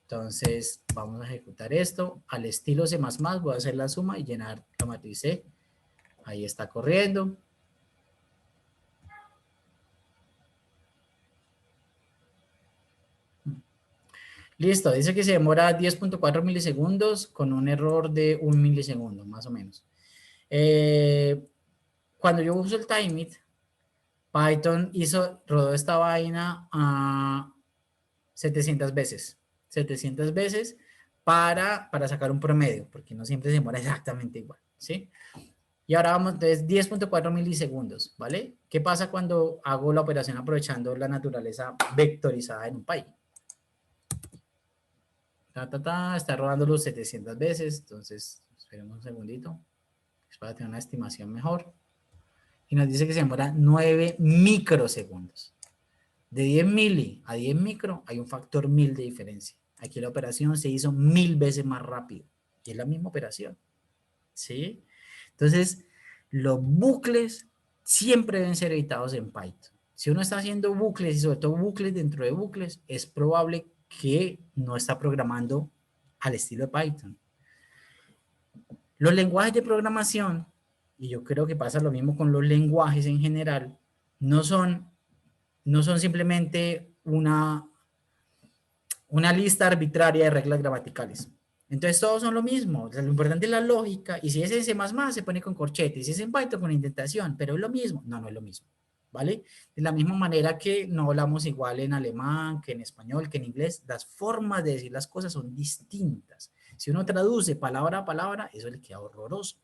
Speaker 2: Entonces, vamos a ejecutar esto. Al estilo C++, voy a hacer la suma y llenar la matriz C. Ahí está corriendo. Listo, dice que se demora 10.4 milisegundos con un error de 1 milisegundo, más o menos. Cuando yo uso el timeit, Python rodó esta vaina a 700 veces. 700 veces para sacar un promedio, porque no siempre se demora exactamente igual, ¿sí? Y ahora vamos, entonces 10.4 milisegundos, ¿vale? ¿Qué pasa cuando hago la operación aprovechando la naturaleza vectorizada en NumPy? Está rodando los 700 veces, entonces esperemos un segundito, es para tener una estimación mejor. Y nos dice que se demora 9 microsegundos. De 10 mili a 10 micro hay un factor 1000 de diferencia. Aquí la operación se hizo 1000 veces más rápido. Y es la misma operación. ¿Sí? Entonces, los bucles siempre deben ser editados en Python. Si uno está haciendo bucles y sobre todo bucles dentro de bucles, es probable que no está programando al estilo de Python. Los lenguajes de programación, y yo creo que pasa lo mismo con los lenguajes en general, no son simplemente una lista arbitraria de reglas gramaticales. Entonces todos son lo mismo. O sea, lo importante es la lógica, y si es en C++ se pone con corchete, y si es en Python con indentación, pero es lo mismo. No, no es lo mismo, ¿vale? De la misma manera que no hablamos igual en alemán, que en español, que en inglés, las formas de decir las cosas son distintas. Si uno traduce palabra a palabra, eso le queda horroroso.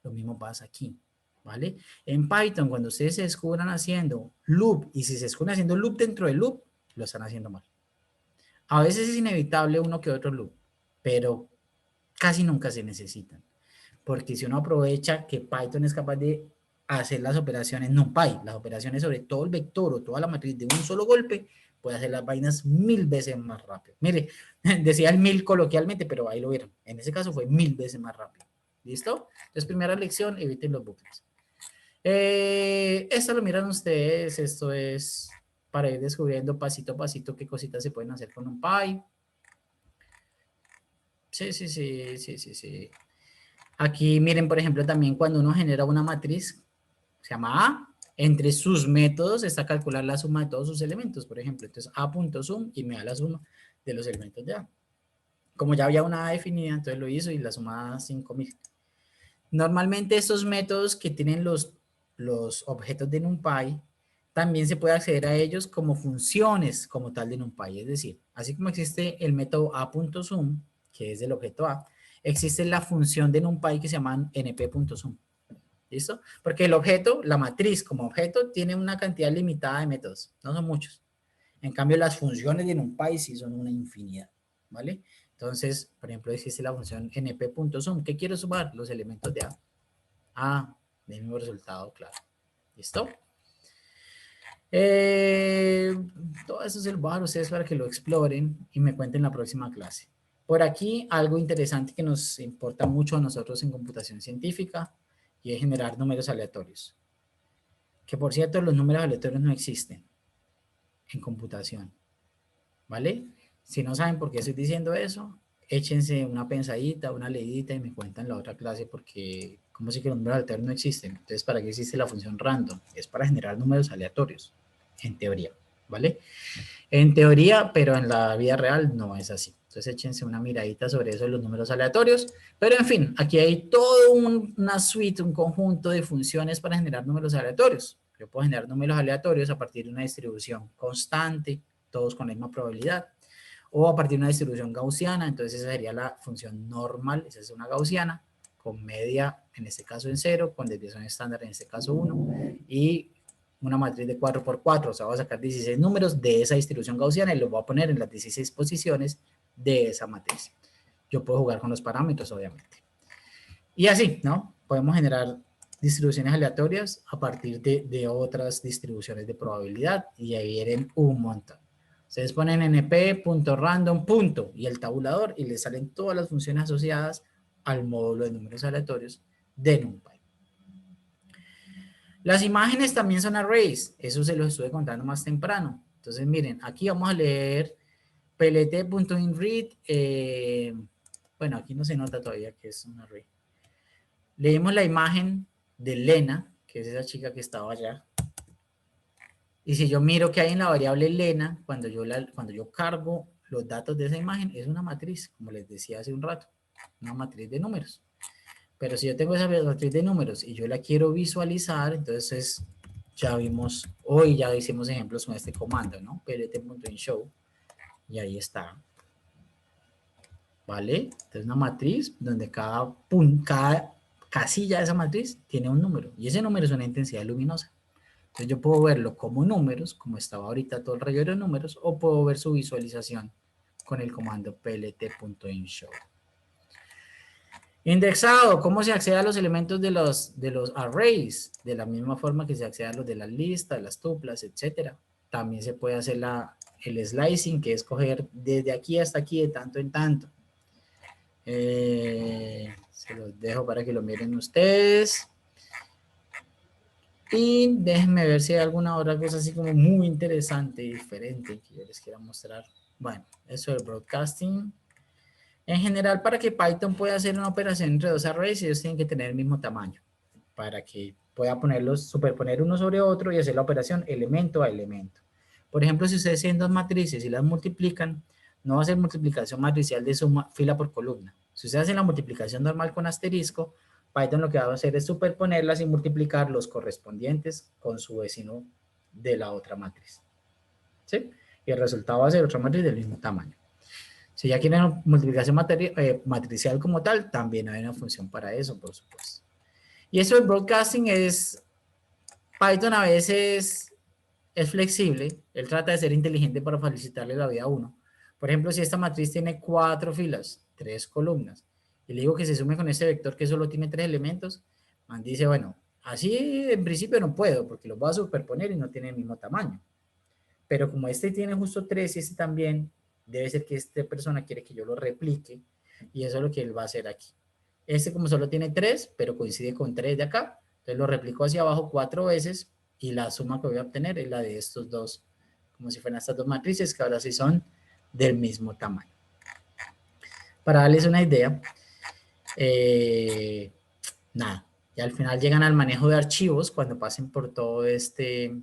Speaker 2: Lo mismo pasa aquí, ¿vale? En Python, cuando ustedes se descubran haciendo loop, y si se descubren haciendo loop dentro del loop, lo están haciendo mal. A veces es inevitable uno que otro loop, pero casi nunca se necesitan. Porque si uno aprovecha que Python es capaz de hacer las operaciones NumPy, las operaciones sobre todo el vector o toda la matriz de un solo golpe, puede hacer las vainas 1000 veces más rápido. Mire, decía el 1000 coloquialmente, pero ahí lo vieron. En ese caso fue 1000 veces más rápido. ¿Listo? Entonces, primera lección, eviten los bucles. Esto lo miran ustedes, esto es para ir descubriendo pasito a pasito qué cositas se pueden hacer con NumPy. Sí. Aquí miren, por ejemplo, también cuando uno genera una matriz, se llama A, entre sus métodos está calcular la suma de todos sus elementos, por ejemplo. Entonces, A.sum y me da la suma de los elementos de A. Como ya había una A definida, entonces lo hizo y la suma da 5000. Normalmente estos métodos que tienen los objetos de NumPy, también se puede acceder a ellos como funciones como tal de NumPy. Es decir, así como existe el método A.sum, que es del objeto A, existe la función de NumPy que se llama np.sum. ¿Listo? Porque el objeto, la matriz como objeto, tiene una cantidad limitada de métodos. No son muchos. En cambio, las funciones de NumPy sí son una infinidad. ¿Vale? Entonces, por ejemplo, existe la función np.sum. ¿Qué quiero sumar? Los elementos de A. del mismo resultado, claro. ¿Listo? Todo eso se lo voy a dar a ustedes para que lo exploren y me cuenten la próxima clase. Por aquí, algo interesante que nos importa mucho a nosotros en computación científica y es generar números aleatorios. Que por cierto, los números aleatorios no existen en computación. ¿Vale? Si no saben por qué estoy diciendo eso, échense una pensadita, una leidita y me cuentan la otra clase porque, ¿cómo sé que los números aleatorios no existen? Entonces, ¿para qué existe la función random? Es para generar números aleatorios, en teoría, ¿vale? En teoría, pero en la vida real no es así. Entonces, échense una miradita sobre eso de los números aleatorios. Pero, en fin, aquí hay todo una suite, un conjunto de funciones para generar números aleatorios. Yo puedo generar números aleatorios a partir de una distribución constante, todos con la misma probabilidad, o a partir de una distribución gaussiana, entonces esa sería la función normal, esa es una gaussiana, con media, en este caso en 0, con desviación estándar, en este caso 1, y una matriz de 4×4, o sea, voy a sacar 16 números de esa distribución gaussiana y los voy a poner en las 16 posiciones de esa matriz. Yo puedo jugar con los parámetros, obviamente. Y así, ¿no? Podemos generar distribuciones aleatorias a partir de otras distribuciones de probabilidad y ahí vienen un montón. Ustedes ponen np.random. Y el tabulador y les salen todas las funciones asociadas al módulo de números aleatorios de NumPy. Las imágenes también son arrays, eso se los estuve contando más temprano. Entonces miren, aquí vamos a leer plt.inread, bueno, aquí no se nota todavía que es un array. Leímos la imagen de Lena, que es esa chica que estaba allá. Y si yo miro que hay en la variable Lena, cuando yo cargo los datos de esa imagen, es una matriz, como les decía hace un rato, una matriz de números. Pero si yo tengo esa matriz de números y yo la quiero visualizar, entonces ya vimos, hoy ya hicimos ejemplos con este comando, ¿no? plt.inshow, y ahí está. ¿Vale? Entonces una matriz donde cada casilla de esa matriz tiene un número, y ese número es una intensidad luminosa. Entonces yo puedo verlo como números, como estaba ahorita todo el rayo de números, o puedo ver su visualización con el comando plt.inshow. Indexado, ¿cómo se accede a los elementos de los arrays? De la misma forma que se accede a los de las listas, las tuplas, etc. También se puede hacer el slicing, que es coger desde aquí hasta aquí de tanto en tanto. Se los dejo para que lo miren ustedes. Y déjenme ver si hay alguna otra cosa así como muy interesante y diferente que yo les quiera mostrar. Bueno, eso del broadcasting. En general, para que Python pueda hacer una operación entre dos arrays, ellos tienen que tener el mismo tamaño. Para que pueda superponer uno sobre otro y hacer la operación elemento a elemento. Por ejemplo, si ustedes tienen dos matrices y las multiplican, no va a ser multiplicación matricial de suma fila por columna. Si ustedes hacen la multiplicación normal con asterisco, Python lo que va a hacer es superponerlas y multiplicar los correspondientes con su vecino de la otra matriz. ¿Sí? Y el resultado va a ser otra matriz del mismo tamaño. Si ya quieren multiplicación matricial como tal, también hay una función para eso, por supuesto. Y eso del broadcasting es... Python a veces es flexible. Él trata de ser inteligente para facilitarle la vida a uno. Por ejemplo, si esta matriz tiene 4 filas, 3 columnas, y le digo que se sume con este vector que solo tiene 3 elementos, man dice, bueno, así en principio no puedo, porque los voy a superponer y no tienen el mismo tamaño. Pero como este tiene justo 3 y este también, debe ser que esta persona quiere que yo lo replique, y eso es lo que él va a hacer aquí. Este como solo tiene 3, pero coincide con 3 de acá, entonces lo replico hacia abajo 4 veces, y la suma que voy a obtener es la de estos dos, como si fueran estas dos matrices, que ahora sí son del mismo tamaño. Para darles una idea, nada, y al final llegan al manejo de archivos cuando pasen por todo este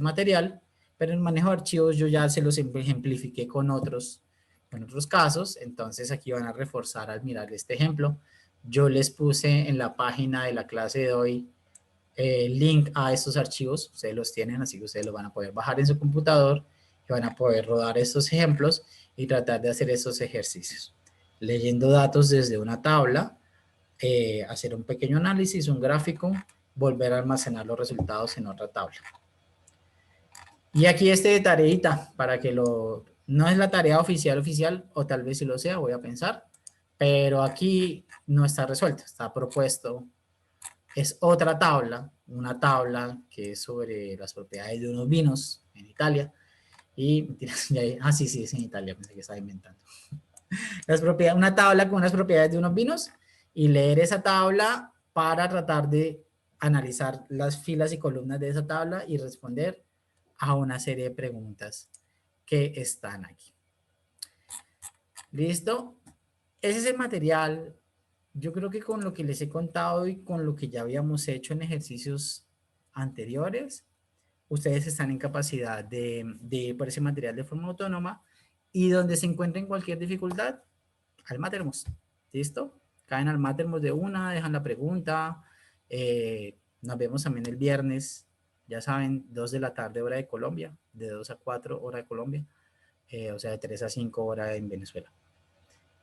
Speaker 2: material, pero en el manejo de archivos yo ya se los ejemplifiqué con otros casos, entonces aquí van a reforzar al mirar este ejemplo. Yo les puse en la página de la clase de hoy link a estos archivos, ustedes los tienen, así que ustedes los van a poder bajar en su computador y van a poder rodar estos ejemplos y tratar de hacer estos ejercicios. Leyendo datos desde una tabla, hacer un pequeño análisis, un gráfico, volver a almacenar los resultados en otra tabla. Y aquí de tareita, para que no es la tarea oficial, o tal vez si lo sea, voy a pensar, pero aquí no está resuelto, está propuesto es otra tabla, una tabla que es sobre las propiedades de unos vinos en Italia. Y, mentiras, sí, sí, es en Italia, pensé que estaba inventando. Una tabla con unas propiedades de unos vinos y leer esa tabla para tratar de analizar las filas y columnas de esa tabla y responder a una serie de preguntas que están aquí. ¿Listo? Ese es el material. Yo creo que con lo que les he contado y con lo que ya habíamos hecho en ejercicios anteriores, ustedes están en capacidad de ir por ese material de forma autónoma y donde se encuentren cualquier dificultad, al Mattermost. ¿Listo? Caen al Mattermost de una, dejan la pregunta. Nos vemos también el viernes. Ya saben, 2 de la tarde hora de Colombia, de 2 a 4 hora de Colombia, o sea, de 3 a 5 hora en Venezuela.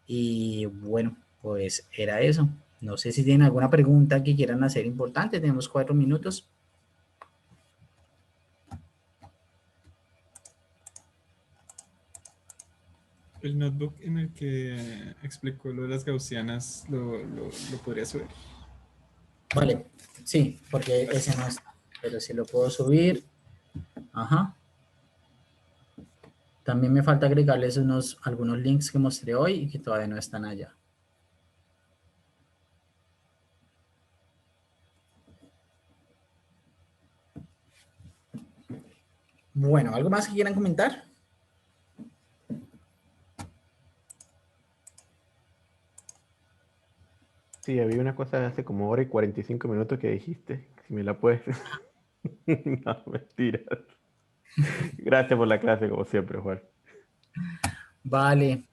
Speaker 2: Y bueno, pues era eso. No sé si tienen alguna pregunta que quieran hacer importante. Tenemos 4 minutos.
Speaker 9: El notebook en el que explicó lo de las gaussianas, ¿lo podría subir?
Speaker 2: Vale, sí, porque ese no está, pero si lo puedo subir. Ajá. También me falta agregarles algunos links que mostré hoy y que todavía no están allá. Bueno, ¿algo más que quieran comentar?
Speaker 11: Sí, había una cosa de hace como hora y 45 minutos que dijiste. Si me la puedes. No, mentiras. Gracias por la clase, como siempre, Juan.
Speaker 2: Vale.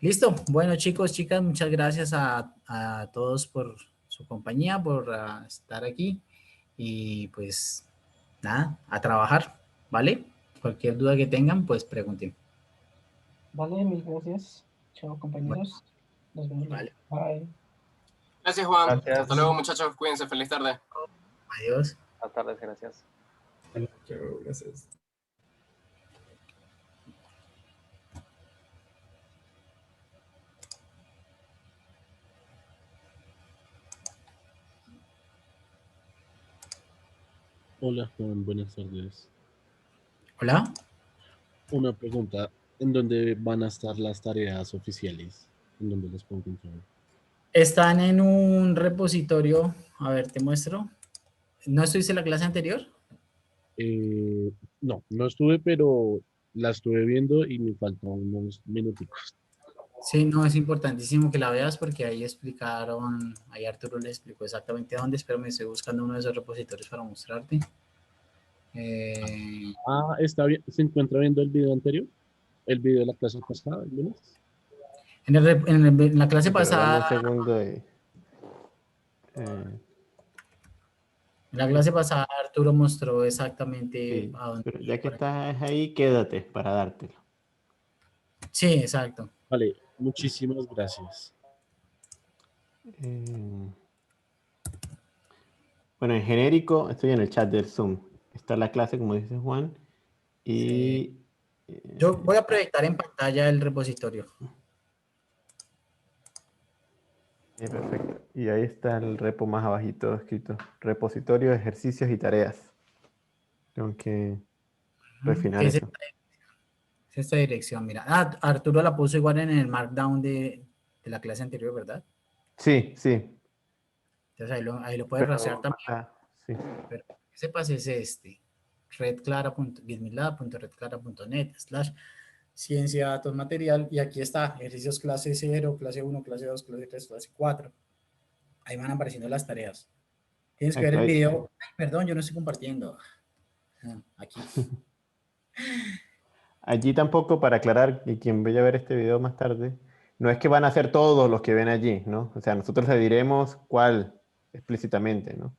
Speaker 2: Listo. Bueno, chicos, chicas, muchas gracias a todos por su compañía, por estar aquí. Y pues nada, a trabajar, ¿vale? Cualquier duda que tengan, pues pregunten.
Speaker 3: Vale, mil gracias. Chao,
Speaker 2: Bueno,
Speaker 3: compañeros. Nos vemos luego.
Speaker 2: vale.
Speaker 3: Bye.
Speaker 1: Gracias, Juan.
Speaker 8: Gracias.
Speaker 1: Hasta luego, muchachos. Cuídense. Feliz tarde.
Speaker 2: Adiós.
Speaker 8: Buenas tardes, gracias.
Speaker 9: Chao, gracias.
Speaker 12: Hola Juan, buenas tardes.
Speaker 2: Hola.
Speaker 12: Una pregunta, ¿en dónde van a estar las tareas oficiales? ¿En dónde las puedo encontrar?
Speaker 2: Están en un repositorio. A ver, te muestro. ¿No estuviste en la clase anterior?
Speaker 12: No, no estuve, pero la estuve viendo y me faltan unos minuticos.
Speaker 2: Sí, no, es importantísimo que la veas porque ahí explicaron, ahí Arturo le explicó exactamente dónde, espero me estoy buscando uno de esos repositorios para mostrarte.
Speaker 12: Está bien, ¿se encuentra viendo el video anterior? ¿El video de la clase pasada, el lunes?
Speaker 2: En la clase
Speaker 11: Sí, pero dame un
Speaker 2: pasada,
Speaker 11: segundo y...
Speaker 2: en la clase pasada Arturo mostró exactamente
Speaker 11: sí,
Speaker 2: a dónde.
Speaker 11: pero ya que estás ahí, quédate para dártelo.
Speaker 2: Sí, exacto.
Speaker 12: Vale, muchísimas gracias.
Speaker 11: Bueno, en genérico, estoy en el chat del Zoom. Está la clase, como dice Juan. Y...
Speaker 2: Yo voy a proyectar en pantalla el repositorio.
Speaker 11: Perfecto. Y ahí está el repo más abajito escrito. Repositorio, ejercicios y tareas. Tengo que refinar
Speaker 2: ¿Qué es
Speaker 11: eso.
Speaker 2: esta dirección? Mira, Arturo la puso igual en el markdown de la clase anterior, ¿verdad?
Speaker 11: Sí, sí.
Speaker 2: Entonces ahí lo puedes rastrear también.
Speaker 11: Sí.
Speaker 2: Pero que sepas es este. redclara.gitmilab.net/ciencia datos material. Y aquí está, ejercicios clase 0, clase 1, clase 2, clase 3, clase 4. Ahí van apareciendo las tareas. Tienes que ver el video. Ay, perdón, yo no estoy compartiendo. Aquí.
Speaker 11: Allí tampoco, para aclarar, y quien vaya a ver este video más tarde, no es que van a ser todos los que ven allí, ¿no? O sea, nosotros le diremos cuál explícitamente, ¿no?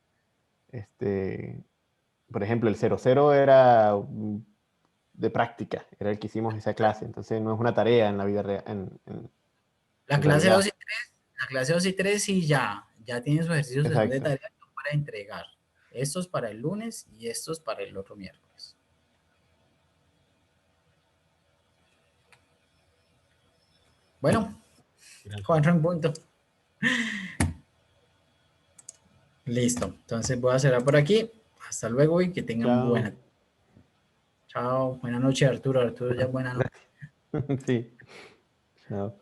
Speaker 11: Por ejemplo, el 00 era de práctica, era el que hicimos esa clase, entonces no es una tarea en la vida real.
Speaker 2: La clase 2 y 3, la clase 2 y 3 sí ya tienen sus ejercicios de tarea para entregar. Estos para el lunes y estos para el otro miércoles. Bueno, 4 en punto. Listo. Entonces voy a cerrar por aquí. Hasta luego y que tengan
Speaker 11: Chao.
Speaker 2: buena. Chao. Buenas noches, Arturo. Arturo, ya buena noche.
Speaker 11: Sí. Chao.